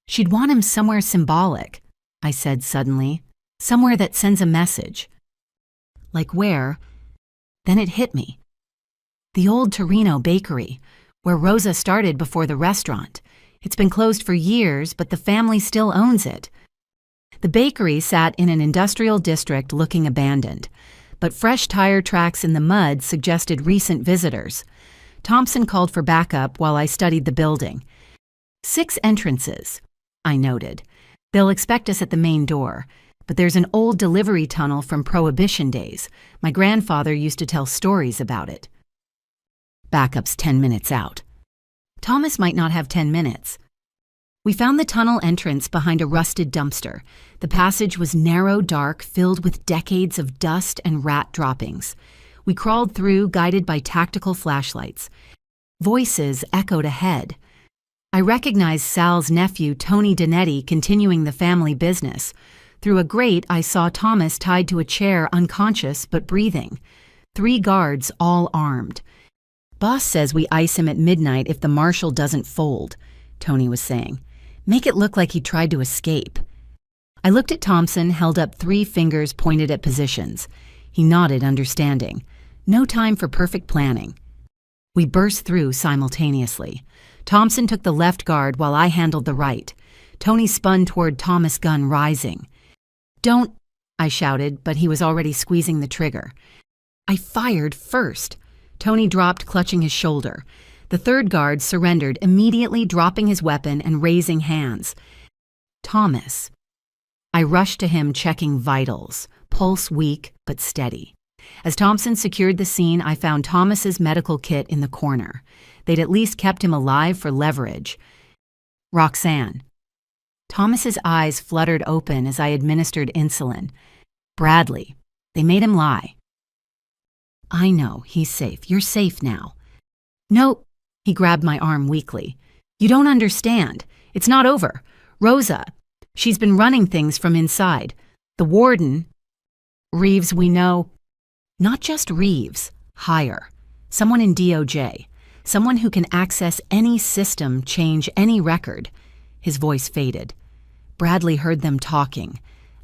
She'd want him somewhere symbolic, I said suddenly. Somewhere that sends a message. Like where? Then it hit me. The old Torino bakery, where Rosa started before the restaurant. It's been closed for years, but the family still owns it. The bakery sat in an industrial district looking abandoned, but fresh tire tracks in the mud suggested recent visitors. Thompson called for backup while I studied the building. 6 entrances, I noted. They'll expect us at the main door, but there's an old delivery tunnel from Prohibition days. My grandfather used to tell stories about it. Backup's 10 minutes out. Thomas might not have 10 minutes. We found the tunnel entrance behind a rusted dumpster. The passage was narrow, dark, filled with decades of dust and rat droppings. We crawled through, guided by tactical flashlights. Voices echoed ahead. I recognized Sal's nephew, Tony Donetti, continuing the family business. Through a grate, I saw Thomas tied to a chair, unconscious but breathing. 3 guards, all armed. Boss says we ice him at midnight if the marshal doesn't fold, Tony was saying. Make it look like he tried to escape. I looked at Thompson, held up 3 fingers pointed at positions. He nodded, understanding. No time for perfect planning. We burst through simultaneously. Thompson took the left guard while I handled the right. Tony spun toward Thomas' gun, rising. Don't, I shouted, but he was already squeezing the trigger. I fired first. Tony dropped, clutching his shoulder. The 3rd guard surrendered, immediately dropping his weapon and raising hands. Thomas. I rushed to him, checking vitals, pulse weak but steady. As Thompson secured the scene, I found Thomas's medical kit in the corner. They'd at least kept him alive for leverage. Roxanne. Thomas's eyes fluttered open as I administered insulin. Bradley. They made him lie. I know, he's safe. You're safe now. No, he grabbed my arm weakly. You don't understand. It's not over. Rosa. She's been running things from inside. The warden. Reeves, we know. Not just Reeves, higher. Someone in DOJ. Someone who can access any system, change any record. His voice faded. Bradley heard them talking.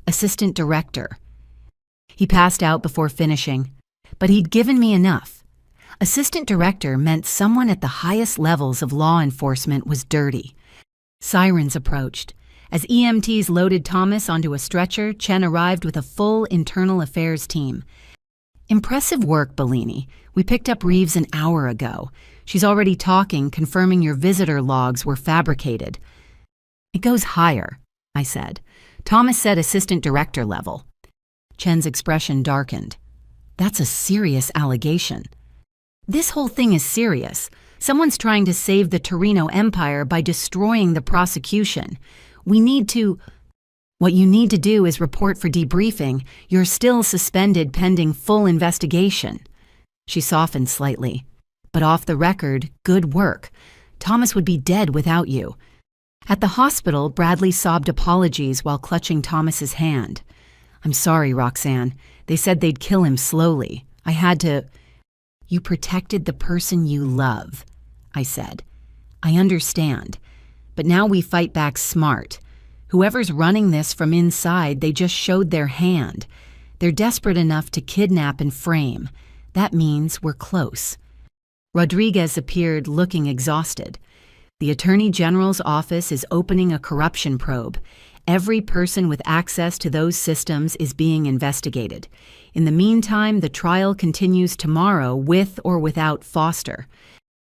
Assistant director. He passed out before finishing, but he'd given me enough. Assistant director meant someone at the highest levels of law enforcement was dirty. Sirens approached. As EMTs loaded Thomas onto a stretcher, Chen arrived with a full internal affairs team. Impressive work, Bellini. We picked up Reeves an hour ago. She's already talking, confirming your visitor logs were fabricated. It goes higher, I said. Thomas said assistant director level. Chen's expression darkened. That's a serious allegation. This whole thing is serious. Someone's trying to save the Torino Empire by destroying the prosecution. What you need to do is report for debriefing. You're still suspended pending full investigation. She softened slightly. But off the record, good work. Thomas would be dead without you. At the hospital, Bradley sobbed apologies while clutching Thomas's hand. I'm sorry, Roxanne. They said they'd kill him slowly. I had to... You protected the person you love, I said. I understand. But now we fight back smart. Whoever's running this from inside, they just showed their hand. They're desperate enough to kidnap and frame. That means we're close. Rodriguez appeared looking exhausted. The Attorney General's office is opening a corruption probe. Every person with access to those systems is being investigated. In the meantime, the trial continues tomorrow with or without Foster.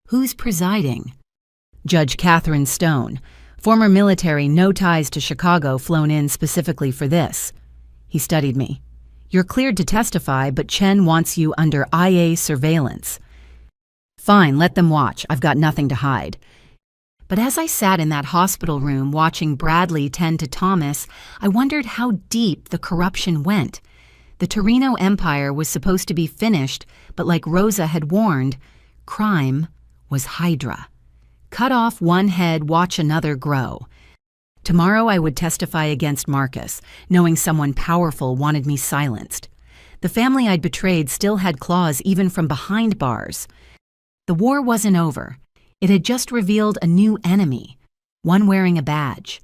Who's presiding? Judge Catherine Stone. Former military, no ties to Chicago, flown in specifically for this. He studied me. You're cleared to testify, but Chen wants you under IA surveillance. Fine, let them watch. I've got nothing to hide. But as I sat in that hospital room watching Bradley tend to Thomas, I wondered how deep the corruption went. The Torino Empire was supposed to be finished, but like Rosa had warned, crime was Hydra. Cut off one head, watch another grow. Tomorrow I would testify against Marcus, knowing someone powerful wanted me silenced. The family I'd betrayed still had claws even from behind bars. The war wasn't over. It had just revealed a new enemy, one wearing a badge.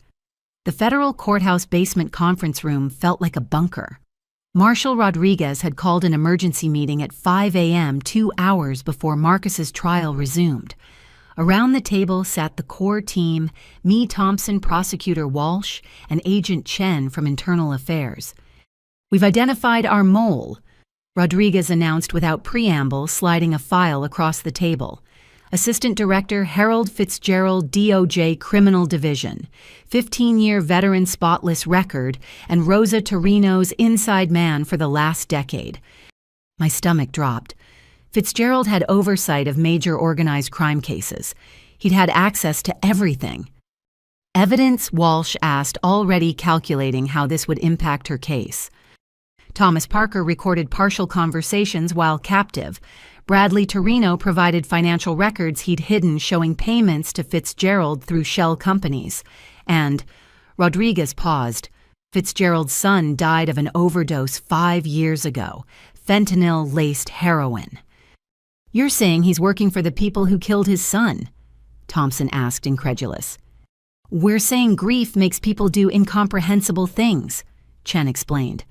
The federal courthouse basement conference room felt like a bunker. Marshal Rodriguez had called an emergency meeting at 5 a.m. 2 hours before Marcus's trial resumed. Around the table sat the core team, me, Thompson, Prosecutor Walsh, and Agent Chen from Internal Affairs. We've identified our mole, Rodriguez announced without preamble, sliding a file across the table. Assistant Director Harold Fitzgerald, DOJ Criminal Division, 15-year veteran spotless record, and Rosa Torino's inside man for the last decade. My stomach dropped. Fitzgerald had oversight of major organized crime cases. He'd had access to everything. Evidence, Walsh asked, already calculating how this would impact her case. Thomas Parker recorded partial conversations while captive. Bradley Torino provided financial records he'd hidden showing payments to Fitzgerald through shell companies. And Rodriguez paused. Fitzgerald's son died of an overdose 5 years ago. Fentanyl-laced heroin. You're saying he's working for the people who killed his son? Thompson asked, incredulous. We're saying grief makes people do incomprehensible things, Chen explained.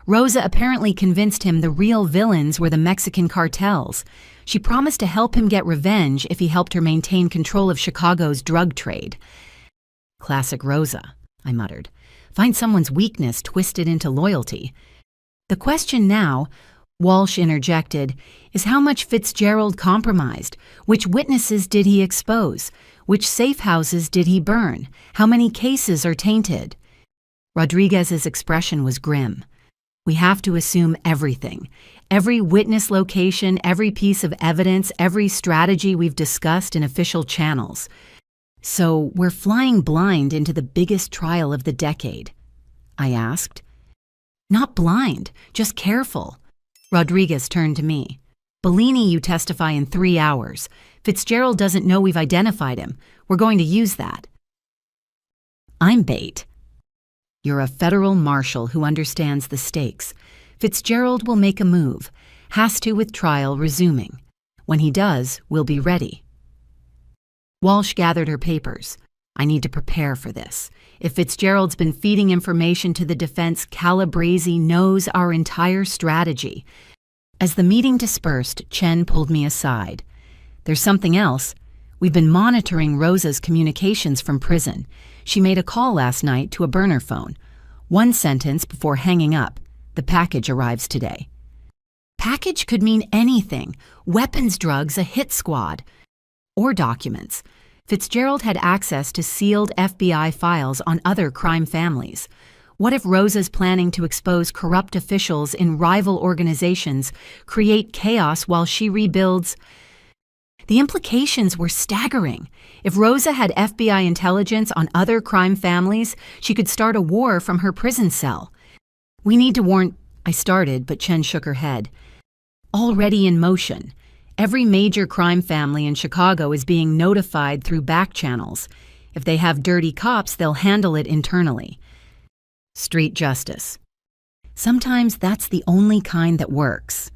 Rosa apparently convinced him the real villains were the Mexican cartels. She promised to help him get revenge if he helped her maintain control of Chicago's drug trade. Classic Rosa, I muttered. Find someone's weakness twisted into loyalty. The question now, Walsh interjected, is how much Fitzgerald compromised? Which witnesses did he expose? Which safe houses did he burn? How many cases are tainted? Rodriguez's expression was grim. We have to assume everything. Every witness location, every piece of evidence, every strategy we've discussed in official channels. So we're flying blind into the biggest trial of the decade, I asked. Not blind, just careful. Rodriguez turned to me. Bellini, you testify in 3 hours. Fitzgerald doesn't know we've identified him. We're going to use that. I'm bait. You're a federal marshal who understands the stakes. Fitzgerald will make a move. Has to with trial resuming. When he does, we'll be ready. Walsh gathered her papers. I need to prepare for this. If Fitzgerald's been feeding information to the defense, Calabrese knows our entire strategy. As the meeting dispersed, Chen pulled me aside. There's something else. We've been monitoring Rosa's communications from prison. She made a call last night to a burner phone. One sentence before hanging up. The package arrives today. Package could mean anything. Weapons, drugs, a hit squad. Or documents. Fitzgerald had access to sealed FBI files on other crime families. What if Rosa's planning to expose corrupt officials in rival organizations, create chaos while she rebuilds? The implications were staggering. If Rosa had FBI intelligence on other crime families, she could start a war from her prison cell. We need to warn... I started, but Chen shook her head. Already in motion. Every major crime family in Chicago is being notified through back channels. If they have dirty cops, they'll handle it internally. Street justice. Sometimes that's the only kind that works.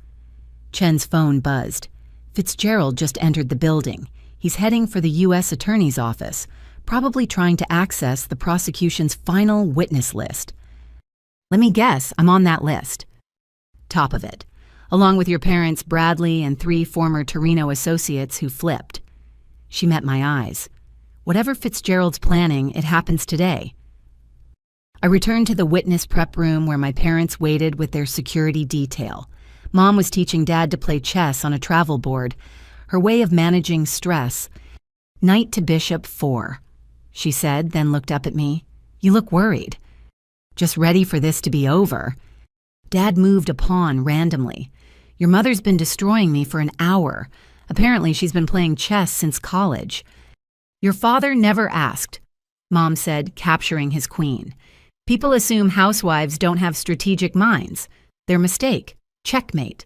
Chen's phone buzzed. Fitzgerald just entered the building. He's heading for the U.S. Attorney's office, probably trying to access the prosecution's final witness list. Let me guess, I'm on that list. Top of it. Along with your parents, Bradley, and 3 former Torino associates who flipped. She met my eyes. Whatever Fitzgerald's planning, it happens today. I returned to the witness prep room where my parents waited with their security detail. Mom was teaching Dad to play chess on a travel board, her way of managing stress. Knight to bishop 4, she said, then looked up at me. You look worried. Just ready for this to be over. Dad moved a pawn randomly. Your mother's been destroying me for an hour. Apparently she's been playing chess since college. Your father never asked, Mom said, capturing his queen. People assume housewives don't have strategic minds. Their mistake. Checkmate.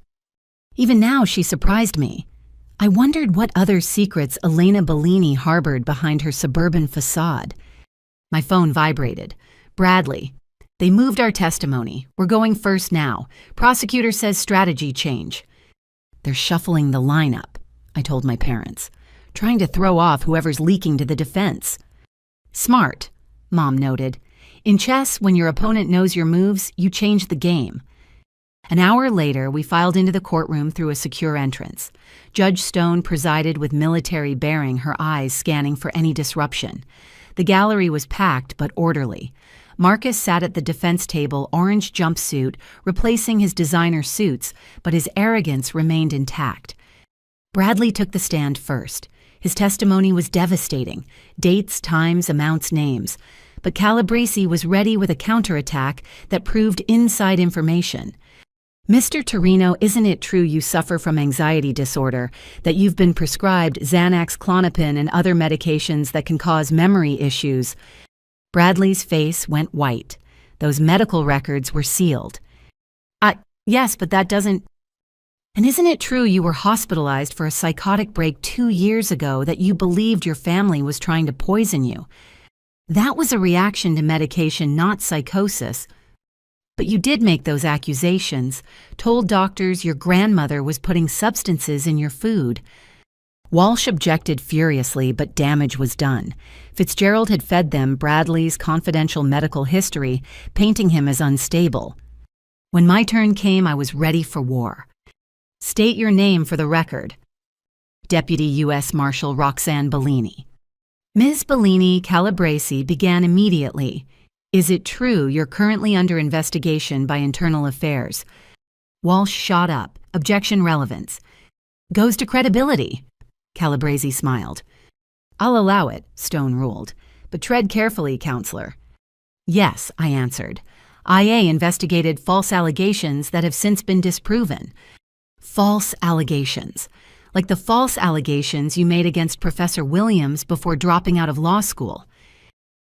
Even now she surprised me. I wondered what other secrets Elena Bellini harbored behind her suburban facade. My phone vibrated. Bradley. They moved our testimony. We're going first now. Prosecutor says strategy change. They're shuffling the lineup, I told my parents, trying to throw off whoever's leaking to the defense. Smart, Mom noted. In chess, when your opponent knows your moves, you change the game. An hour later, we filed into the courtroom through a secure entrance. Judge Stone presided with military bearing, her eyes scanning for any disruption. The gallery was packed but orderly. Marcus sat at the defense table, orange jumpsuit, replacing his designer suits, but his arrogance remained intact. Bradley took the stand first. His testimony was devastating. Dates, times, amounts, names. But Calabrese was ready with a counterattack that proved inside information. Mr. Torino, isn't it true you suffer from anxiety disorder, that you've been prescribed Xanax, Klonopin, and other medications that can cause memory issues? Bradley's face went white. Those medical records were sealed. Yes, but that doesn't... And isn't it true you were hospitalized for a psychotic break 2 years ago, that you believed your family was trying to poison you? That was a reaction to medication, not psychosis. But you did make those accusations, told doctors your grandmother was putting substances in your food. Walsh objected furiously, but damage was done. Fitzgerald had fed them Bradley's confidential medical history, painting him as unstable. When my turn came, I was ready for war. State your name for the record. Deputy U.S. Marshal Roxanne Bellini. Ms. Bellini, Calabrese began immediately. Is it true you're currently under investigation by Internal Affairs? Walsh shot up. Objection relevance. Goes to credibility. Calabrese smiled. I'll allow it, Stone ruled. But tread carefully, counselor. Yes, I answered. IA investigated false allegations that have since been disproven. False allegations. Like the false allegations you made against Professor Williams before dropping out of law school.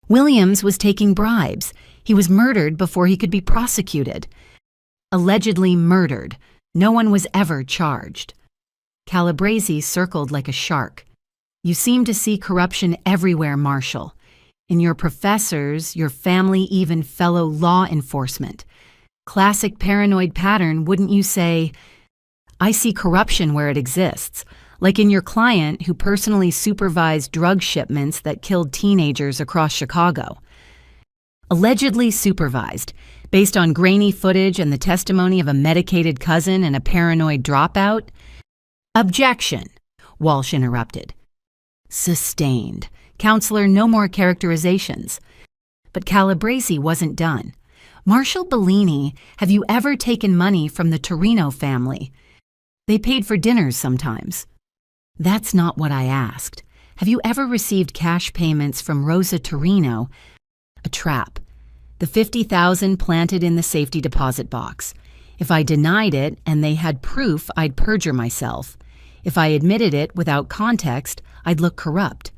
Williams was taking bribes. He was murdered before he could be prosecuted. Allegedly murdered. No one was ever charged. Calabrese circled like a shark. You seem to see corruption everywhere, Marshal. In your professors, your family, even fellow law enforcement. Classic paranoid pattern, wouldn't you say? I see corruption where it exists, like in your client who personally supervised drug shipments that killed teenagers across Chicago. Allegedly supervised, based on grainy footage and the testimony of a medicated cousin and a paranoid dropout? Objection, Walsh interrupted. Sustained. Counselor, no more characterizations. But Calabresi wasn't done. Marshal Bellini, have you ever taken money from the Torino family? They paid for dinners sometimes. That's not what I asked. Have you ever received cash payments from Rosa Torino? A trap. The $50,000 planted in the safety deposit box. If I denied it and they had proof, I'd perjure myself. If I admitted it without context, I'd look corrupt.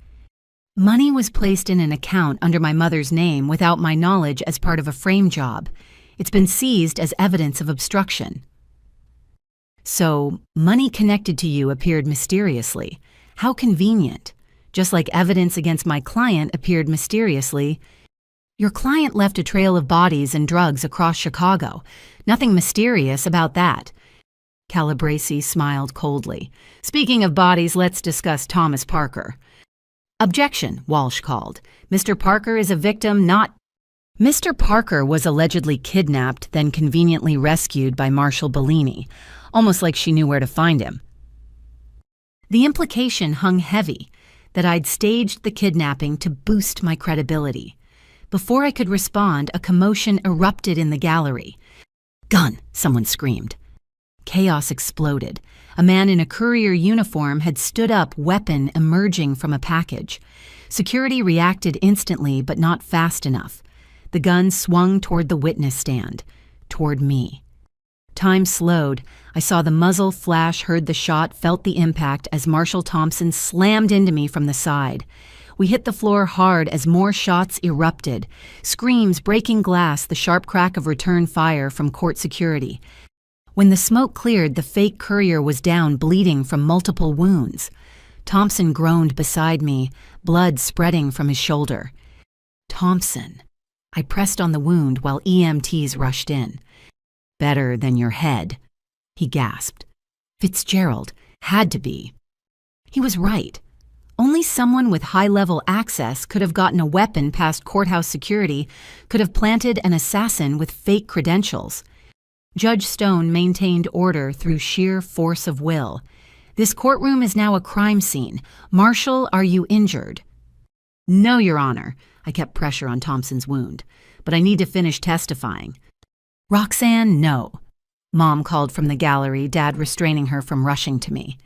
Money was placed in an account under my mother's name without my knowledge as part of a frame job. It's been seized as evidence of obstruction. So, money connected to you appeared mysteriously. How convenient. Just like evidence against my client appeared mysteriously. Your client left a trail of bodies and drugs across Chicago. Nothing mysterious about that. Calabresi smiled coldly. Speaking of bodies, let's discuss Thomas Parker. Objection, Walsh called. Mr. Parker is a victim, not... Mr. Parker was allegedly kidnapped, then conveniently rescued by Marshal Bellini, almost like she knew where to find him. The implication hung heavy, that I'd staged the kidnapping to boost my credibility. Before I could respond, a commotion erupted in the gallery. Gun, someone screamed. Chaos exploded. A man in a courier uniform had stood up, weapon emerging from a package. Security reacted instantly, but not fast enough. The gun swung toward the witness stand, toward me. Time slowed. I saw the muzzle flash, heard the shot, felt the impact as Marshal Thompson slammed into me from the side. We hit the floor hard as more shots erupted. Screams, breaking glass, the sharp crack of return fire from court security. When the smoke cleared, the fake courier was down, bleeding from multiple wounds. Thompson groaned beside me, blood spreading from his shoulder. Thompson. I pressed on the wound while EMTs rushed in. Better than your head, he gasped. Fitzgerald had to be. He was right. Only someone with high-level access could have gotten a weapon past courthouse security, could have planted an assassin with fake credentials. Judge Stone maintained order through sheer force of will. This courtroom is now a crime scene. Marshal, are you injured? No, Your Honor. I kept pressure on Thompson's wound. But I need to finish testifying. Roxanne, no. Mom called from the gallery, Dad restraining her from rushing to me.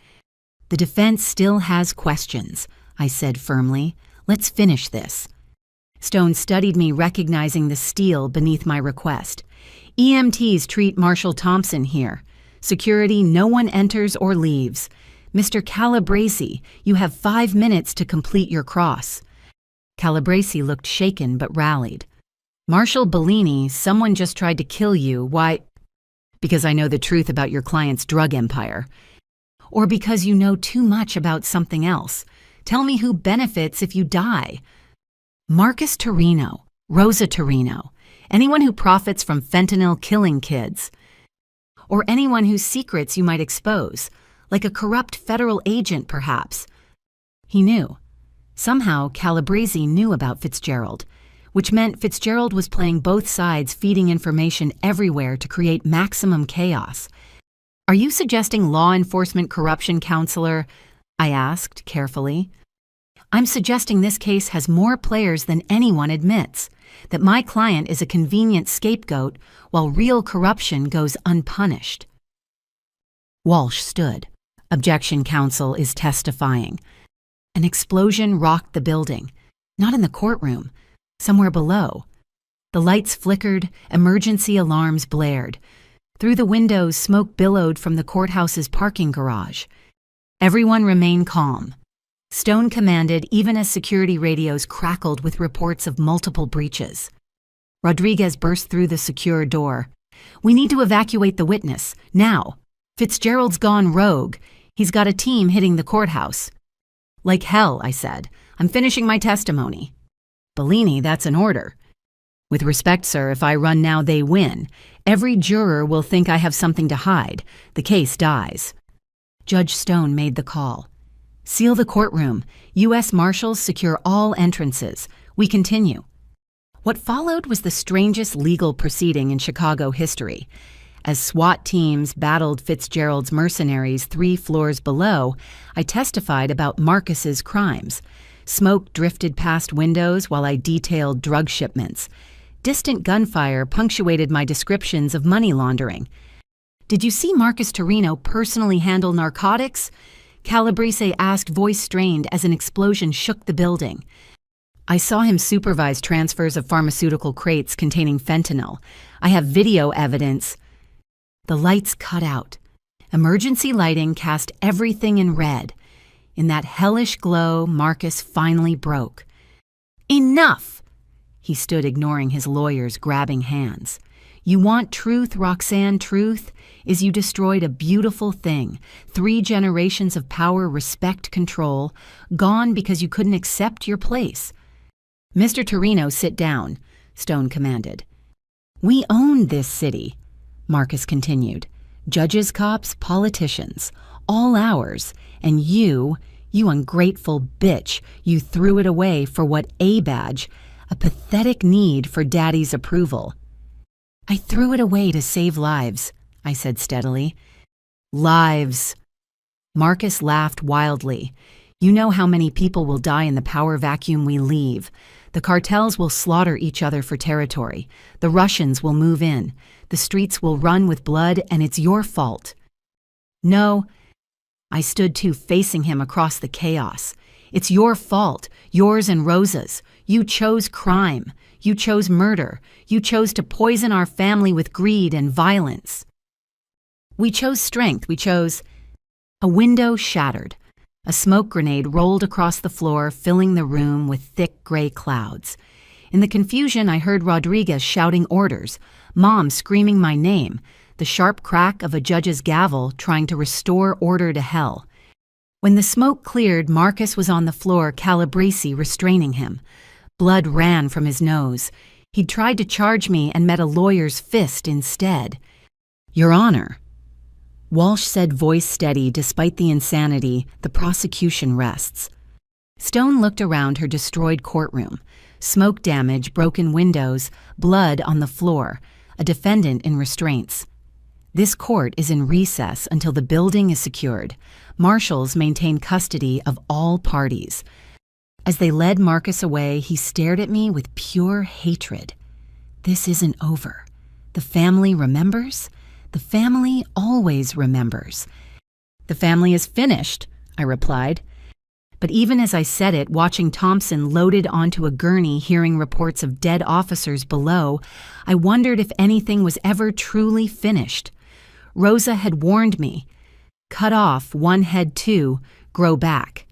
The defense still has questions, I said firmly. Let's finish this. Stone studied me, recognizing the steel beneath my request. EMTs treat Marshal Thompson here. Security, no one enters or leaves. Mr. Calabresi, you have 5 minutes to complete your cross. Calabresi looked shaken but rallied. Marshal Bellini, someone just tried to kill you. Why? Because I know the truth about your client's drug empire. Or because you know too much about something else. Tell me who benefits if you die. Marcus Torino, Rosa Torino, anyone who profits from fentanyl killing kids. Or anyone whose secrets you might expose, like a corrupt federal agent perhaps. He knew. Somehow Calabresi knew about Fitzgerald, which meant Fitzgerald was playing both sides, feeding information everywhere to create maximum chaos. Are you suggesting law enforcement corruption, counselor? I asked carefully. I'm suggesting this case has more players than anyone admits, that my client is a convenient scapegoat while real corruption goes unpunished. Walsh stood. Objection, counsel is testifying. An explosion rocked the building, not in the courtroom, somewhere below. The lights flickered, emergency alarms blared. Through the windows, smoke billowed from the courthouse's parking garage. Everyone remain calm. Stone commanded even as security radios crackled with reports of multiple breaches. Rodriguez burst through the secure door. We need to evacuate the witness, now. Fitzgerald's gone rogue. He's got a team hitting the courthouse. Like hell, I said. I'm finishing my testimony. Bellini, that's an order. With respect, sir, if I run now, they win. Every juror will think I have something to hide. The case dies. Judge Stone made the call. Seal the courtroom. U.S. Marshals secure all entrances. We continue. What followed was the strangest legal proceeding in Chicago history. As SWAT teams battled Fitzgerald's mercenaries 3 floors below, I testified about Marcus's crimes. Smoke drifted past windows while I detailed drug shipments. Distant gunfire punctuated my descriptions of money laundering. Did you see Marcus Torino personally handle narcotics? Calabrese asked, voice strained as an explosion shook the building. I saw him supervise transfers of pharmaceutical crates containing fentanyl. I have video evidence. The lights cut out. Emergency lighting cast everything in red. In that hellish glow, Marcus finally broke. Enough! He stood ignoring his lawyers, grabbing hands. You want truth, Roxanne, truth? Is you destroyed a beautiful thing. 3 generations of power, respect, control, gone because you couldn't accept your place. Mr. Torino, sit down, Stone commanded. We own this city, Marcus continued. Judges, cops, politicians, all ours. And you ungrateful bitch, you threw it away for what a badge, a pathetic need for daddy's approval. I threw it away to save lives, I said steadily. Lives. Marcus laughed wildly. You know how many people will die in the power vacuum we leave. The cartels will slaughter each other for territory. The Russians will move in. The streets will run with blood, and it's your fault. No. I stood too, facing him across the chaos. It's your fault, yours and Rosa's. You chose crime. You chose murder. You chose to poison our family with greed and violence. We chose strength. We chose... A window shattered. A smoke grenade rolled across the floor, filling the room with thick gray clouds. In the confusion, I heard Rodriguez shouting orders, Mom screaming my name, the sharp crack of a judge's gavel trying to restore order to hell. When the smoke cleared, Marcus was on the floor, Calabrese restraining him. Blood ran from his nose. He'd tried to charge me and met a lawyer's fist instead. Your Honor. Walsh said, voice steady. Despite the insanity, the prosecution rests. Stone looked around her destroyed courtroom. Smoke damage, broken windows, blood on the floor, a defendant in restraints. This court is in recess until the building is secured. Marshals maintain custody of all parties. As they led Marcus away, he stared at me with pure hatred. This isn't over. The family remembers. The family always remembers. The family is finished, I replied. But even as I said it, watching Thompson loaded onto a gurney, hearing reports of dead officers below, I wondered if anything was ever truly finished. Rosa had warned me. Cut off, one head too, grow back.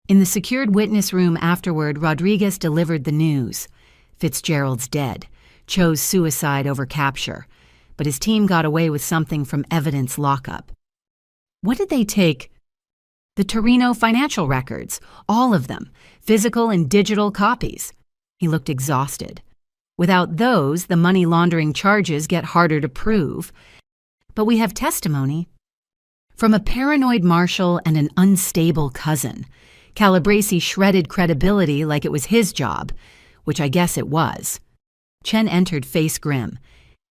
In the secured witness room afterward, Rodriguez delivered the news. Fitzgerald's dead. Chose suicide over capture. But his team got away with something from evidence lockup. What did they take? The Torino financial records, all of them, physical and digital copies. He looked exhausted. Without those, the money laundering charges get harder to prove. But we have testimony from a paranoid marshal and an unstable cousin. Calabrese shredded credibility like it was his job, which I guess it was. Chen entered, face grim.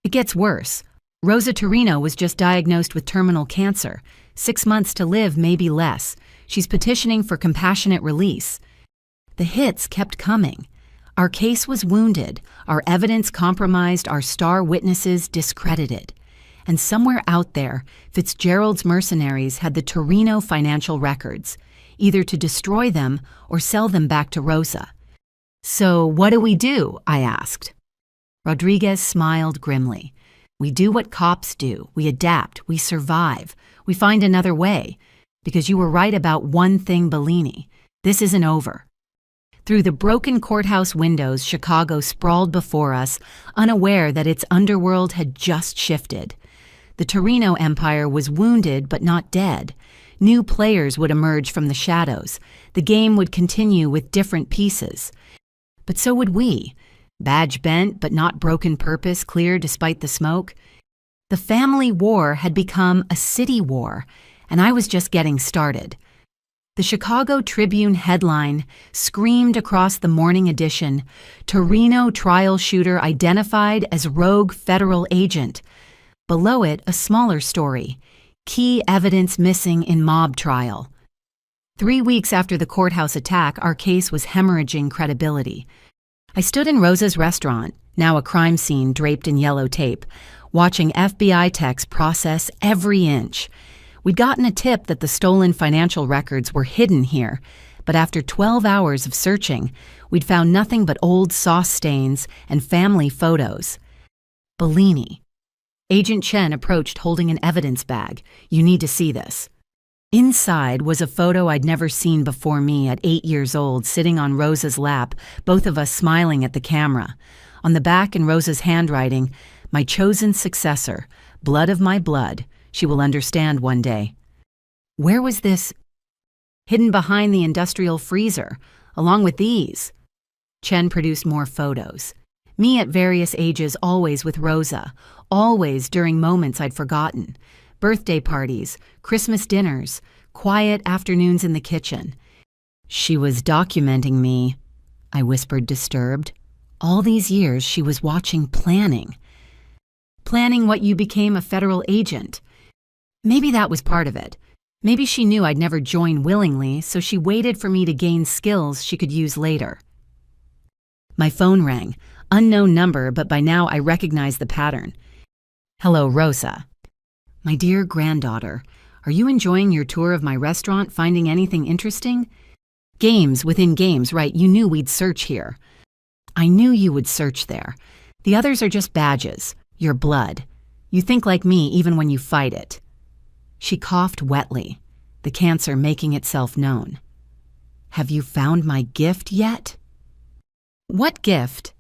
It gets worse. Rosa Torino was just diagnosed with terminal cancer. 6 months to live, maybe less. She's petitioning for compassionate release. The hits kept coming. Our case was wounded, our evidence compromised, our star witnesses discredited. And somewhere out there, Fitzgerald's mercenaries had the Torino financial records, either to destroy them or sell them back to Rosa. So what do? I asked. Rodriguez smiled grimly. We do what cops do. We adapt. We survive. We find another way. Because you were right about one thing, Bellini. This isn't over. Through the broken courthouse windows, Chicago sprawled before us, unaware that its underworld had just shifted. The Torino Empire was wounded but not dead. New players would emerge from the shadows. The game would continue with different pieces. But so would we. Badge bent, but not broken purpose clear despite the smoke. The family war had become a city war, and I was just getting started. The Chicago Tribune headline screamed across the morning edition, "Torino trial shooter identified as rogue federal agent." Below it, a smaller story, "Key evidence missing in mob trial." 3 weeks after the courthouse attack, our case was hemorrhaging credibility. I stood in Rosa's restaurant, now a crime scene draped in yellow tape, watching FBI techs process every inch. We'd gotten a tip that the stolen financial records were hidden here, but after 12 hours of searching, we'd found nothing but old sauce stains and family photos. Bellini. Agent Chen approached holding an evidence bag. "You need to see this." Inside was a photo I'd never seen before me at 8 years old, sitting on Rosa's lap, both of us smiling at the camera. On the back in Rosa's handwriting, "My chosen successor, blood of my blood. She will understand one day." Where was this? Hidden behind the industrial freezer, along with these. Chen produced more photos. Me at various ages, always with Rosa, always during moments I'd forgotten. Birthday parties, Christmas dinners, quiet afternoons in the kitchen. "She was documenting me," I whispered, disturbed. All these years she was watching, planning. Planning what you became a federal agent. Maybe that was part of it. Maybe she knew I'd never join willingly, so she waited for me to gain skills she could use later. My phone rang. Unknown number, but by now I recognized the pattern. "Hello, Rosa." "My dear granddaughter, are you enjoying your tour of my restaurant, finding anything interesting?" "Games within games, right? You knew we'd search here." "I knew you would search there. The others are just badges. Your blood. You think like me even when you fight it." She coughed wetly, the cancer making itself known. "Have you found my gift yet?" "What gift?"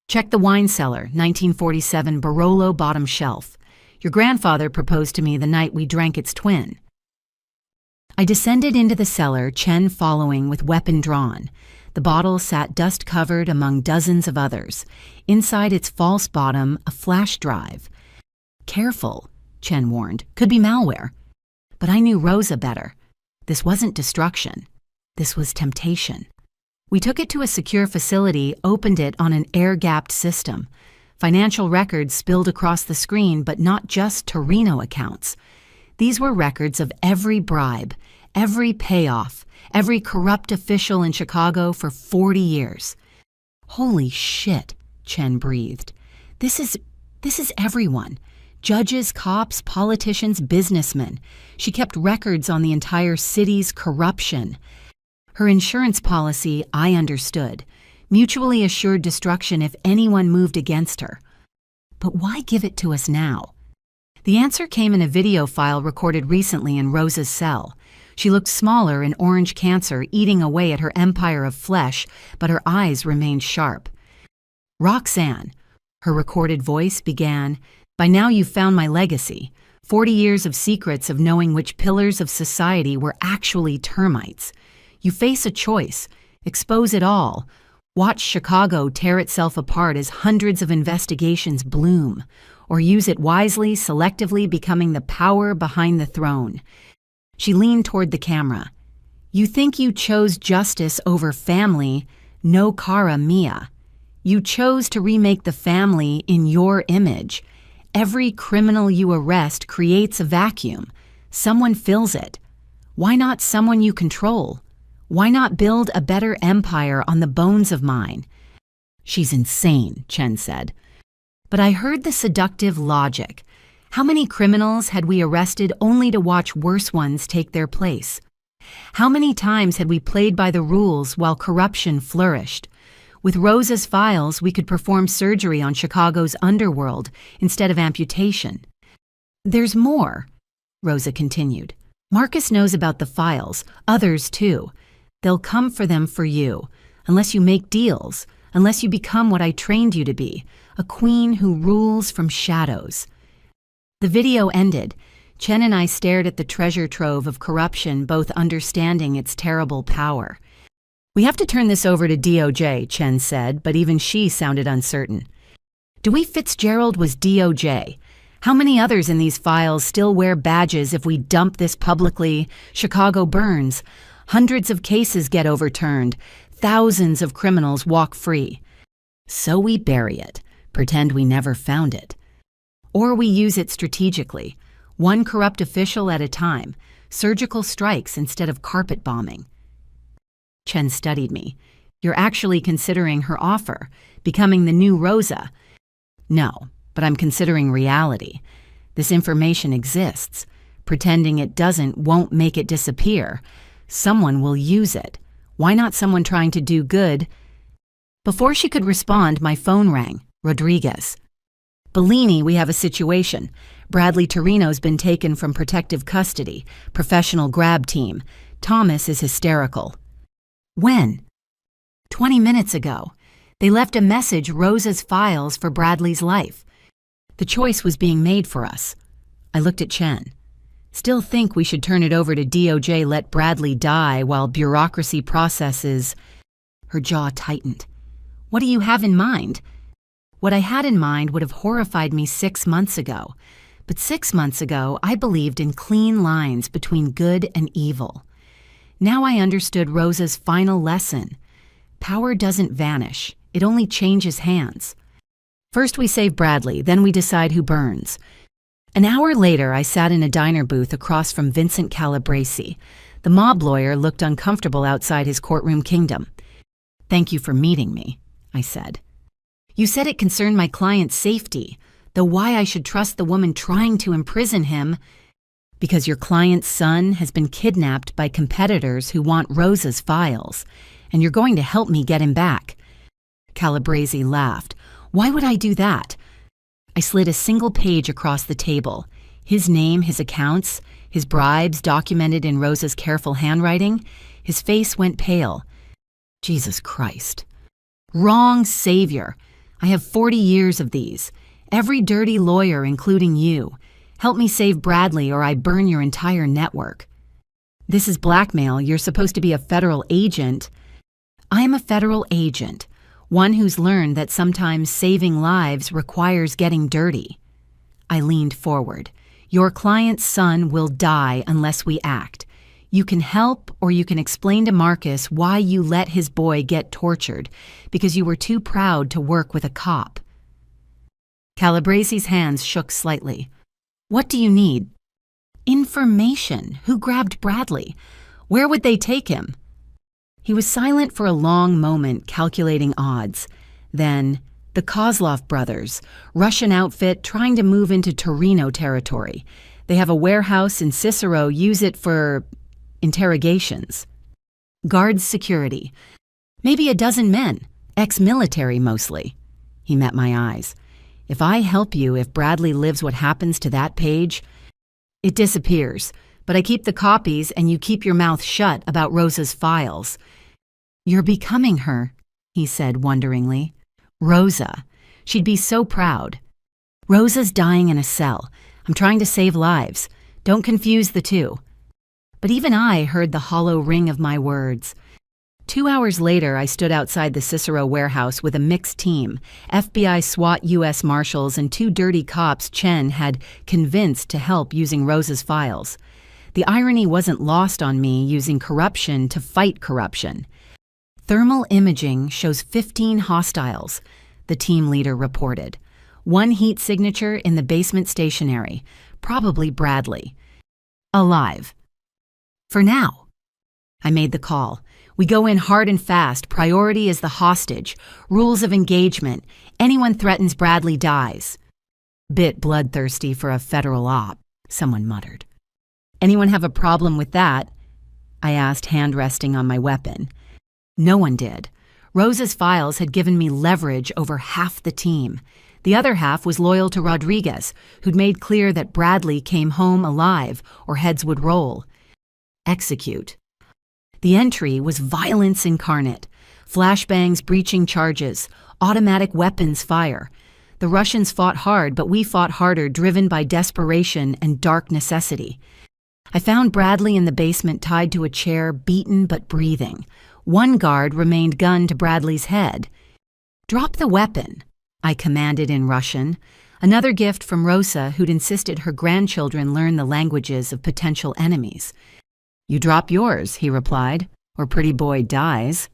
"Check the wine cellar, 1947 Barolo bottom shelf. Your grandfather proposed to me the night we drank its twin." I descended into the cellar, Chen following with weapon drawn. The bottle sat dust-covered among dozens of others. Inside its false bottom, a flash drive. "Careful," Chen warned. "Could be malware." But I knew Rosa better. This wasn't destruction. This was temptation. We took it to a secure facility, opened it on an air-gapped system. Financial records spilled across the screen, but not just Torino accounts. These were records of every bribe, every payoff, every corrupt official in Chicago for 40 years. "Holy shit," Chen breathed. This is everyone. Judges, cops, politicians, businessmen. She kept records on the entire city's corruption. Her insurance policy, I understood. Mutually assured destruction if anyone moved against her. But why give it to us now? The answer came in a video file recorded recently in Rosa's cell. She looked smaller in orange cancer eating away at her empire of flesh, but her eyes remained sharp. "Roxanne," her recorded voice began, "by now you've found my legacy. 40 years of secrets of knowing which pillars of society were actually termites. You face a choice. Expose it all. Watch Chicago tear itself apart as hundreds of investigations bloom. Or use it wisely, selectively becoming the power behind the throne." She leaned toward the camera. "You think you chose justice over family, no cara mia. You chose to remake the family in your image. Every criminal you arrest creates a vacuum. Someone fills it. Why not someone you control? Why not build a better empire on the bones of mine?" "She's insane," Chen said. But I heard the seductive logic. How many criminals had we arrested only to watch worse ones take their place? How many times had we played by the rules while corruption flourished? With Rosa's files, we could perform surgery on Chicago's underworld instead of amputation. "There's more," Rosa continued. "Marcus knows about the files, others too. They'll come for them for you, unless you make deals, unless you become what I trained you to be, a queen who rules from shadows." The video ended. Chen and I stared at the treasure trove of corruption, both understanding its terrible power. We have to turn this over to DOJ, Chen said, but even she sounded uncertain. Dewey Fitzgerald was DOJ. How many others in these files still wear badges if we dump this publicly? Chicago burns. Hundreds of cases get overturned. Thousands of criminals walk free. So we bury it, pretend we never found it. Or we use it strategically, one corrupt official at a time, surgical strikes instead of carpet bombing. Chen studied me. You're actually considering her offer, becoming the new Rosa. No, but I'm considering reality. This information exists. Pretending it doesn't won't make it disappear. Someone will use it. Why not someone trying to do good? Before she could respond, my phone rang. Rodriguez. Bellini, we have a situation. Bradley Torino's been taken from protective custody. Professional grab team. Thomas is hysterical. When? 20 minutes ago. They left a message, Rosa's files for Bradley's life. The choice was being made for us. I looked at Chen. Still think we should turn it over to DOJ, let Bradley die while bureaucracy processes. Her jaw tightened. What do you have in mind? What I had in mind would have horrified me 6 months ago. But 6 months ago, I believed in clean lines between good and evil. Now I understood Rosa's final lesson. Power doesn't vanish. It only changes hands. First we save Bradley, then we decide who burns. An hour later, I sat in a diner booth across from Vincent Calabresi. The mob lawyer looked uncomfortable outside his courtroom kingdom. Thank you for meeting me, I said. You said it concerned my client's safety, though why I should trust the woman trying to imprison him? Because your client's son has been kidnapped by competitors who want Rosa's files, and you're going to help me get him back. Calabresi laughed. Why would I do that? I slid a single page across the table. His name, his accounts, his bribes documented in Rosa's careful handwriting. His face went pale. Jesus Christ. Wrong savior. I have 40 years of these. Every dirty lawyer, including you. Help me save Bradley or I burn your entire network. This is blackmail. You're supposed to be a federal agent. I am a federal agent. One who's learned that sometimes saving lives requires getting dirty. I leaned forward. Your client's son will die unless we act. You can help or you can explain to Marcus why you let his boy get tortured because you were too proud to work with a cop. Calabresi's hands shook slightly. What do you need? Information. Who grabbed Bradley? Where would they take him? He was silent for a long moment, calculating odds. Then, the Kozlov brothers, Russian outfit trying to move into Torino territory. They have a warehouse in Cicero, use it for interrogations. Guards security. Maybe a dozen men, ex-military mostly. He met my eyes. If I help you, if Bradley lives what happens to that page, it disappears. But I keep the copies and you keep your mouth shut about Rosa's files. You're becoming her, he said wonderingly. Rosa. She'd be so proud. Rosa's dying in a cell. I'm trying to save lives. Don't confuse the two. But even I heard the hollow ring of my words. 2 hours later, I stood outside the Cicero warehouse with a mixed team, FBI SWAT U.S. Marshals and 2 dirty cops Chen had convinced to help using Rosa's files. The irony wasn't lost on me using corruption to fight corruption. Thermal imaging shows 15 hostiles, the team leader reported. 1 heat signature in the basement stationery, probably Bradley. Alive. For now. I made the call. We go in hard and fast. Priority is the hostage. Rules of engagement. Anyone threatens Bradley dies. Bit bloodthirsty for a federal op, someone muttered. Anyone have a problem with that? I asked, hand resting on my weapon. No one did. Rosa's files had given me leverage over half the team. The other half was loyal to Rodriguez, who'd made clear that Bradley came home alive or heads would roll. Execute. The entry was violence incarnate. Flashbangs breaching charges, automatic weapons fire. The Russians fought hard, but we fought harder, driven by desperation and dark necessity. I found Bradley in the basement tied to a chair, beaten but breathing. One guard remained gunned to Bradley's head. "Drop the weapon," I commanded in Russian, another gift from Rosa, who'd insisted her grandchildren learn the languages of potential enemies. "You drop yours," he replied, "or pretty boy dies."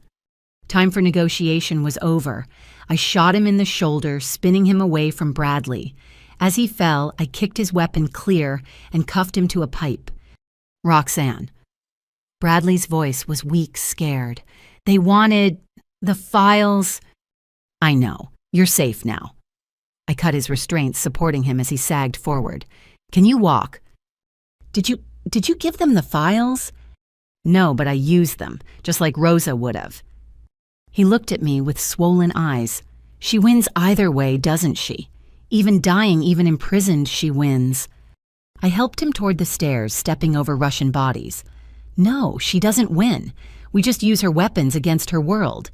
Time for negotiation was over. I shot him in the shoulder, spinning him away from Bradley. As he fell, I kicked his weapon clear and cuffed him to a pipe. "Roxanne." Bradley's voice was weak, scared. "They wanted the files." "I know. You're safe now." I cut his restraints, supporting him as he sagged forward. "Can you walk?" Did you give them the files?" "No, but I used them, just like Rosa would have." He looked at me with swollen eyes. "She wins either way, doesn't she? Even dying, even imprisoned, she wins." I helped him toward the stairs, stepping over Russian bodies. "No, she doesn't win. We just use her weapons against her world."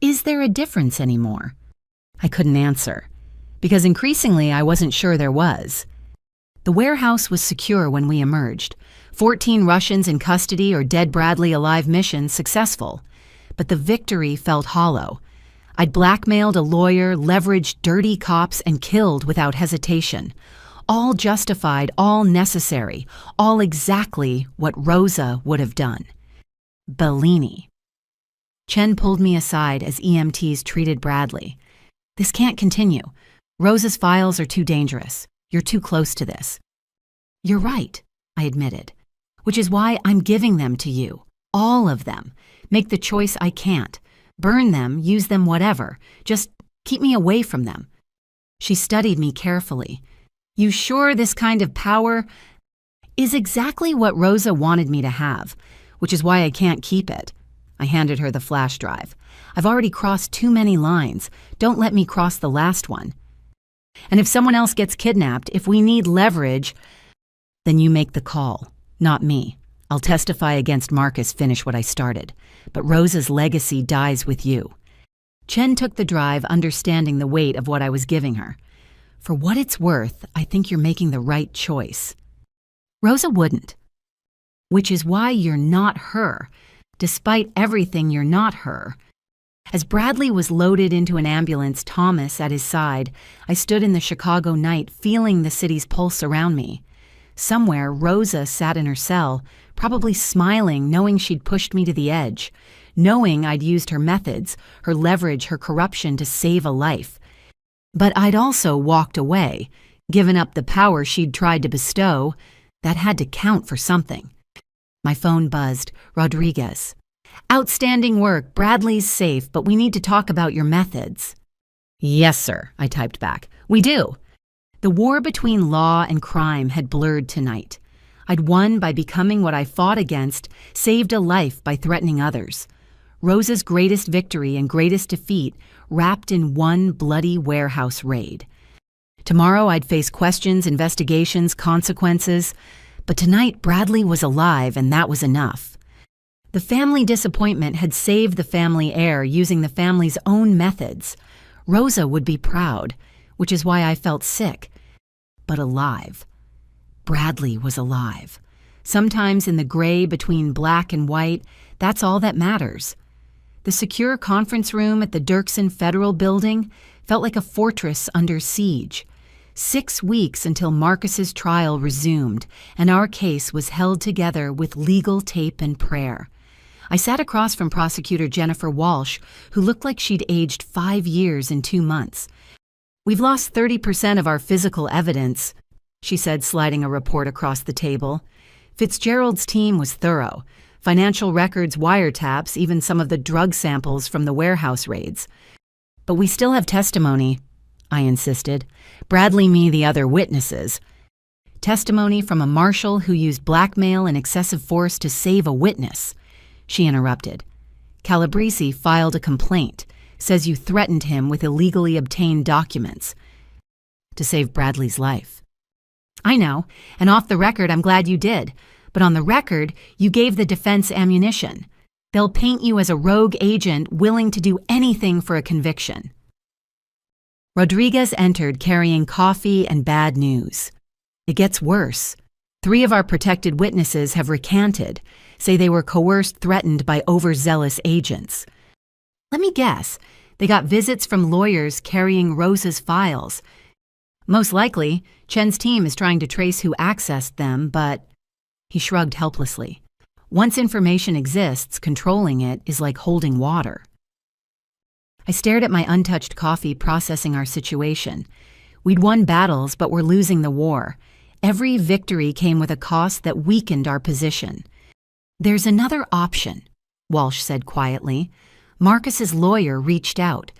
"Is there a difference anymore?" I couldn't answer, because increasingly I wasn't sure there was. The warehouse was secure when we emerged. 14 Russians in custody or dead Bradley alive mission successful. But the victory felt hollow. I'd blackmailed a lawyer, leveraged dirty cops, and killed without hesitation. All justified, all necessary, all exactly what Rosa would have done. Bellini. Chen pulled me aside as EMTs treated Bradley. "This can't continue. Rosa's files are too dangerous. You're too close to this." "You're right," I admitted, "which is why I'm giving them to you. All of them. Make the choice I can't. Burn them, use them, whatever. Just keep me away from them." She studied me carefully. "You sure this kind of power is exactly what Rosa wanted me to have, which is why I can't keep it." I handed her the flash drive. "I've already crossed too many lines. Don't let me cross the last one. And if someone else gets kidnapped, if we need leverage, then you make the call, not me. I'll testify against Marcus, finish what I started. But Rosa's legacy dies with you." Chen took the drive, understanding the weight of what I was giving her. "For what it's worth, I think you're making the right choice." "Rosa wouldn't." "Which is why you're not her. Despite everything, you're not her." As Bradley was loaded into an ambulance, Thomas at his side, I stood in the Chicago night, feeling the city's pulse around me. Somewhere, Rosa sat in her cell, probably smiling, knowing she'd pushed me to the edge, knowing I'd used her methods, her leverage, her corruption to save a life. But I'd also walked away, given up the power she'd tried to bestow. That had to count for something. My phone buzzed. "Rodriguez. Outstanding work. Bradley's safe, but we need to talk about your methods." "Yes, sir," I typed back. "We do." The war between law and crime had blurred tonight. I'd won by becoming what I fought against, saved a life by threatening others. Rosa's greatest victory and greatest defeat wrapped in one bloody warehouse raid. Tomorrow I'd face questions, investigations, consequences. But tonight Bradley was alive, and that was enough. The family disappointment had saved the family heir using the family's own methods. Rosa would be proud, which is why I felt sick, but alive. Bradley was alive. Sometimes in the gray between black and white, that's all that matters. The secure conference room at the Dirksen Federal Building felt like a fortress under siege. 6 weeks until Marcus's trial resumed, and our case was held together with legal tape and prayer. I sat across from Prosecutor Jennifer Walsh, who looked like she'd aged 5 years in 2 months. "We've lost 30% of our physical evidence," she said, sliding a report across the table. "Fitzgerald's team was thorough. Financial records, wiretaps, even some of the drug samples from the warehouse raids. But we still have testimony," I insisted. "Bradley, me, the other witnesses. Testimony from a marshal who used blackmail and excessive force to save a witness." She interrupted. "Calabrese filed a complaint, says you threatened him with illegally obtained documents to save Bradley's life." "I know, and off the record I'm glad you did. But on the record, you gave the defense ammunition. They'll paint you as a rogue agent willing to do anything for a conviction." Rodriguez entered carrying coffee and bad news. "It gets worse. 3 of our protected witnesses have recanted, say they were coerced, threatened by overzealous agents. Let me guess, they got visits from lawyers carrying Rosa's files. Most likely, Chen's team is trying to trace who accessed them, but he shrugged helplessly. Once information exists, controlling it is like holding water. I stared at my untouched coffee, processing our situation. We'd won battles, but were losing the war. Every victory came with a cost that weakened our position. There's another option, Walsh said quietly. Marcus's lawyer reached out.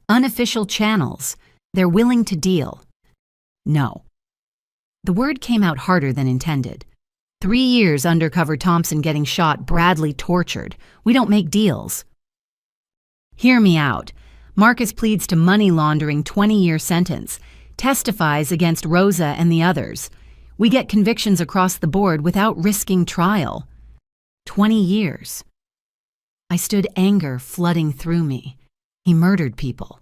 Unofficial channels. They're willing to deal. No. The word came out harder than intended. 3 years undercover Thompson getting shot, Bradley tortured. We don't make deals. Hear me out. Marcus pleads to money laundering, 20-year sentence. Testifies against Rosa and the others. We get convictions across the board without risking trial. 20 years. I stood, anger flooding through me. He murdered people.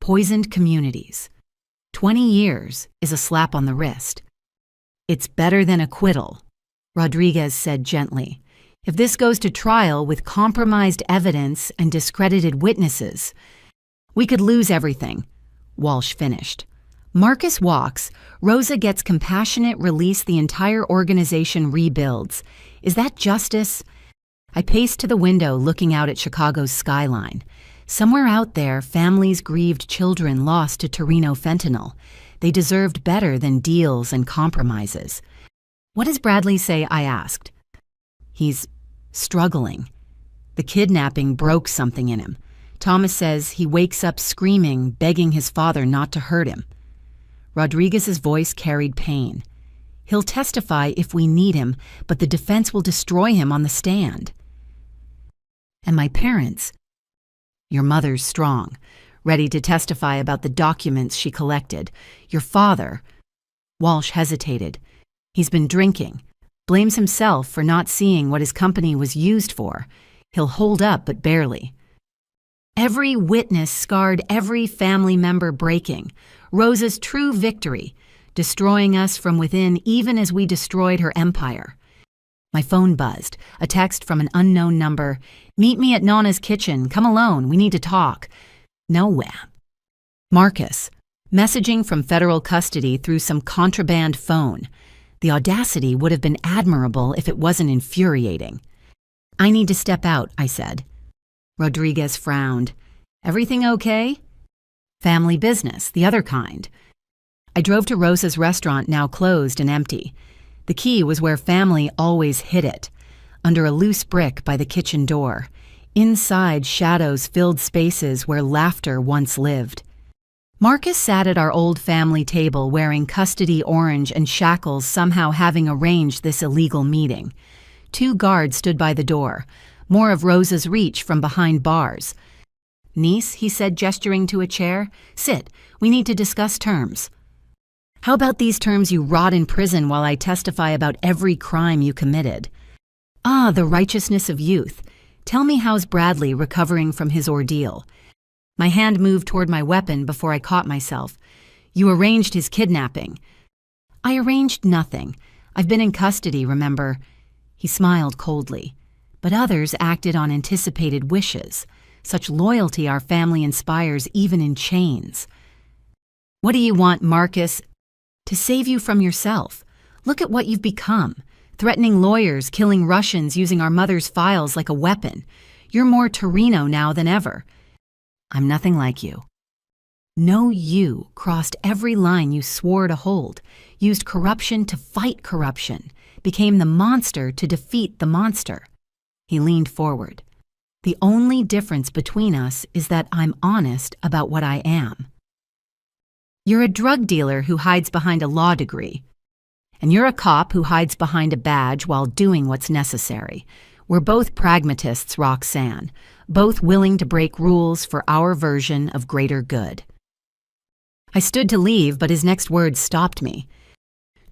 Poisoned communities. 20 years is a slap on the wrist. It's better than acquittal, Rodriguez said gently. If this goes to trial with compromised evidence and discredited witnesses, we could lose everything, Walsh finished. Marcus walks, Rosa gets compassionate release, the entire organization rebuilds. Is that justice? I paced to the window, looking out at Chicago's skyline. Somewhere out there, families grieved children lost to Torino fentanyl. They deserved better than deals and compromises. What does Bradley say? I asked. He's struggling. The kidnapping broke something in him. Thomas says he wakes up screaming, begging his father not to hurt him. Rodriguez's voice carried pain. He'll testify if we need him, but the defense will destroy him on the stand. And my parents? Your mother's strong, ready to testify about the documents she collected. Your father? Walsh hesitated. He's been drinking. Blames himself for not seeing what his company was used for. He'll hold up, but barely. Every witness scarred, every family member breaking. Rosa's true victory, destroying us from within even as we destroyed her empire. My phone buzzed, a text from an unknown number. Meet me at Nana's kitchen. Come alone. We need to talk. Nowhere. Marcus, messaging from federal custody through some contraband phone. The audacity would have been admirable if it wasn't infuriating. I need to step out, I said. Rodriguez frowned. Everything okay? Family business, the other kind. I drove to Rosa's restaurant, now closed and empty. The key was where family always hid it, under a loose brick by the kitchen door. Inside, shadows filled spaces where laughter once lived. Marcus sat at our old family table wearing custody orange and shackles, somehow having arranged this illegal meeting. 2 guards stood by the door, more of Rosa's reach from behind bars. Niece, he said, gesturing to a chair, sit, we need to discuss terms. How about these terms? You rot in prison while I testify about every crime you committed. Ah, the righteousness of youth. Tell me, how's Bradley recovering from his ordeal? My hand moved toward my weapon before I caught myself. You arranged his kidnapping. I arranged nothing. I've been in custody, remember? He smiled coldly. But others acted on anticipated wishes. Such loyalty our family inspires even in chains. What do you want, Marcus? To save you from yourself. Look at what you've become. Threatening lawyers, killing Russians, using our mother's files like a weapon. You're more Torino now than ever. I'm nothing like you. No, you crossed every line you swore to hold, used corruption to fight corruption, became the monster to defeat the monster. He leaned forward. The only difference between us is that I'm honest about what I am. You're a drug dealer who hides behind a law degree. And you're a cop who hides behind a badge while doing what's necessary. We're both pragmatists, Roxanne, both willing to break rules for our version of greater good. I stood to leave, but his next words stopped me.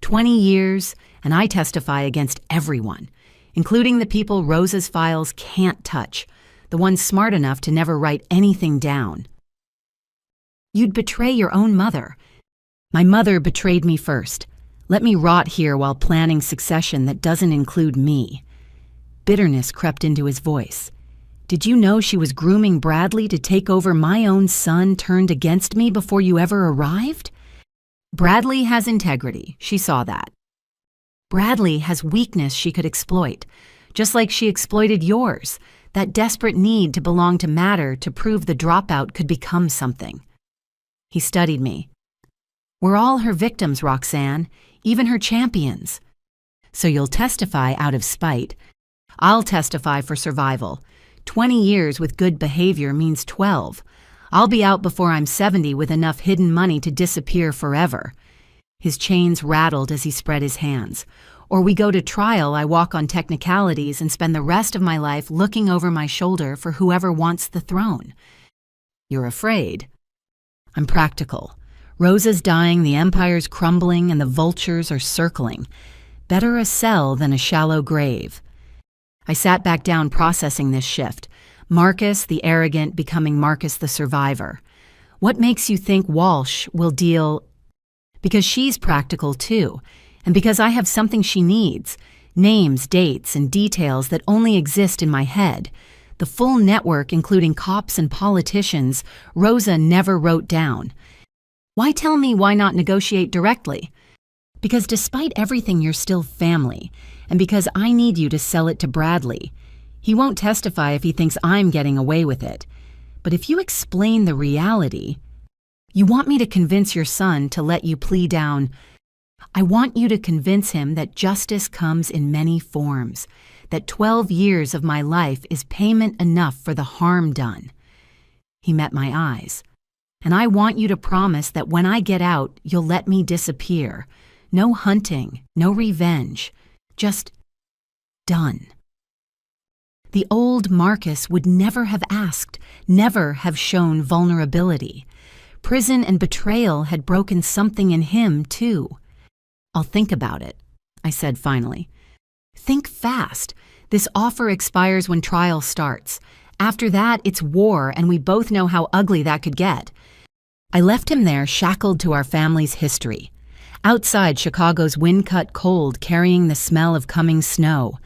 20 years, and I testify against everyone, including the people Rosa's files can't touch, the ones smart enough to never write anything down. You'd betray your own mother. My mother betrayed me first. Let me rot here while planning succession that doesn't include me. bitterness crept into his voice. "Did you know she was grooming Bradley to take over my own son turned against me before you ever arrived?" "Bradley has integrity. She saw that. Bradley has weakness she could exploit, just like she exploited yours, that desperate need to belong to matter to prove the dropout could become something." He studied me. "We're all her victims, Roxanne, even her champions. So you'll testify out of spite. I'll testify for survival. 20 years with good behavior means 12. I'll be out before I'm 70 with enough hidden money to disappear forever." His chains rattled as he spread his hands. "Or we go to trial, I walk on technicalities and spend the rest of my life looking over my shoulder for whoever wants the throne." "You're afraid." "I'm practical. Rosa's dying, the empire's crumbling, and the vultures are circling. Better a cell than a shallow grave." I sat back down processing this shift. Marcus, the arrogant, becoming Marcus, the survivor. "What makes you think Walsh will deal—" "Because she's practical too, and because I have something she needs. Names, dates, and details that only exist in my head. The full network, including cops and politicians, Rosa never wrote down. Why tell me why not negotiate directly? Because despite everything, you're still family, and because I need you to sell it to Bradley. He won't testify if he thinks I'm getting away with it. But if you explain the reality, you want me to convince your son to let you plea down. I want you to convince him that justice comes in many forms, that 12 years of my life is payment enough for the harm done." He met my eyes. "And I want you to promise that when I get out, you'll let me disappear. No hunting, no revenge, just done." The old Marcus would never have asked, never have shown vulnerability. Prison and betrayal had broken something in him, too. "I'll think about it," I said finally. "Think fast. This offer expires when trial starts. After that, it's war, and we both know how ugly that could get." I left him there, shackled to our family's history. Outside, Chicago's wind-cut cold carrying the smell of coming snow.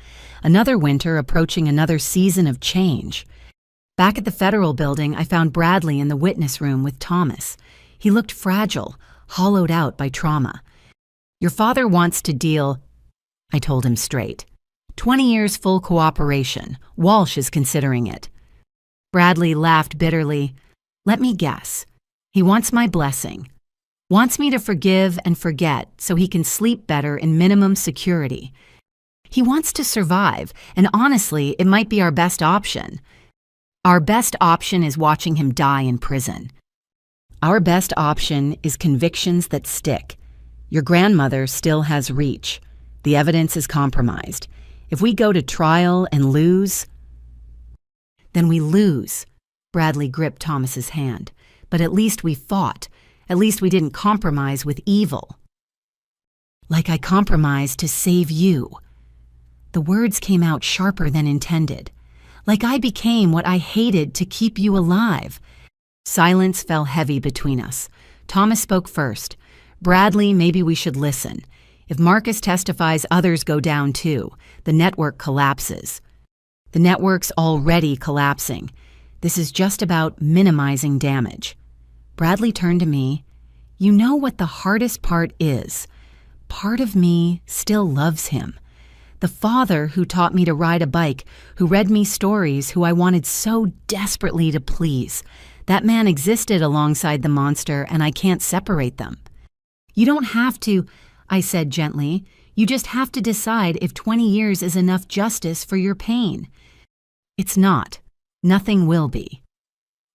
Another winter approaching another season of change. Back at the Federal Building, I found Bradley in the witness room with Thomas. He looked fragile, hollowed out by trauma. "Your father wants to deal," I told him straight. 20 years full cooperation. Walsh is considering it. Bradley laughed bitterly. "Let me guess. He wants my blessing. Wants me to forgive and forget so he can sleep better in minimum security. He wants to survive, and honestly, it might be our best option. Our best option is watching him die in prison. Our best option is convictions that stick. Your grandmother still has reach. The evidence is compromised. If we go to trial and lose, then we lose." Bradley gripped Thomas's hand. "But at least we fought. At least we didn't compromise with evil." "Like I compromised to save you." The words came out sharper than intended. "Like I became what I hated to keep you alive." Silence fell heavy between us. Thomas spoke first. "Bradley, maybe we should listen. If Marcus testifies, others go down too. The network collapses." "The network's already collapsing. This is just about minimizing damage." Bradley turned to me. "You know what the hardest part is? Part of me still loves him. The father who taught me to ride a bike, who read me stories, who I wanted so desperately to please. That man existed alongside the monster, and I can't separate them." "You don't have to," I said gently. "You just have to decide if 20 years is enough justice for your pain." "It's not. Nothing will be."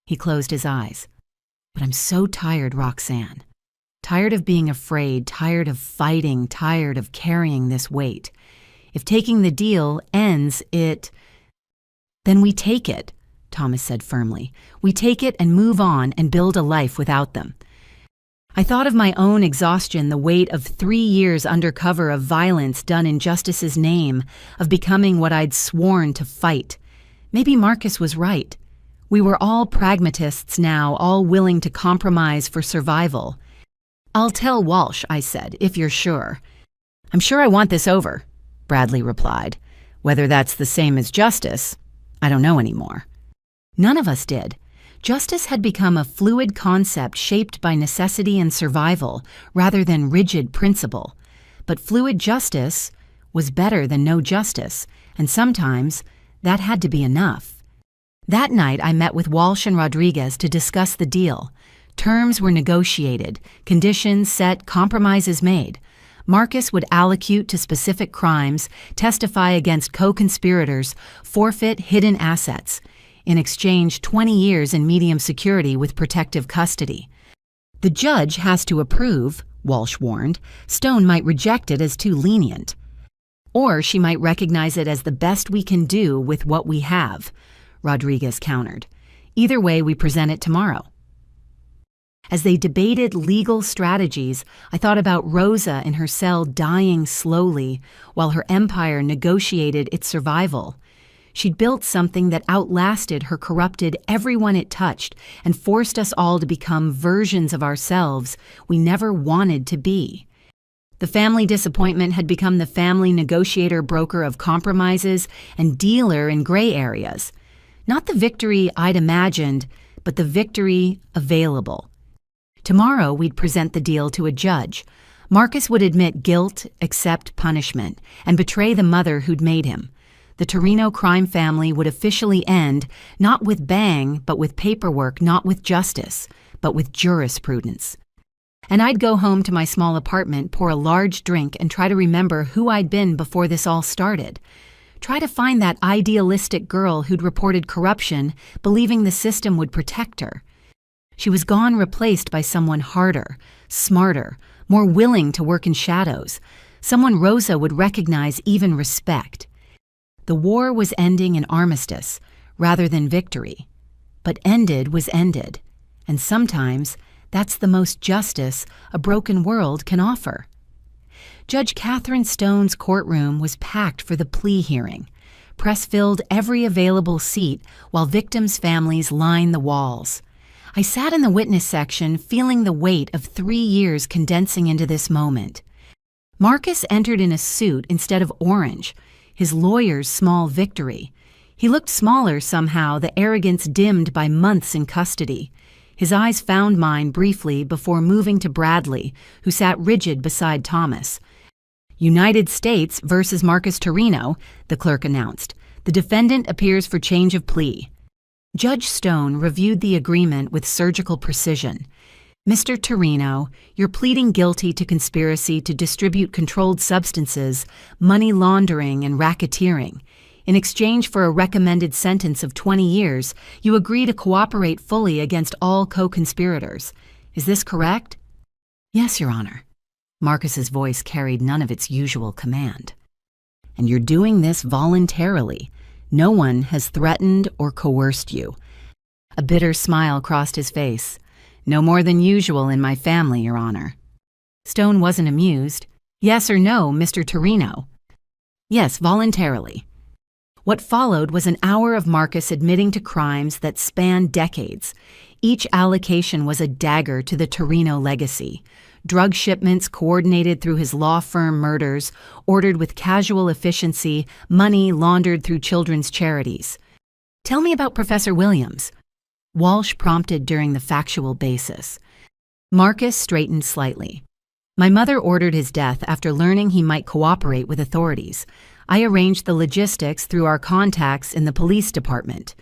He closed his eyes. "But I'm so tired, Roxanne. Tired of being afraid, tired of fighting, tired of carrying this weight. If taking the deal ends it, then we take it," Thomas said firmly. "We take it and move on and build a life without them." I thought of my own exhaustion, the weight of 3 years undercover of violence done in justice's name, of becoming what I'd sworn to fight. Maybe Marcus was right. We were all pragmatists now, all willing to compromise for survival. "I'll tell Walsh," I said, "if you're sure." "I'm sure I want this over," Bradley replied. Whether that's the same as justice, I don't know anymore. None of us did. Justice had become a fluid concept shaped by necessity and survival rather than rigid principle. But fluid justice was better than no justice, and sometimes that had to be enough. That night, I met with Walsh and Rodriguez to discuss the deal. Terms were negotiated, conditions set, compromises made. Marcus would allocute to specific crimes, testify against co-conspirators, forfeit hidden assets. In exchange, 20 years in medium security with protective custody. The judge has to approve, Walsh warned. Stone might reject it as too lenient. Or she might recognize it as the best we can do with what we have, Rodriguez countered. Either way, we present it tomorrow. As they debated legal strategies, I thought about Rosa in her cell dying slowly while her empire negotiated its survival. She'd built something that outlasted her corrupted everyone it touched and forced us all to become versions of ourselves we never wanted to be. The family disappointment had become the family negotiator, broker of compromises, and dealer in gray areas. Not the victory I'd imagined, but the victory available. Tomorrow we'd present the deal to a judge. Marcus would admit guilt, accept punishment, and betray the mother who'd made him. The Torino crime family would officially end, not with bang, but with paperwork, not with justice, but with jurisprudence. And I'd go home to my small apartment, pour a large drink, and try to remember who I'd been before this all started. Try to find that idealistic girl who'd reported corruption, believing the system would protect her. She was gone, replaced by someone harder, smarter, more willing to work in shadows, someone Rosa would recognize, even respect. The war was ending in armistice, rather than victory. But ended was ended, and sometimes that's the most justice a broken world can offer. Judge Catherine Stone's courtroom was packed for the plea hearing. Press filled every available seat while victims' families lined the walls. I sat in the witness section, feeling the weight of 3 years condensing into this moment. Marcus entered in a suit instead of orange, his lawyer's small victory. He looked smaller somehow, the arrogance dimmed by months in custody. His eyes found mine briefly before moving to Bradley, who sat rigid beside Thomas. United States versus Marcus Torino, the clerk announced. The defendant appears for change of plea. Judge Stone reviewed the agreement with surgical precision. Mr. Torino, you're pleading guilty to conspiracy to distribute controlled substances, money laundering, and racketeering. In exchange for a recommended sentence of 20 years, you agree to cooperate fully against all co-conspirators. Is this correct? Yes, Your Honor. Marcus's voice carried none of its usual command. And you're doing this voluntarily. No one has threatened or coerced you. A bitter smile crossed his face. No more than usual in my family, Your Honor. Stone wasn't amused. Yes or no, Mr. Torino? Yes, voluntarily. What followed was an hour of Marcus admitting to crimes that spanned decades. Each allocation was a dagger to the Torino legacy. Drug shipments coordinated through his law firm murders, ordered with casual efficiency, money laundered through children's charities. Tell me about Professor Williams. Walsh prompted during the factual basis. Marcus straightened slightly. My mother ordered his death after learning he might cooperate with authorities. I arranged the logistics through our contacts in the police department.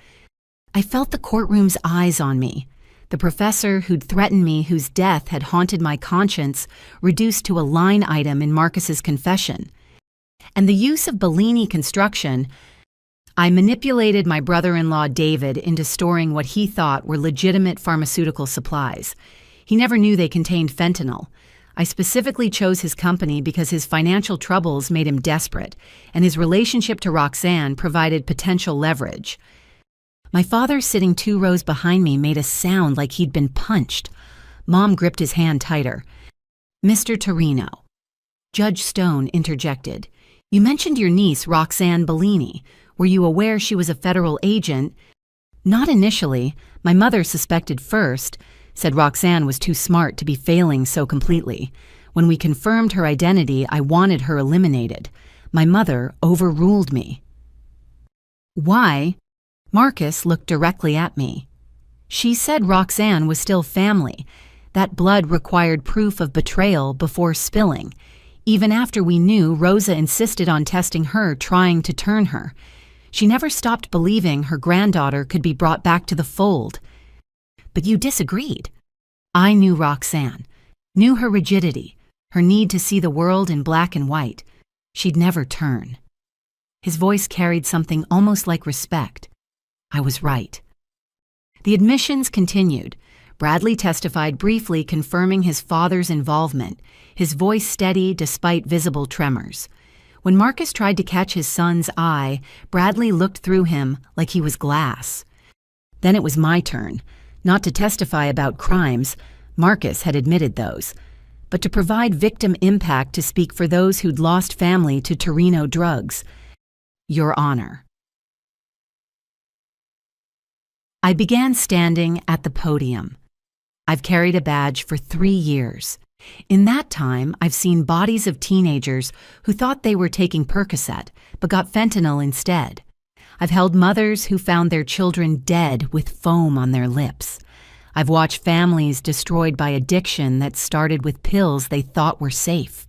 I felt the courtroom's eyes on me. The professor who'd threatened me, whose death had haunted my conscience, reduced to a line item in Marcus's confession. And the use of Bellini construction. I manipulated my brother-in-law David into storing what he thought were legitimate pharmaceutical supplies. He never knew they contained fentanyl. I specifically chose his company because his financial troubles made him desperate, and his relationship to Roxanne provided potential leverage. My father, sitting 2 rows behind me, made a sound like he'd been punched. Mom gripped his hand tighter. Mr. Torino. Judge Stone interjected. You mentioned your niece, Roxanne Bellini. Were you aware she was a federal agent? Not initially. My mother suspected first, said Roxanne was too smart to be failing so completely. When we confirmed her identity, I wanted her eliminated. My mother overruled me. Why? Marcus looked directly at me. She said Roxanne was still family. That blood required proof of betrayal before spilling. Even after we knew, Rosa insisted on testing her, trying to turn her. She never stopped believing her granddaughter could be brought back to the fold. But you disagreed. I knew Roxanne, knew her rigidity, her need to see the world in black and white. She'd never turn. His voice carried something almost like respect. I was right. The admissions continued. Bradley testified briefly, confirming his father's involvement, his voice steady despite visible tremors. When Marcus tried to catch his son's eye, Bradley looked through him like he was glass. Then it was my turn, not to testify about crimes. Marcus had admitted those, but to provide victim impact, to speak for those who'd lost family to Torino drugs. Your Honor. I began standing at the podium. I've carried a badge for 3 years. In that time, I've seen bodies of teenagers who thought they were taking Percocet, but got fentanyl instead. I've held mothers who found their children dead with foam on their lips. I've watched families destroyed by addiction that started with pills they thought were safe.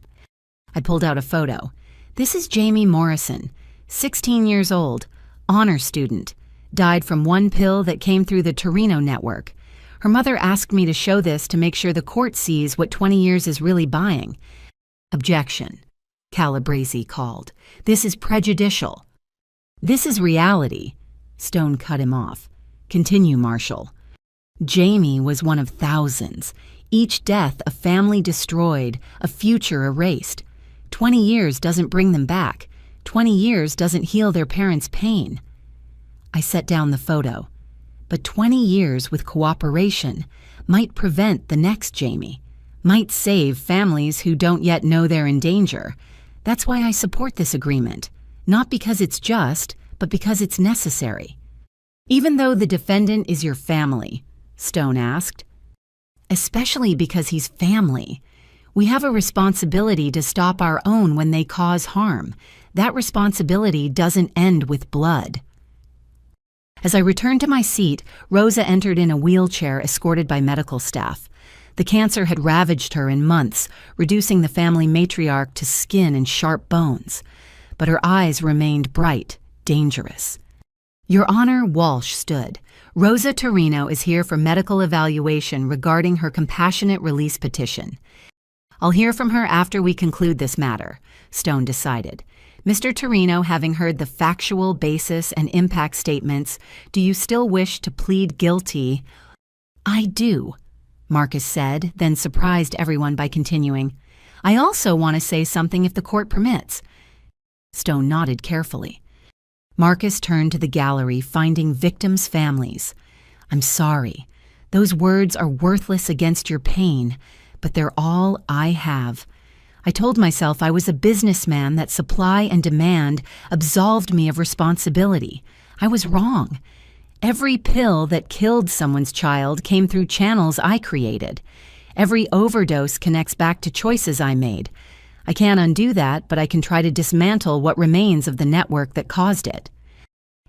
I pulled out a photo. This is Jamie Morrison, 16 years old, honor student, died from one pill that came through the Torino network. Her mother asked me to show this to make sure the court sees what 20 years is really buying. Objection, Calabresi called. This is prejudicial. This is reality. Stone cut him off. Continue, Marshall. Jamie was one of thousands. Each death a family destroyed, a future erased. 20 years doesn't bring them back. 20 years doesn't heal their parents' pain. I set down the photo. But 20 years with cooperation might prevent the next Jamie, might save families who don't yet know they're in danger. That's why I support this agreement, not because it's just, but because it's necessary. Even though the defendant is your family, Stone asked. Especially because he's family. We have a responsibility to stop our own when they cause harm. That responsibility doesn't end with blood. As I returned to my seat, Rosa entered in a wheelchair escorted by medical staff. The cancer had ravaged her in months, reducing the family matriarch to skin and sharp bones. But her eyes remained bright, dangerous. Your Honor, Walsh stood. Rosa Torino is here for medical evaluation regarding her compassionate release petition. I'll hear from her after we conclude this matter, Stone decided. Mr. Torino, having heard the factual basis and impact statements, do you still wish to plead guilty? I do, Marcus said, then surprised everyone by continuing. I also want to say something if the court permits. Stone nodded carefully. Marcus turned to the gallery, finding victims' families. I'm sorry. Those words are worthless against your pain, but they're all I have. I told myself I was a businessman, that supply and demand absolved me of responsibility. I was wrong. Every pill that killed someone's child came through channels I created. Every overdose connects back to choices I made. I can't undo that, but I can try to dismantle what remains of the network that caused it.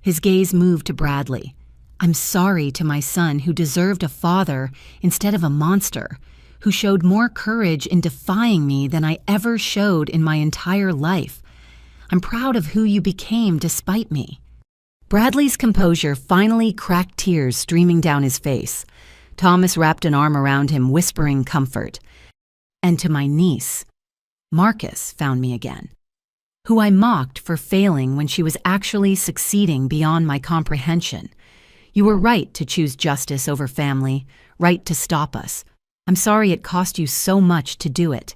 His gaze moved to Bradley. I'm sorry to my son, who deserved a father instead of a monster, who showed more courage in defying me than I ever showed in my entire life. I'm proud of who you became despite me. Bradley's composure finally cracked, tears streaming down his face. Thomas wrapped an arm around him, whispering comfort. And to my niece, Marcus found me again, who I mocked for failing when she was actually succeeding beyond my comprehension. You were right to choose justice over family, right to stop us. I'm sorry it cost you so much to do it.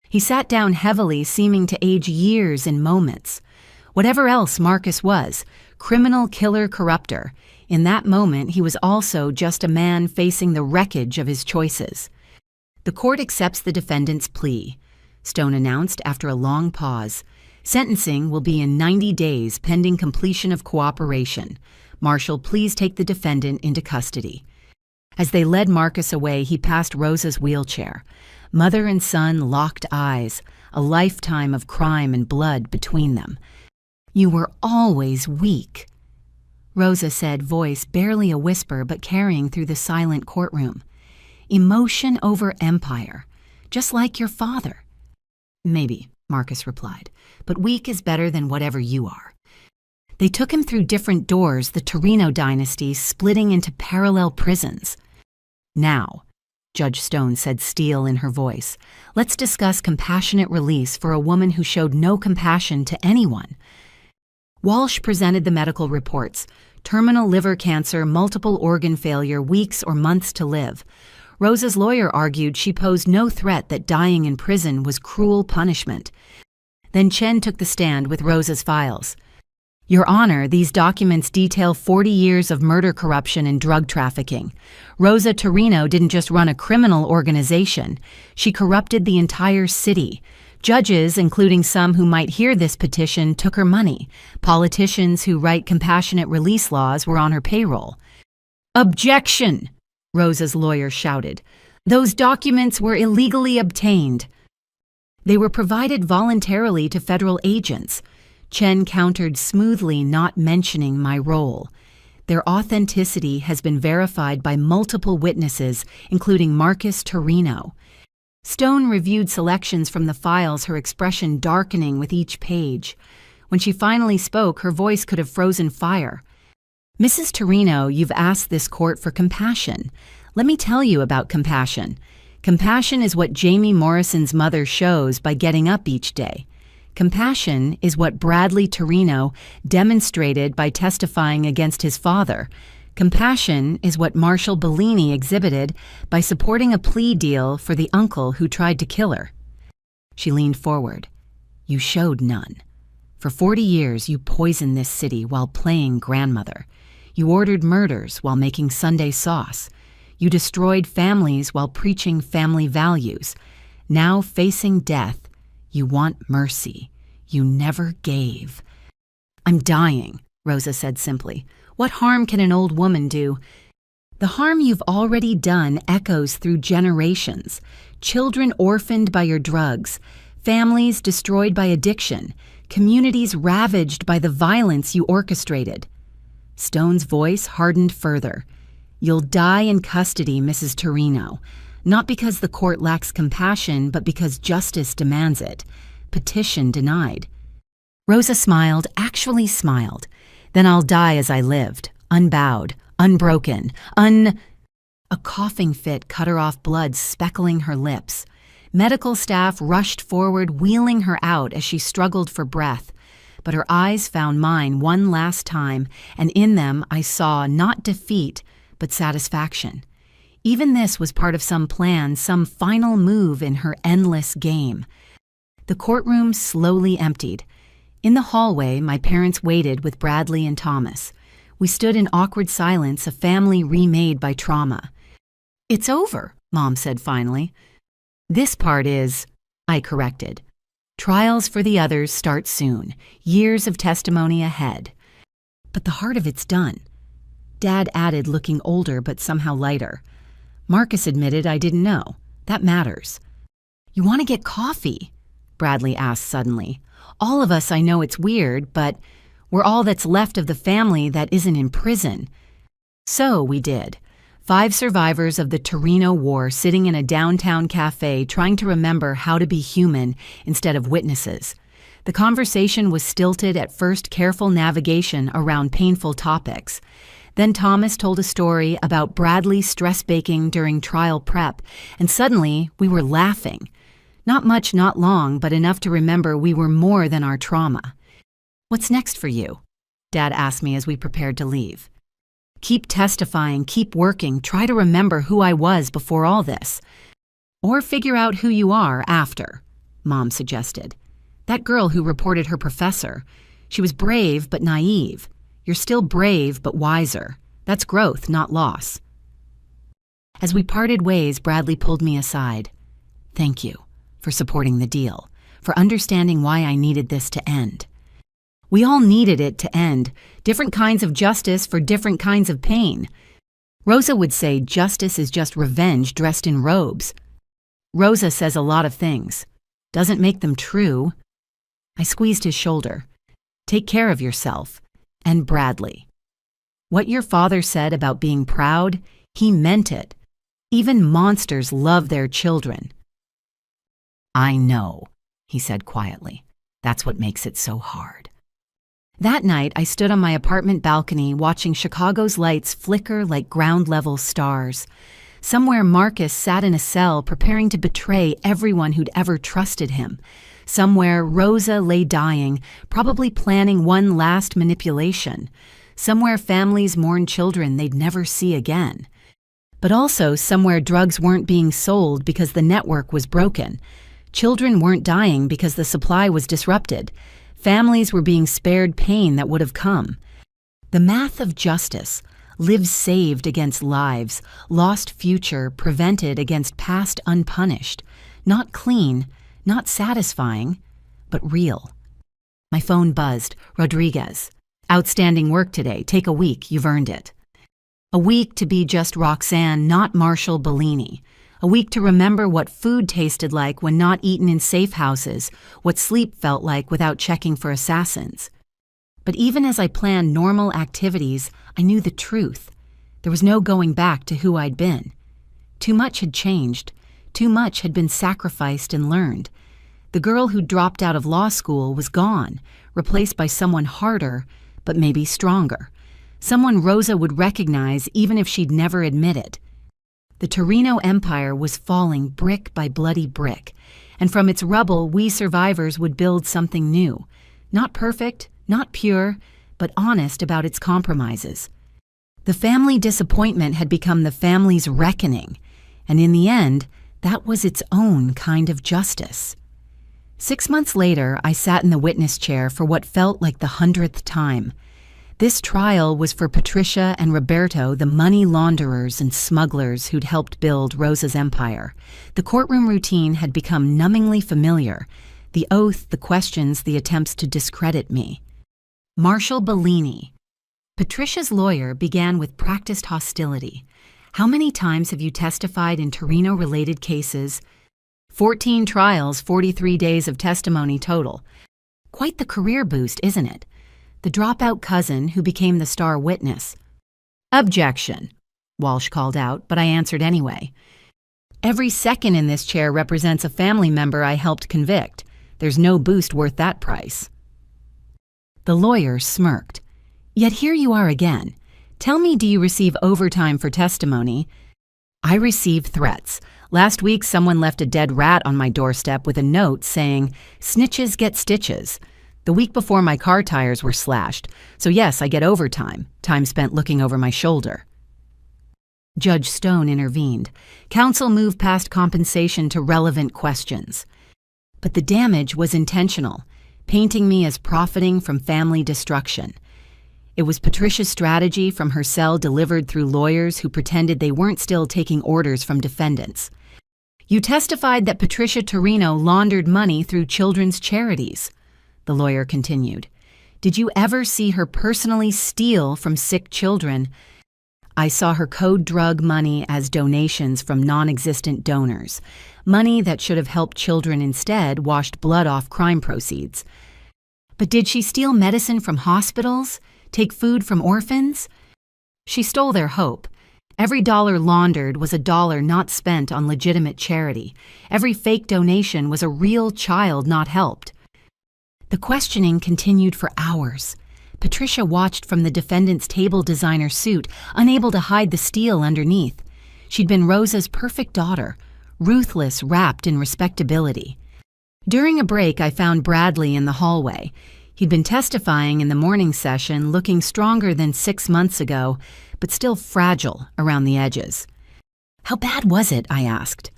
He sat down heavily, seeming to age years in moments. Whatever else Marcus was, criminal, killer, corruptor, in that moment he was also just a man facing the wreckage of his choices. The court accepts the defendant's plea, Stone announced after a long pause. Sentencing will be in 90 days pending completion of cooperation. Marshal, please take the defendant into custody. As they led Marcus away, he passed Rosa's wheelchair. Mother and son locked eyes, a lifetime of crime and blood between them. You were always weak, Rosa said, voice barely a whisper but carrying through the silent courtroom. Emotion over empire, just like your father. Maybe, Marcus replied, but weak is better than whatever you are. They took him through different doors, the Torino dynasty splitting into parallel prisons. Now, Judge Stone said, steel in her voice, let's discuss compassionate release for a woman who showed no compassion to anyone. Walsh presented the medical reports: terminal liver cancer, multiple organ failure, weeks or months to live. Rosa's lawyer argued she posed no threat, that dying in prison was cruel punishment. Then Chen took the stand with Rosa's files. Your Honor, these documents detail 40 years of murder, corruption, and drug trafficking. Rosa Torino didn't just run a criminal organization. She corrupted the entire city. Judges, including some who might hear this petition, took her money. Politicians who write compassionate release laws were on her payroll. Objection! Rosa's lawyer shouted. Those documents were illegally obtained. They were provided voluntarily to federal agents. Chen countered smoothly, not mentioning my role. Their authenticity has been verified by multiple witnesses, including Marcus Torino. Stone reviewed selections from the files, her expression darkening with each page. When she finally spoke, her voice could have frozen fire. Mrs. Torino, you've asked this court for compassion. Let me tell you about compassion. Compassion is what Jamie Morrison's mother shows by getting up each day. Compassion is what Bradley Torino demonstrated by testifying against his father. Compassion is what Marshall Bellini exhibited by supporting a plea deal for the uncle who tried to kill her. She leaned forward. You showed none. For 40 years, you poisoned this city while playing grandmother. You ordered murders while making Sunday sauce. You destroyed families while preaching family values. Now facing death, you want mercy. You never gave. I'm dying, Rosa said simply. What harm can an old woman do? The harm you've already done echoes through generations. Children orphaned by your drugs, families destroyed by addiction, communities ravaged by the violence you orchestrated. Stone's voice hardened further. You'll die in custody, Mrs. Torino. Not because the court lacks compassion, but because justice demands it. Petition denied. Rosa smiled, actually smiled. Then I'll die as I lived, unbowed, unbroken, A coughing fit cut her off, blood speckling her lips. Medical staff rushed forward, wheeling her out as she struggled for breath. But her eyes found mine one last time, and in them I saw not defeat, but satisfaction. Even this was part of some plan, some final move in her endless game. The courtroom slowly emptied. In the hallway, my parents waited with Bradley and Thomas. We stood in awkward silence, a family remade by trauma. It's over, Mom said finally. This part is, I corrected. Trials for the others start soon, years of testimony ahead. But the heart of it's done. Dad added, looking older but somehow lighter. Marcus admitted I didn't know. That matters. You want to get coffee? Bradley asked suddenly. All of us, I know it's weird, but we're all that's left of the family that isn't in prison. So we did. 5 survivors of the Torino War sitting in a downtown cafe trying to remember how to be human instead of witnesses. The conversation was stilted at first, careful navigation around painful topics. Then Thomas told a story about Bradley stress baking during trial prep, and suddenly we were laughing. Not much, not long, but enough to remember we were more than our trauma. What's next for you? Dad asked me as we prepared to leave. Keep testifying, keep working, try to remember who I was before all this. Or figure out who you are after, Mom suggested. That girl who reported her professor. She was brave but naive. You're still brave but wiser. That's growth, not loss. As we parted ways, Bradley pulled me aside. Thank you for supporting the deal, for understanding why I needed this to end. We all needed it to end, different kinds of justice for different kinds of pain. Rosa would say justice is just revenge dressed in robes. Rosa says a lot of things. Doesn't make them true. I squeezed his shoulder. Take care of yourself. And Bradley. What your father said about being proud, he meant it. Even monsters love their children. I know, he said quietly. That's what makes it so hard. That night, I stood on my apartment balcony watching Chicago's lights flicker like ground-level stars. Somewhere Marcus sat in a cell preparing to betray everyone who'd ever trusted him. Somewhere Rosa lay dying, probably planning one last manipulation. Somewhere families mourn children they'd never see again. But also somewhere drugs weren't being sold because the network was broken. Children weren't dying because the supply was disrupted. Families were being spared pain that would have come. The math of justice, lives saved against lives, lost future prevented against past unpunished. Not clean, not satisfying, but real. My phone buzzed. Rodriguez. Outstanding work today. Take a week. You've earned it. A week to be just Roxanne, not Marshall Bellini. A week to remember what food tasted like when not eaten in safe houses, what sleep felt like without checking for assassins. But even as I planned normal activities, I knew the truth. There was no going back to who I'd been. Too much had changed. Too much had been sacrificed and learned. The girl who dropped out of law school was gone, replaced by someone harder, but maybe stronger. Someone Rosa would recognize even if she'd never admit it. The Torino Empire was falling brick by bloody brick, and from its rubble we survivors would build something new. Not perfect, not pure, but honest about its compromises. The family disappointment had become the family's reckoning, and in the end, that was its own kind of justice. 6 months later, I sat in the witness chair for what felt like the 100th time. This trial was for Patricia and Roberto, the money launderers and smugglers who'd helped build Rosa's empire. The courtroom routine had become numbingly familiar. The oath, the questions, the attempts to discredit me. Marshall Bellini. Patricia's lawyer began with practiced hostility. How many times have you testified in Torino-related cases? 14 trials, 43 days of testimony total. Quite the career boost, isn't it? The dropout cousin who became the star witness. Objection, Walsh called out, but I answered anyway. Every second in this chair represents a family member I helped convict. There's no boost worth that price. The lawyer smirked. Yet here you are again. Tell me, do you receive overtime for testimony? I receive threats. Last week, someone left a dead rat on my doorstep with a note saying, "Snitches get stitches." The week before, my car tires were slashed. So yes, I get overtime, time spent looking over my shoulder. Judge Stone intervened. Counsel moved past compensation to relevant questions. But the damage was intentional, painting me as profiting from family destruction. It was Patricia's strategy from her cell delivered through lawyers who pretended they weren't still taking orders from defendants. You testified that Patricia Torino laundered money through children's charities. The lawyer continued. Did you ever see her personally steal from sick children? I saw her code drug money as donations from non-existent donors. Money that should have helped children instead washed blood off crime proceeds. But did she steal medicine from hospitals? Take food from orphans? She stole their hope. Every dollar laundered was a dollar not spent on legitimate charity. Every fake donation was a real child not helped. The questioning continued for hours. Patricia watched from the defendant's table designer suit, unable to hide the steel underneath. She'd been Rosa's perfect daughter, ruthless, wrapped in respectability. During a break, I found Bradley in the hallway. He'd been testifying in the morning session, looking stronger than 6 months ago, but still fragile around the edges. How bad was it? I asked.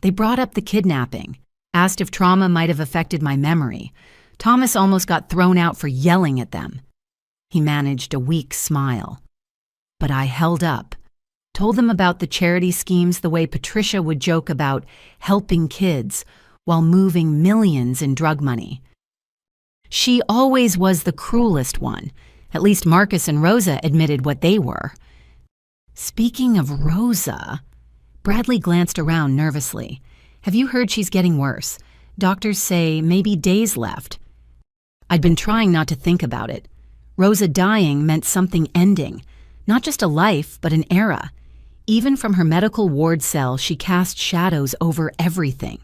They brought up the kidnapping, asked if trauma might have affected my memory. Thomas almost got thrown out for yelling at them. He managed a weak smile. But I held up, told them about the charity schemes the way Patricia would joke about helping kids while moving millions in drug money. She always was the cruelest one. At least Marcus and Rosa admitted what they were. Speaking of Rosa, Bradley glanced around nervously. Have you heard she's getting worse? Doctors say maybe days left. I'd been trying not to think about it. Rosa dying meant something ending, not just a life, but an era. Even from her medical ward cell, she cast shadows over everything.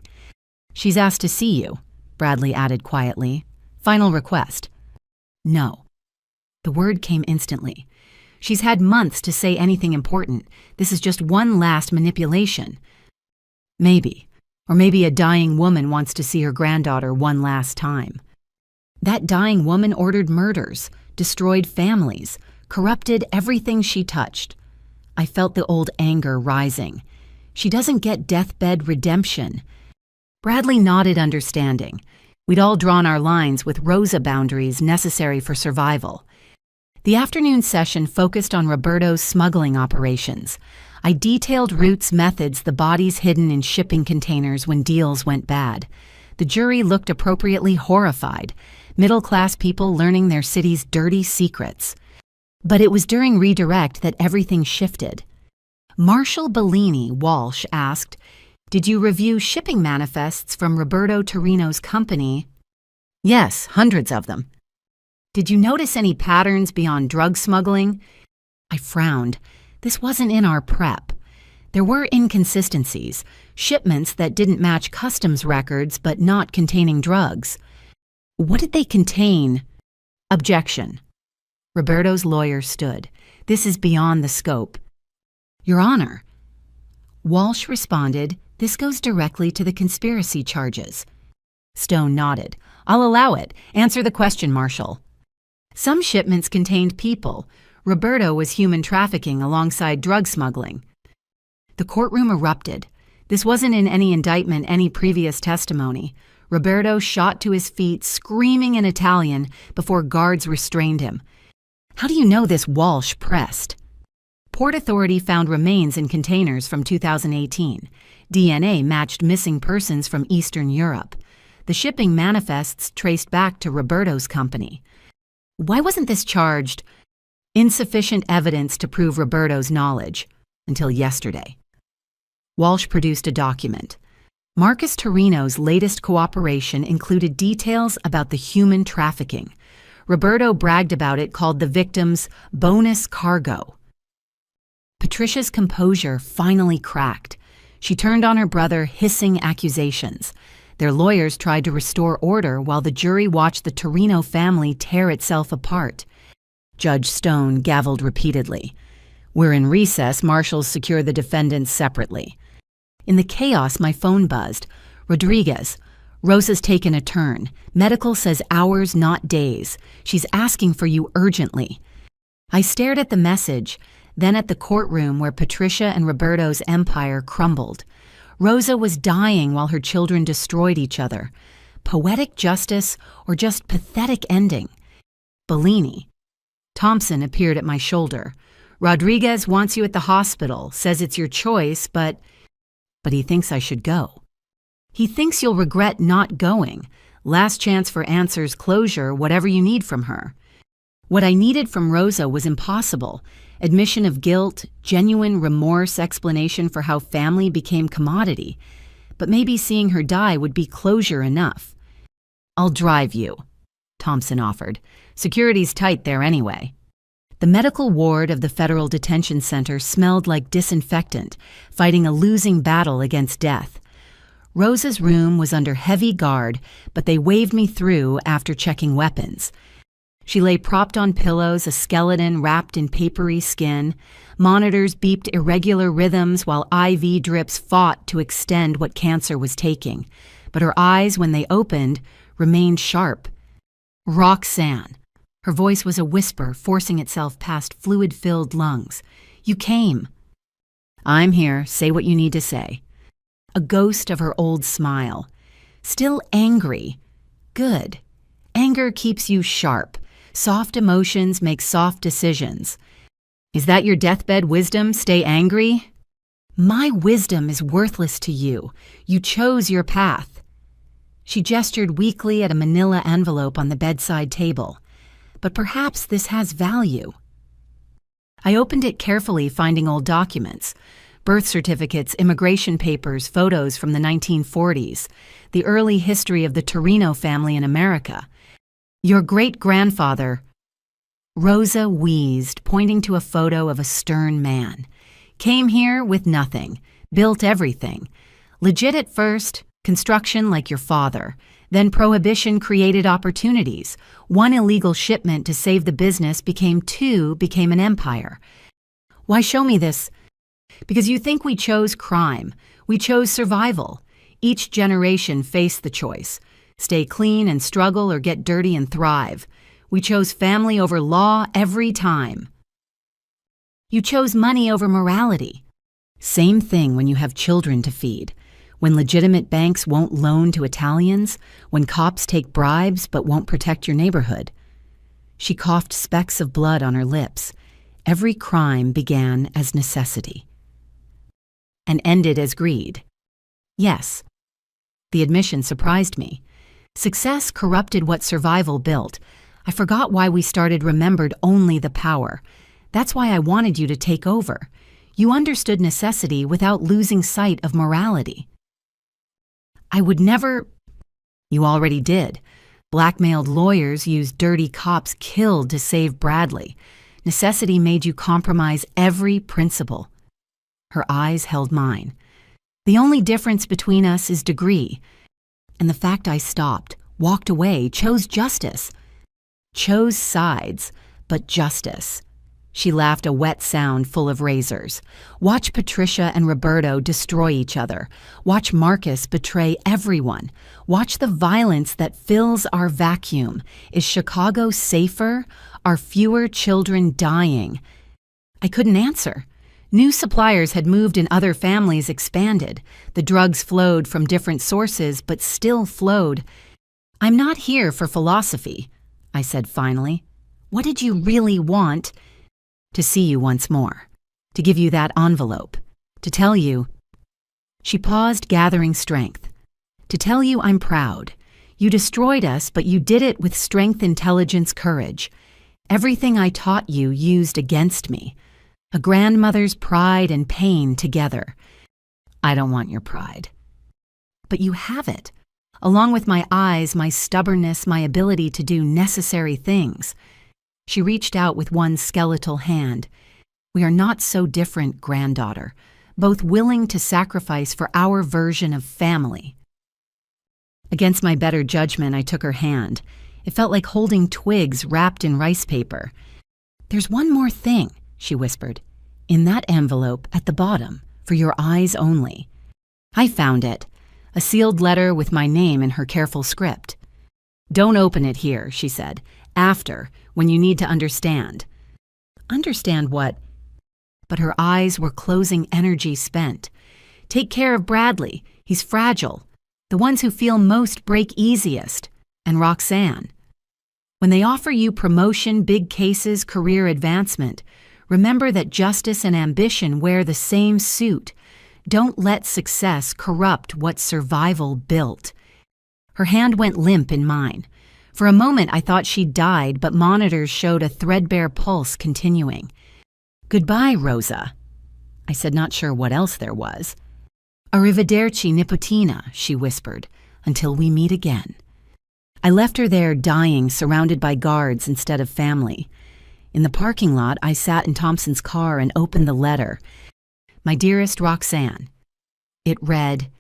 "She's asked to see you," Bradley added quietly. "Final request." "No." The word came instantly. "She's had months to say anything important. This is just one last manipulation." "Maybe. Or maybe a dying woman wants to see her granddaughter one last time." That dying woman ordered murders, destroyed families, corrupted everything she touched. I felt the old anger rising. She doesn't get deathbed redemption. Bradley nodded understanding. We'd all drawn our lines with Rosa boundaries necessary for survival. The afternoon session focused on Roberto's smuggling operations. I detailed Root's methods, the bodies hidden in shipping containers when deals went bad. The jury looked appropriately horrified, middle-class people learning their city's dirty secrets. But it was during redirect that everything shifted. Marshal Bellini Walsh asked, "Did you review shipping manifests from Roberto Torino's company?" "Yes, hundreds of them." "Did you notice any patterns beyond drug smuggling?" I frowned. This wasn't in our prep. There were inconsistencies, shipments that didn't match customs records but not containing drugs. What did they contain? Objection. Roberto's lawyer stood. "This is beyond the scope." "Your Honor." Walsh responded, "This goes directly to the conspiracy charges." Stone nodded. "I'll allow it. Answer the question, Marshal." "Some shipments contained people. Roberto was human trafficking alongside drug smuggling." The courtroom erupted. This wasn't in any indictment, any previous testimony. Roberto shot to his feet, screaming in Italian, before guards restrained him. "How do you know this?" Walsh pressed. Port Authority found remains in containers from 2018. DNA matched missing persons from Eastern Europe. The shipping manifests traced back to Roberto's company. Why wasn't this charged? Insufficient evidence to prove Roberto's knowledge. Until yesterday. Walsh produced a document. Marcus Torino's latest cooperation included details about the human trafficking. Roberto bragged about it, called the victims bonus cargo. Patricia's composure finally cracked. She turned on her brother, hissing accusations. Their lawyers tried to restore order while the jury watched the Torino family tear itself apart. Judge Stone gavelled repeatedly. "We're in recess. Marshals secure the defendants separately." In the chaos, my phone buzzed. "Rodriguez, Rosa's taken a turn. Medical says hours, not days. She's asking for you urgently." I stared at the message, then at the courtroom where Patricia and Roberto's empire crumbled. Rosa was dying while her children destroyed each other. Poetic justice or just pathetic ending? Bellini. Thompson appeared at my shoulder. "Rodriguez wants you at the hospital, says it's your choice, but he thinks I should go. He thinks you'll regret not going. Last chance for answers, closure, whatever you need from her." What I needed from Rosa was impossible. Admission of guilt, genuine remorse, explanation for how family became commodity. But maybe seeing her die would be closure enough. "I'll drive you," Thompson offered. "Security's tight there anyway." The medical ward of the Federal Detention Center smelled like disinfectant, fighting a losing battle against death. Rosa's room was under heavy guard, but they waved me through after checking weapons. She lay propped on pillows, a skeleton wrapped in papery skin. Monitors beeped irregular rhythms while IV drips fought to extend what cancer was taking. But her eyes, when they opened, remained sharp. "Roxanne." Her voice was a whisper, forcing itself past fluid-filled lungs. "You came." "I'm here. Say what you need to say." A ghost of her old smile. "Still angry. Good. Anger keeps you sharp. Soft emotions make soft decisions. Is that your deathbed wisdom? Stay angry?" "My wisdom is worthless to you. You chose your path." She gestured weakly at a manila envelope on the bedside table. "But perhaps this has value." I opened it carefully, finding old documents. Birth certificates, immigration papers, photos from the 1940s, the early history of the Torino family in America. Your great-grandfather. Rosa wheezed, pointing to a photo of a stern man. Came here with nothing, built everything. Legit at first, construction like your father. Then prohibition created opportunities. One illegal shipment to save the business became an empire. Why show me this? Because you think we chose crime. We chose survival. Each generation faced the choice. Stay clean and struggle or get dirty and thrive. We chose family over law every time. You chose money over morality. Same thing when you have children to feed. When legitimate banks won't loan to Italians. When cops take bribes but won't protect your neighborhood. She coughed specks of blood on her lips. Every crime began as necessity. And ended as greed. Yes. The admission surprised me. Success corrupted what survival built. I forgot why we started remembered only the power. That's why I wanted you to take over. You understood necessity without losing sight of morality. I would never... You already did. Blackmailed lawyers used dirty cops killed to save Bradley. Necessity made you compromise every principle. Her eyes held mine. The only difference between us is degree. And the fact I stopped, walked away, chose justice. Chose sides, but justice. She laughed a wet sound full of razors. Watch Patricia and Roberto destroy each other. Watch Marcus betray everyone. Watch the violence that fills our vacuum. Is Chicago safer? Are fewer children dying? I couldn't answer. New suppliers had moved and other families expanded. The drugs flowed from different sources, but still flowed. I'm not here for philosophy, I said finally. What did you really want? To see you once more. To give you that envelope. To tell you... She paused, gathering strength. To tell you I'm proud. You destroyed us, but you did it with strength, intelligence, courage. Everything I taught you used against me. A grandmother's pride and pain together. I don't want your pride. But you have it. Along with my eyes, my stubbornness, my ability to do necessary things. She reached out with one skeletal hand. We are not so different, granddaughter, both willing to sacrifice for our version of family. Against my better judgment, I took her hand. It felt like holding twigs wrapped in rice paper. There's one more thing, she whispered. In that envelope at the bottom, for your eyes only. I found it. A sealed letter with my name in her careful script. Don't open it here, she said. After, when you need to understand. Understand what? But her eyes were closing, energy spent. Take care of Bradley. He's fragile. The ones who feel most break easiest. And Roxanne. When they offer you promotion, big cases, career advancement, remember that justice and ambition wear the same suit. Don't let success corrupt what survival built. Her hand went limp in mine. For a moment I thought she'd died, but monitors showed a threadbare pulse continuing. Goodbye, Rosa. I said, not sure what else there was. Arrivederci, nipotina, she whispered, until we meet again. I left her there dying, surrounded by guards instead of family. In the parking lot, I sat in Thompson's car and opened the letter. My dearest Roxanne. It read,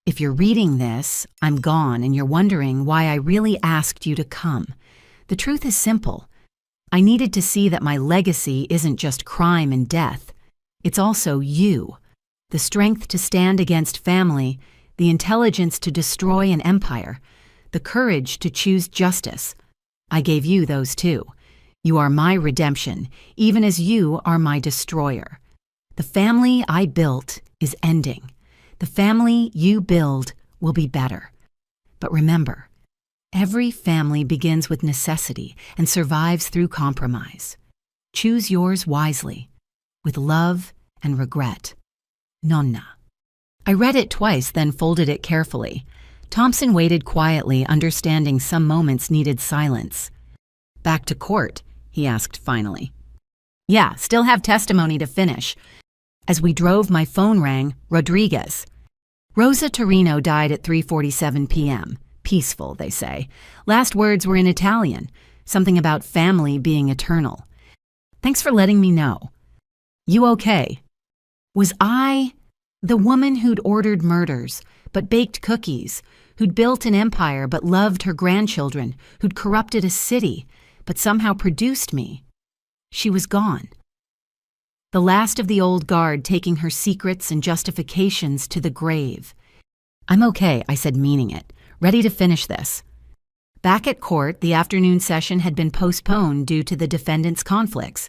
if you're reading this, I'm gone and you're wondering why I really asked you to come. The truth is simple. I needed to see that my legacy isn't just crime and death. It's also you. The strength to stand against family, the intelligence to destroy an empire, the courage to choose justice. I gave you those too. You are my redemption, even as you are my destroyer. The family I built is ending. The family you build will be better. But remember, every family begins with necessity and survives through compromise. Choose yours wisely, with love and regret. Nonna. I read it twice, then folded it carefully. Thompson waited quietly, understanding some moments needed silence. Back to court, he asked finally. Yeah, still have testimony to finish. As we drove, my phone rang. Rodriguez. Rosa Torino died at 3:47 p.m. Peaceful, they say. Last words were in Italian, something about family being eternal. Thanks for letting me know. You okay? Was I the woman who'd ordered murders, but baked cookies, who'd built an empire but loved her grandchildren, who'd corrupted a city, but somehow produced me? She was gone. The last of the old guard taking her secrets and justifications to the grave. I'm okay, I said, meaning it, ready to finish this. Back at court, the afternoon session had been postponed due to the defendants' conflicts.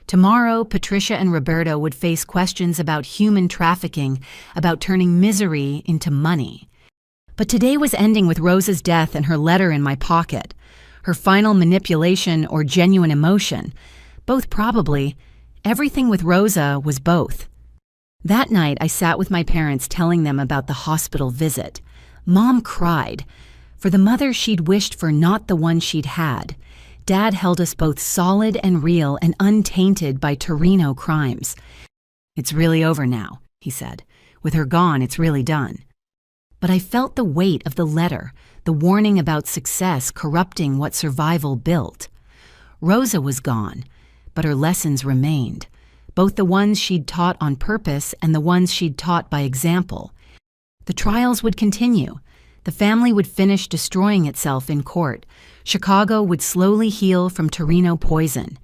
Tomorrow, Patricia and Roberto would face questions about human trafficking, about turning misery into money. But today was ending with Rosa's death and her letter in my pocket. Her final manipulation or genuine emotion. Both probably. Everything with Rosa was both. That night, I sat with my parents telling them about the hospital visit. Mom cried. For the mother she'd wished for, not the one she'd had. Dad held us both solid and real and untainted by Torino crimes. It's really over now, he said. With her gone, it's really done. But I felt the weight of the letter, the warning about success corrupting what survival built. Rosa was gone, but her lessons remained, both the ones she'd taught on purpose and the ones she'd taught by example. The trials would continue. The family would finish destroying itself in court. Chicago would slowly heal from Torino poison.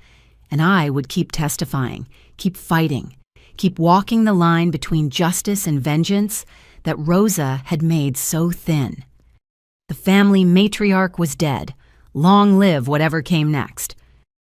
And I would keep testifying, keep fighting, keep walking the line between justice and vengeance that Rosa had made so thin. The family matriarch was dead. Long live whatever came next.